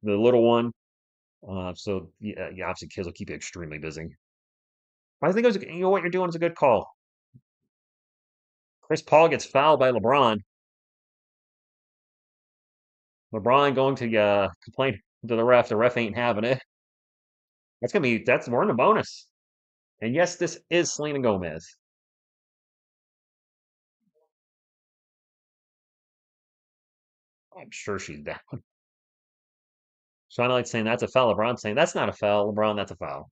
the little one. So yeah, obviously kids will keep you extremely busy. I think what you're doing is a good call. Chris Paul gets fouled by LeBron. LeBron going to complain to the ref. The ref ain't having it. We're in the bonus. And yes, this is Selena Gomez. I'm sure she's down. Sean Light saying that's a foul. LeBron saying that's not a foul. LeBron, that's a foul.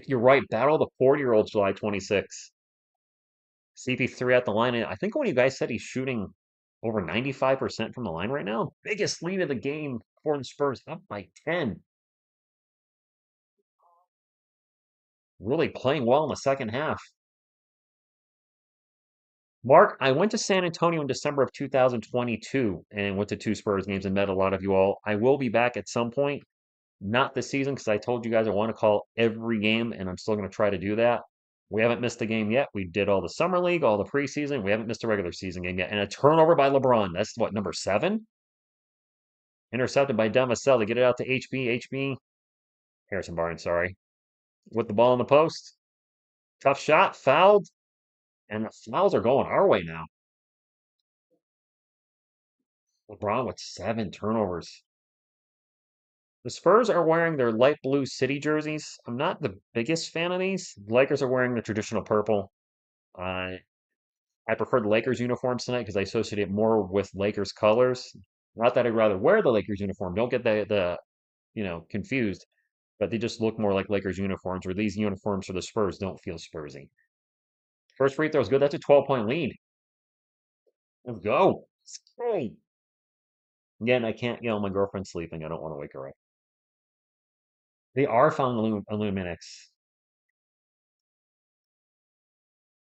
You're right. Battle of the 40-year-olds July 26. CP3 at the line. And I think one of you guys said he's shooting over 95% from the line right now. Biggest lead of the game for the Spurs, up by 10. Really playing well in the second half. Mark, I went to San Antonio in December of 2022 and went to two Spurs games and met a lot of you all. I will be back at some point, not this season, because I told you guys I want to call every game, and I'm still going to try to do that. We haven't missed a game yet. We did all the summer league, all the preseason. We haven't missed a regular season game yet. And a turnover by LeBron. That's what, number 7? Intercepted by Devon Vassell to get it out to HB. Harrison Barnes, sorry. With the ball in the post. Tough shot, fouled. And the fouls are going our way now. LeBron with 7 turnovers. The Spurs are wearing their light blue city jerseys. I'm not the biggest fan of these. The Lakers are wearing the traditional purple. Uh, I prefer the Lakers uniforms tonight because I associate it more with Lakers colors. Not that I'd rather wear the Lakers uniform. Don't get the confused. But they just look more like Lakers uniforms, where these uniforms for the Spurs don't feel Spursy. First free throw is good. That's a 12-point lead. Let's go. Hey. Again, I can't yell. My girlfriend's sleeping. I don't want to wake her up. They are found Illuminix.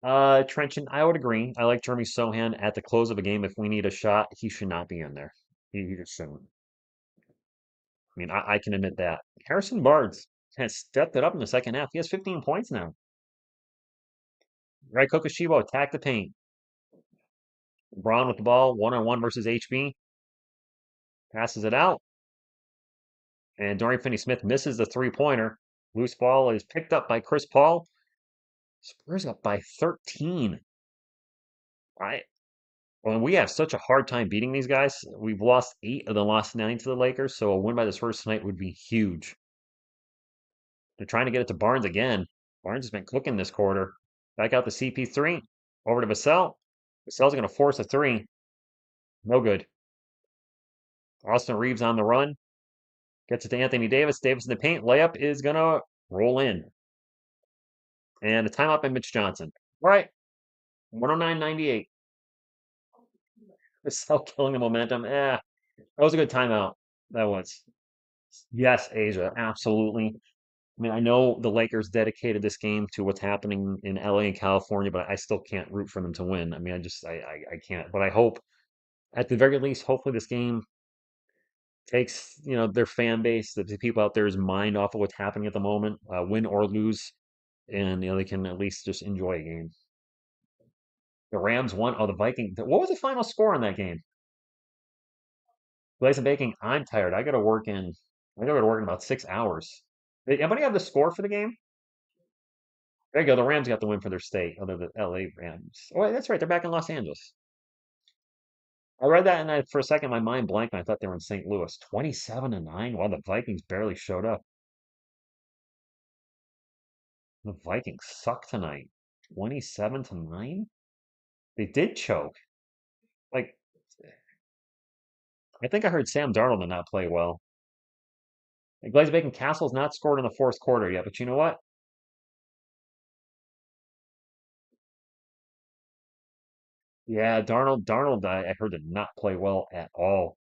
Trenchant, I would agree. I like Jeremy Sohan at the close of a game. If we need a shot, he should not be in there. He just shouldn't. I mean, I can admit that. Harrison Barnes has stepped it up in the second half. He has 15 points now. Right, Kokoshibo attack the paint. Braun with the ball, one-on-one versus HB. Passes it out. And Dorian Finney-Smith misses the three-pointer. Loose ball is picked up by Chris Paul. Spurs up by 13. I Well, we have such a hard time beating these guys. We've lost 8 of the last 9 to the Lakers, so a win by the Spurs tonight would be huge. They're trying to get it to Barnes again. Barnes has been cooking this quarter. Back out to CP3. Over to Vassell. Vassell's going to force a 3. No good. Austin Reeves on the run. Gets it to Anthony Davis. Davis in the paint. Layup is going to roll in. And a timeout by Mitch Johnson. All right. 109.98. Vassell killing the momentum. That was a good timeout. That was. Yes, Asia. Absolutely. I mean, I know the Lakers dedicated this game to what's happening in LA and California, but I still can't root for them to win. I mean, I can't. But I hope, at the very least, hopefully this game takes, their fan base, the people out there's mind off of what's happening at the moment, win or lose, and they can at least just enjoy a game. The Rams won. Oh, the Vikings. What was the final score in that game? Blaze and Baking. I'm tired. I got to work in. I got to go to work in about 6 hours. Did anybody have the score for the game? There you go. The Rams got the win for their state. Oh, they're the LA Rams. Oh, wait, that's right. They're back in Los Angeles. I read that, and for a second, my mind blanked, and I thought they were in St. Louis. 27-9. While the Vikings barely showed up. The Vikings suck tonight. 27-9. They did choke. Like, I think I heard Sam Darnold did not play well. And Glaze Bacon Castle's not scored in the fourth quarter yet, but you know what? Yeah, Darnold, I heard did not play well at all.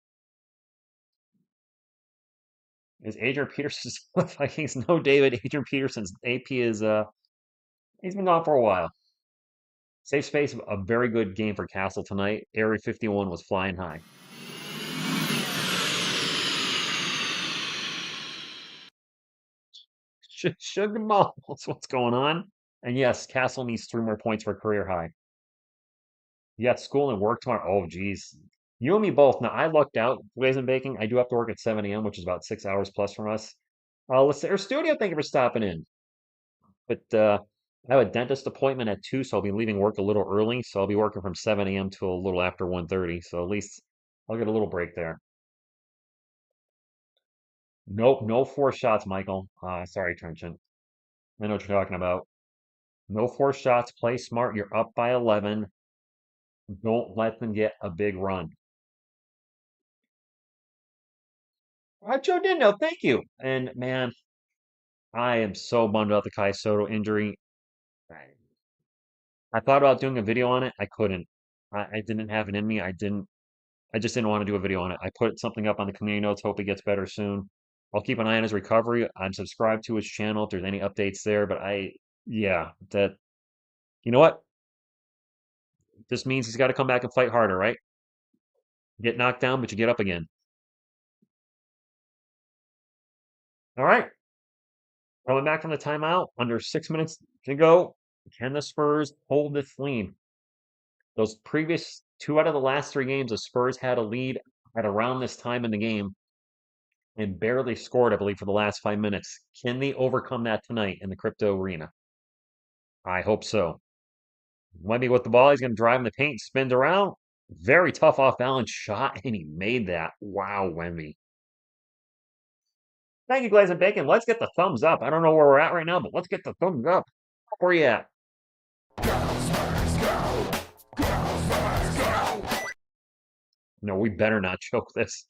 Is Adrian Peterson still with the Vikings? No, David. Adrian Peterson's AP is he's been gone for a while. Safe space, a very good game for Castle tonight. Area 51 was flying high. Sugar balls, what's going on? And yes, Castle needs 3 more points for career high. Yes, school and work tomorrow. Oh, geez. You and me both. Now, I lucked out, Blaze and Baking. I do have to work at 7 a.m., which is about 6 hours plus from us. Let's say our studio, thank you for stopping in. But I have a dentist appointment at 2, so I'll be leaving work a little early. So I'll be working from 7 a.m. to a little after 1:30. So at least I'll get a little break there. Nope, no 4 shots, Michael. Sorry, Trenchant. I know what you're talking about. No 4 shots. Play smart. You're up by 11. Don't let them get a big run. Joe Dindo, thank you. And man, I am so bummed out the Kai Soto injury. I thought about doing a video on it. I couldn't. I didn't have it in me. I just didn't want to do a video on it. I put something up on the community notes. Hope he gets better soon. I'll keep an eye on his recovery. I'm subscribed to his channel if there's any updates there. But yeah, you know what? This means he's got to come back and fight harder, right? Get knocked down, but you get up again. All right. Coming back from the timeout, under 6 minutes to go. Can the Spurs hold this lead? Those previous two out of the last three games, the Spurs had a lead at around this time in the game and barely scored, I believe, for the last 5 minutes. Can they overcome that tonight in the crypto arena? I hope so. Wemby with the ball, he's going to drive in the paint, spins around. Very tough off balance shot, and he made that. Wow, Wemby. Thank you, Glaze and Bacon. Let's get the thumbs up. I don't know where we're at right now, but let's get the thumbs up. Where you at? No, we better not choke this.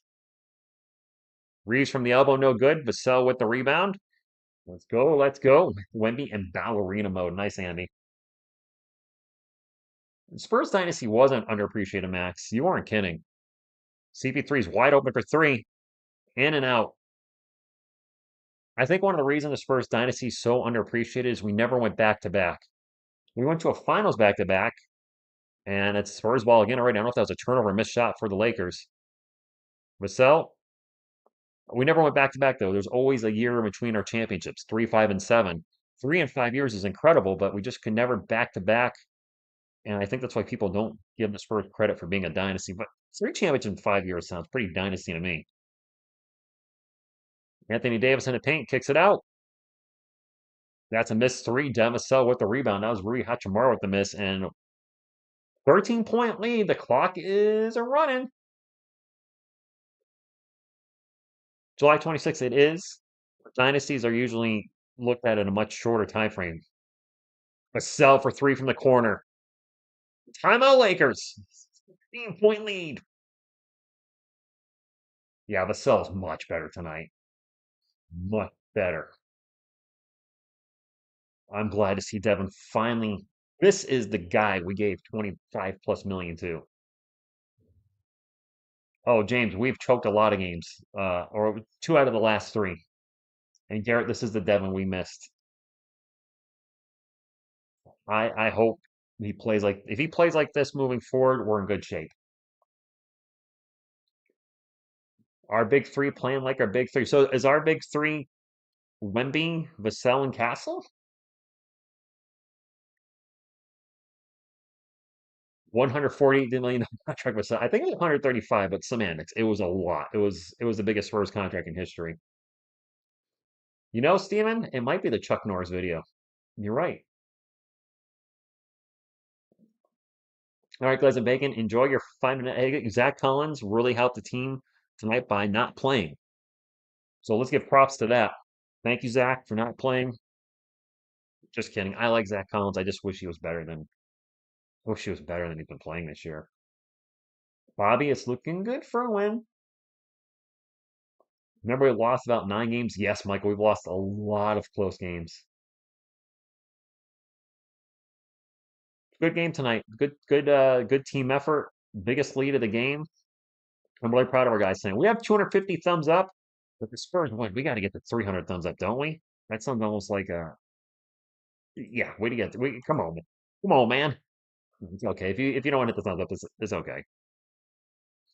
Reeves from the elbow, no good. Vassell with the rebound. Let's go, let's go. Wemby in ballerina mode. Nice, Andy. Spurs Dynasty wasn't underappreciated, Max. You weren't kidding. CP3 is wide open for three. In and out. I think one of the reasons the Spurs Dynasty is so underappreciated is we never went back to back. We went to a finals back to back, and it's Spurs ball again already. I don't know if that was a turnover or missed shot for the Lakers. Vassell, we never went back to back, though. There's always a year in between our championships 3, 5, and 7. 3 and 5 years is incredible, but we just could never back to back. And I think that's why people don't give the Spurs credit for being a dynasty. But 3 championships in 5 years sounds pretty dynasty to me. Anthony Davis in the paint, kicks it out. That's a missed three. Devon Vassell with the rebound. That was Rui Hachimura with the miss. And 13-point lead. The clock is running. July 26th, it is. Dynasties are usually looked at in a much shorter time frame. Vassell for three from the corner. Timeout Lakers. 15-point lead. Yeah, Vassell's much better tonight. Much better. I'm glad to see Devon finally. This is the guy we gave 25 plus million to. Oh, James, we've choked a lot of games, or two out of the last three. And Garrett, this is the Devon we missed. I hope he plays like if he plays like this moving forward, we're in good shape. Our big three playing like our big three. So is our big three Wemby, Vassell, and Castle? 148 million contract Vassell. I think it was 135, but semantics. It was a lot. It was the biggest Spurs contract in history. You know, Steven, it might be the Chuck Norris video. You're right. All right, guys and bacon, enjoy your 5-minute egg. Zach Collins really helped the team tonight by not playing. So let's give props to that. Thank you, Zach, for not playing. Just kidding. I like Zach Collins. I just wish he was better than he's been playing this year. Bobby, it's looking good for a win. Remember, we lost about 9 games? Yes, Michael, we've lost a lot of close games. Good game tonight. Good team effort. Biggest lead of the game. I'm really proud of our guys tonight. We have 250 thumbs up, but the Spurs win. We got to get to 300 thumbs up, don't we? That sounds almost like yeah. Way to get. Come on, man. It's okay if you don't want to hit the thumbs up, it's okay.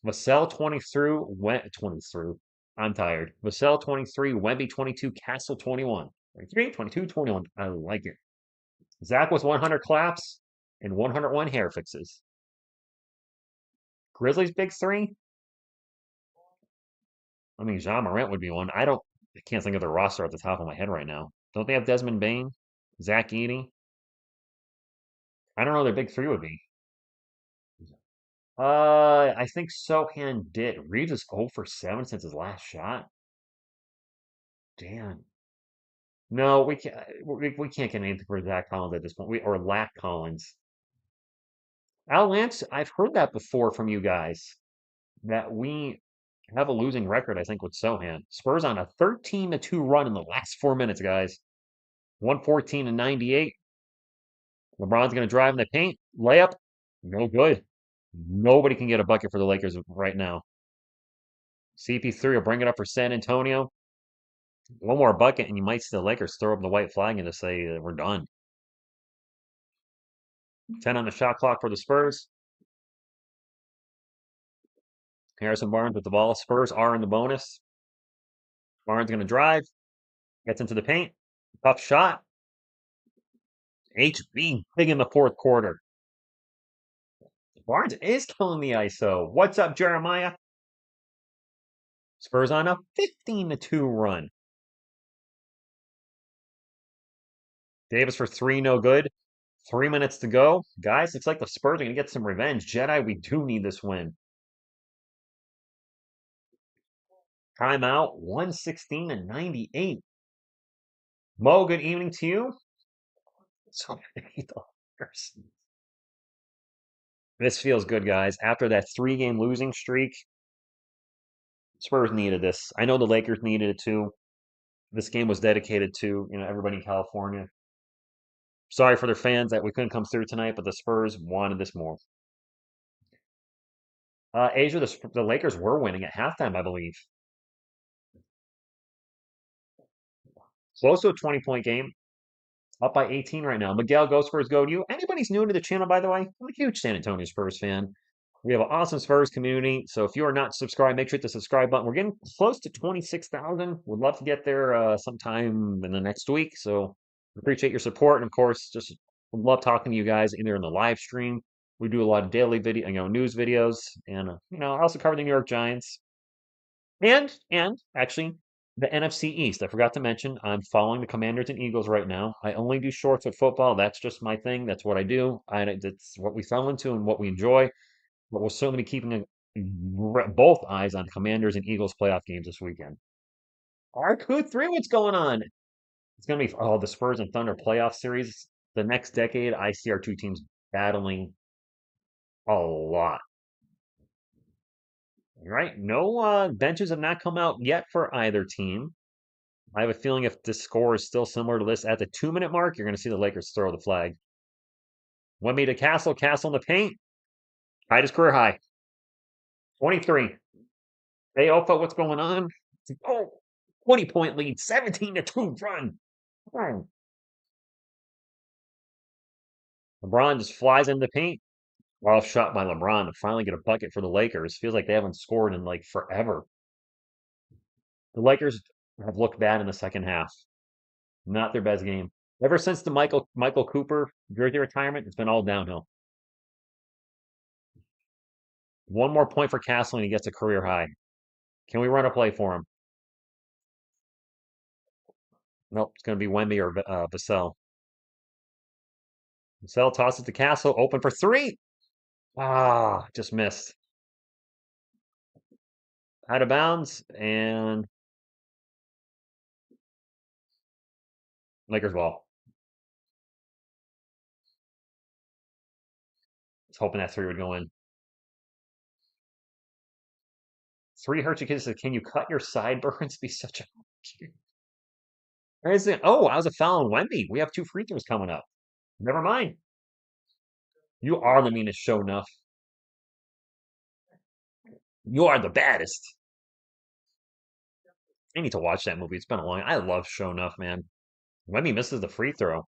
Vassell 20 through, went 20 through. I'm tired. Vassell 23, Wemby 22, Castle 21. 23, 22, 21. I like it. Zach with 100 claps and 101 hair fixes. Grizzlies big three. I mean, Jean Morant would be one. I can't think of the roster at the top of my head right now. Don't they have Desmond Bain? Zach Edey? I don't know their big three would be. I think Sohan did. Reeves is 0 for 7 since his last shot. Damn. No, we can't get anything for Zach Collins at this point. Or Lack Collins. Al Lance, I've heard that before from you guys. That we have a losing record, I think, with Sohan. Spurs on a 13-2 run in the last 4 minutes, guys. 114 and 98. LeBron's going to drive in the paint. Layup. No good. Nobody can get a bucket for the Lakers right now. CP3 will bring it up for San Antonio. One more bucket, and you might see the Lakers throw up the white flag and just say, we're done. 10 on the shot clock for the Spurs. Harrison Barnes with the ball. Spurs are in the bonus. Barnes going to drive. Gets into the paint. Tough shot. HB big in the fourth quarter. Barnes is killing the ISO. What's up, Jeremiah? Spurs on a 15-2 run. Davis for three, no good. 3 minutes to go. Guys, looks like the Spurs are going to get some revenge. Jedi, we do need this win. Timeout, 116-98. Mo, good evening to you. So this feels good, guys. After that 3-game losing streak, Spurs needed this. I know the Lakers needed it too. This game was dedicated to, everybody in California. Sorry for their fans that we couldn't come through tonight, but the Spurs wanted this more. Asia, the Lakers were winning at halftime, I believe. Close to a 20-point game. Up by 18 right now. Miguel, go Spurs, go to you. Anybody's new to the channel, by the way, I'm a huge San Antonio Spurs fan. We have an awesome Spurs community. So if you are not subscribed, make sure to hit the subscribe button. We're getting close to 26,000. Would love to get there sometime in the next week. So appreciate your support. And of course, just love talking to you guys either in the live stream. We do a lot of daily video, news videos, and I also cover the New York Giants. And actually the NFC East. I forgot to mention I'm following the Commanders and Eagles right now. I only do shorts with football. That's just my thing. That's what I do. That's what we fell into and what we enjoy. But we'll certainly be keeping both eyes on Commanders and Eagles playoff games this weekend. RQ3, what's going on? It's going to be the Spurs and Thunder playoff series. The next decade, I see our two teams battling a lot. Right? No benches have not come out yet for either team. I have a feeling if this score is still similar to this at the 2-minute mark, you're going to see the Lakers throw the flag. Wemby to Castle in the paint. Tied his career high. 23. Hey, Opa, what's going on? 20-point lead, 17-2 run. LeBron just flies into the paint. Well shot by LeBron to finally get a bucket for the Lakers. Feels like they haven't scored in like forever. The Lakers have looked bad in the second half. Not their best game. Ever since the Michael Cooper jersey retirement, it's been all downhill. One more point for Castle and he gets a career high. Can we run a play for him? Nope, it's going to be Wemby or Vassell. Vassell tosses to Castle, open for three. Just missed. Out of bounds, and Lakers ball. I was hoping that three would go in. Three hurts your kids. Can you cut your sideburns? Be such a. Where is it? Oh, I was a foul on Wemby. We have 2 free throws coming up. Never mind. You are the meanest show enough. You are the baddest. I need to watch that movie. It's been a long. I love Show Enough, man. Wemby misses the free throw.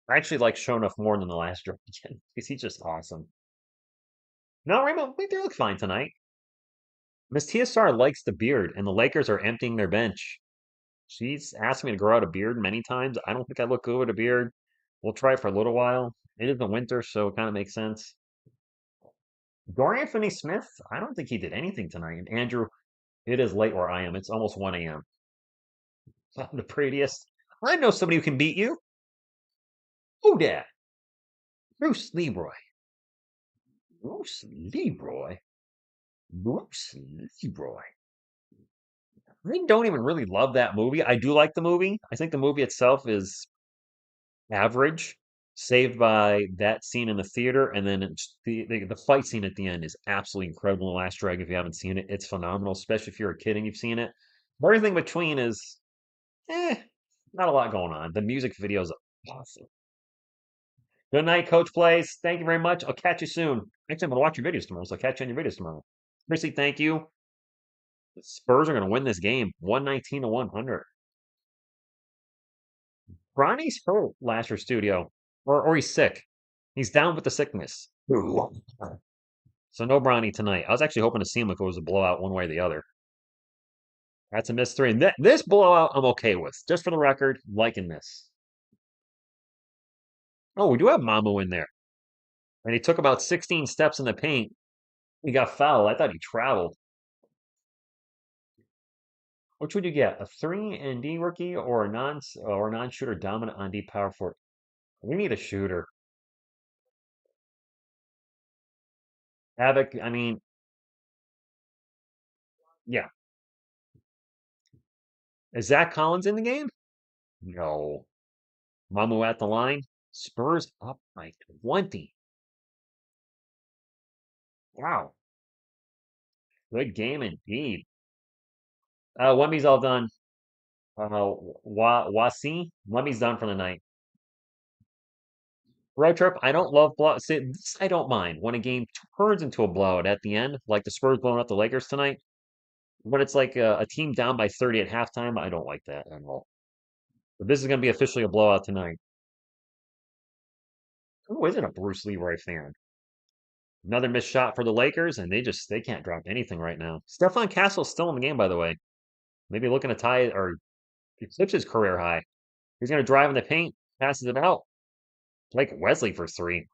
I actually like Show Enough more than the last draft because he's just awesome. No, Rainbow, they look fine tonight. Miss TSR likes the beard, and the Lakers are emptying their bench. She's asked me to grow out a beard many times. I don't think I look good with a beard. We'll try it for a little while. It is the winter, so it kind of makes sense. Dorian Finney-Smith, I don't think he did anything tonight. And Andrew, it is late where I am. It's almost 1 a.m. I'm the prettiest. I know somebody who can beat you. Who dat? Bruce Leroy. Bruce Leroy. Bruce Leroy. I don't even really love that movie. I do like the movie. I think the movie itself is average, saved by that scene in the theater, and then the fight scene at the end is absolutely incredible in The Last Dragon. If you haven't seen it, it's phenomenal, especially if you're a kid and you've seen it. But everything between is, not a lot going on. The music video is awesome. Good night, Coach Plays. Thank you very much. I'll catch you soon. Actually, I'm gonna watch your videos tomorrow, so I'll catch you on your videos tomorrow. Chrissy, thank you. The Spurs are gonna win this game, 119 to 100. Ronnie's hurt last year studio, or he's sick. He's down with the sickness. So no Bronny tonight. I was actually hoping to see him if it was a blowout one way or the other. That's a missed three. And this blowout I'm okay with. Just for the record, liking this. Oh, we do have Mamu in there. And he took about 16 steps in the paint. He got fouled. I thought he traveled. Which would you get? A 3 and D rookie or a non-shooter dominant on D power forward? We need a shooter. Havoc, I mean, yeah. Is Zach Collins in the game? No. Mamu at the line. Spurs up by 20. Wow. Good game indeed. Wemby's all done. Wasi, Wemby's done for the night. Road trip, I don't love blow. See, this I don't mind when a game turns into a blowout at the end, like the Spurs blowing out the Lakers tonight. When it's like a team down by 30 at halftime, I don't like that at all. But this is going to be officially a blowout tonight. Who isn't a Bruce Leroy fan? Another missed shot for the Lakers, and they can't drop anything right now. Stephon Castle's still in the game, by the way. Maybe looking to tie or eclipse his career high. He's going to drive in the paint, passes it out. Blake Wesley for three.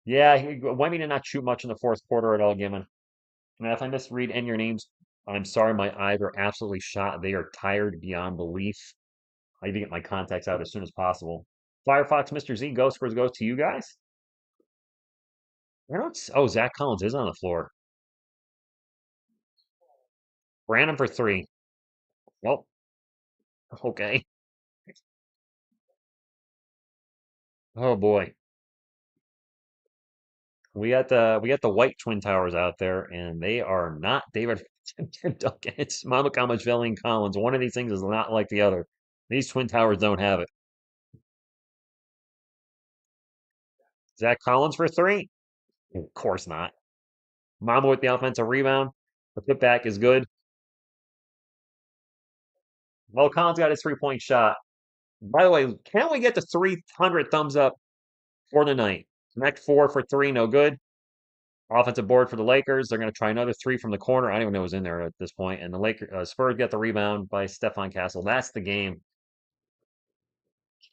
Yeah, Wemby did not shoot much in the fourth quarter at all, given. And if I misread any of your names, I'm sorry, my eyes are absolutely shot. They are tired beyond belief. I need to get my contacts out as soon as possible. Firefox Mr. Z, Ghost Spurs goes to you guys. I don't. Oh, Zach Collins is on the floor. Brandon for three. Well, okay. Oh boy. We got the white twin towers out there, and they are not David Duncan. It's Mama Kamachvili and Collins. One of these things is not like the other. These twin towers don't have it. Zach Collins for three? Of course not. Mama with the offensive rebound. The putback is good. Well, Collins got his 3-point shot. By the way, can we get the 300 thumbs up for the night? Next four for three, no good. Offensive board for the Lakers. They're going to try another three from the corner. I don't even know who's in there at this point. And the Spurs get the rebound by Stephon Castle. That's the game.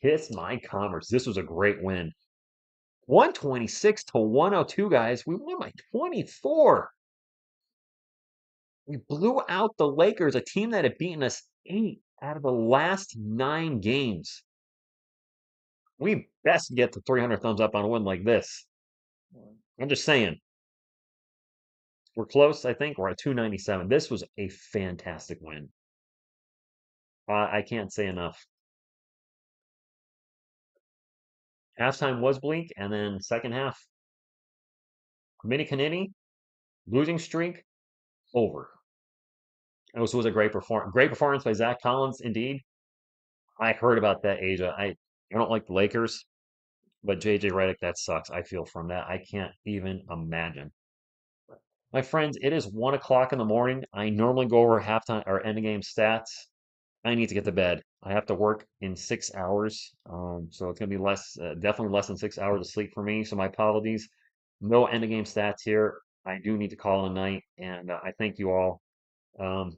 Kiss my commerce. This was a great win. 126 to 102, guys. We won by 24. We blew out the Lakers, a team that had beaten us 8 out of the last 9 games. We best get the 300 thumbs up on a win like this. I'm just saying. We're close, I think. We're at 297. This was a fantastic win. I can't say enough. Halftime was bleak, and then second half, Mini Canini, losing streak, over. This was a great performance by Zach Collins, indeed. I heard about that, Asia. I don't like the Lakers, but JJ Redick, that sucks. I feel from that. I can't even imagine. My friends, it is 1 o'clock in the morning. I normally go over halftime or end of game stats. I need to get to bed. I have to work in 6 hours, so it's gonna be definitely less than 6 hours of sleep for me. So my apologies. No end of game stats here. I do need to call it a night, and I thank you all. Um,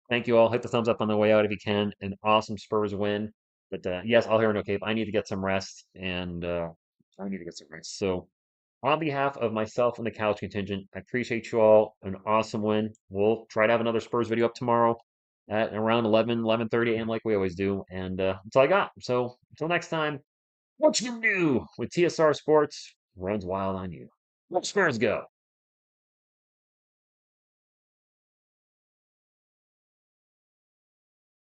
Thank you all. Hit the thumbs up on the way out if you can. An awesome Spurs win. But yes, I'll hear no cape. I need to get some rest, and I need to get some rest. So, on behalf of myself and the couch contingent, I appreciate you all. An awesome win. We'll try to have another Spurs video up tomorrow at around 11:30 a.m. like we always do. And that's all I got. So, until next time, what you gonna do with TSR Sports runs wild on you. Let Spurs go.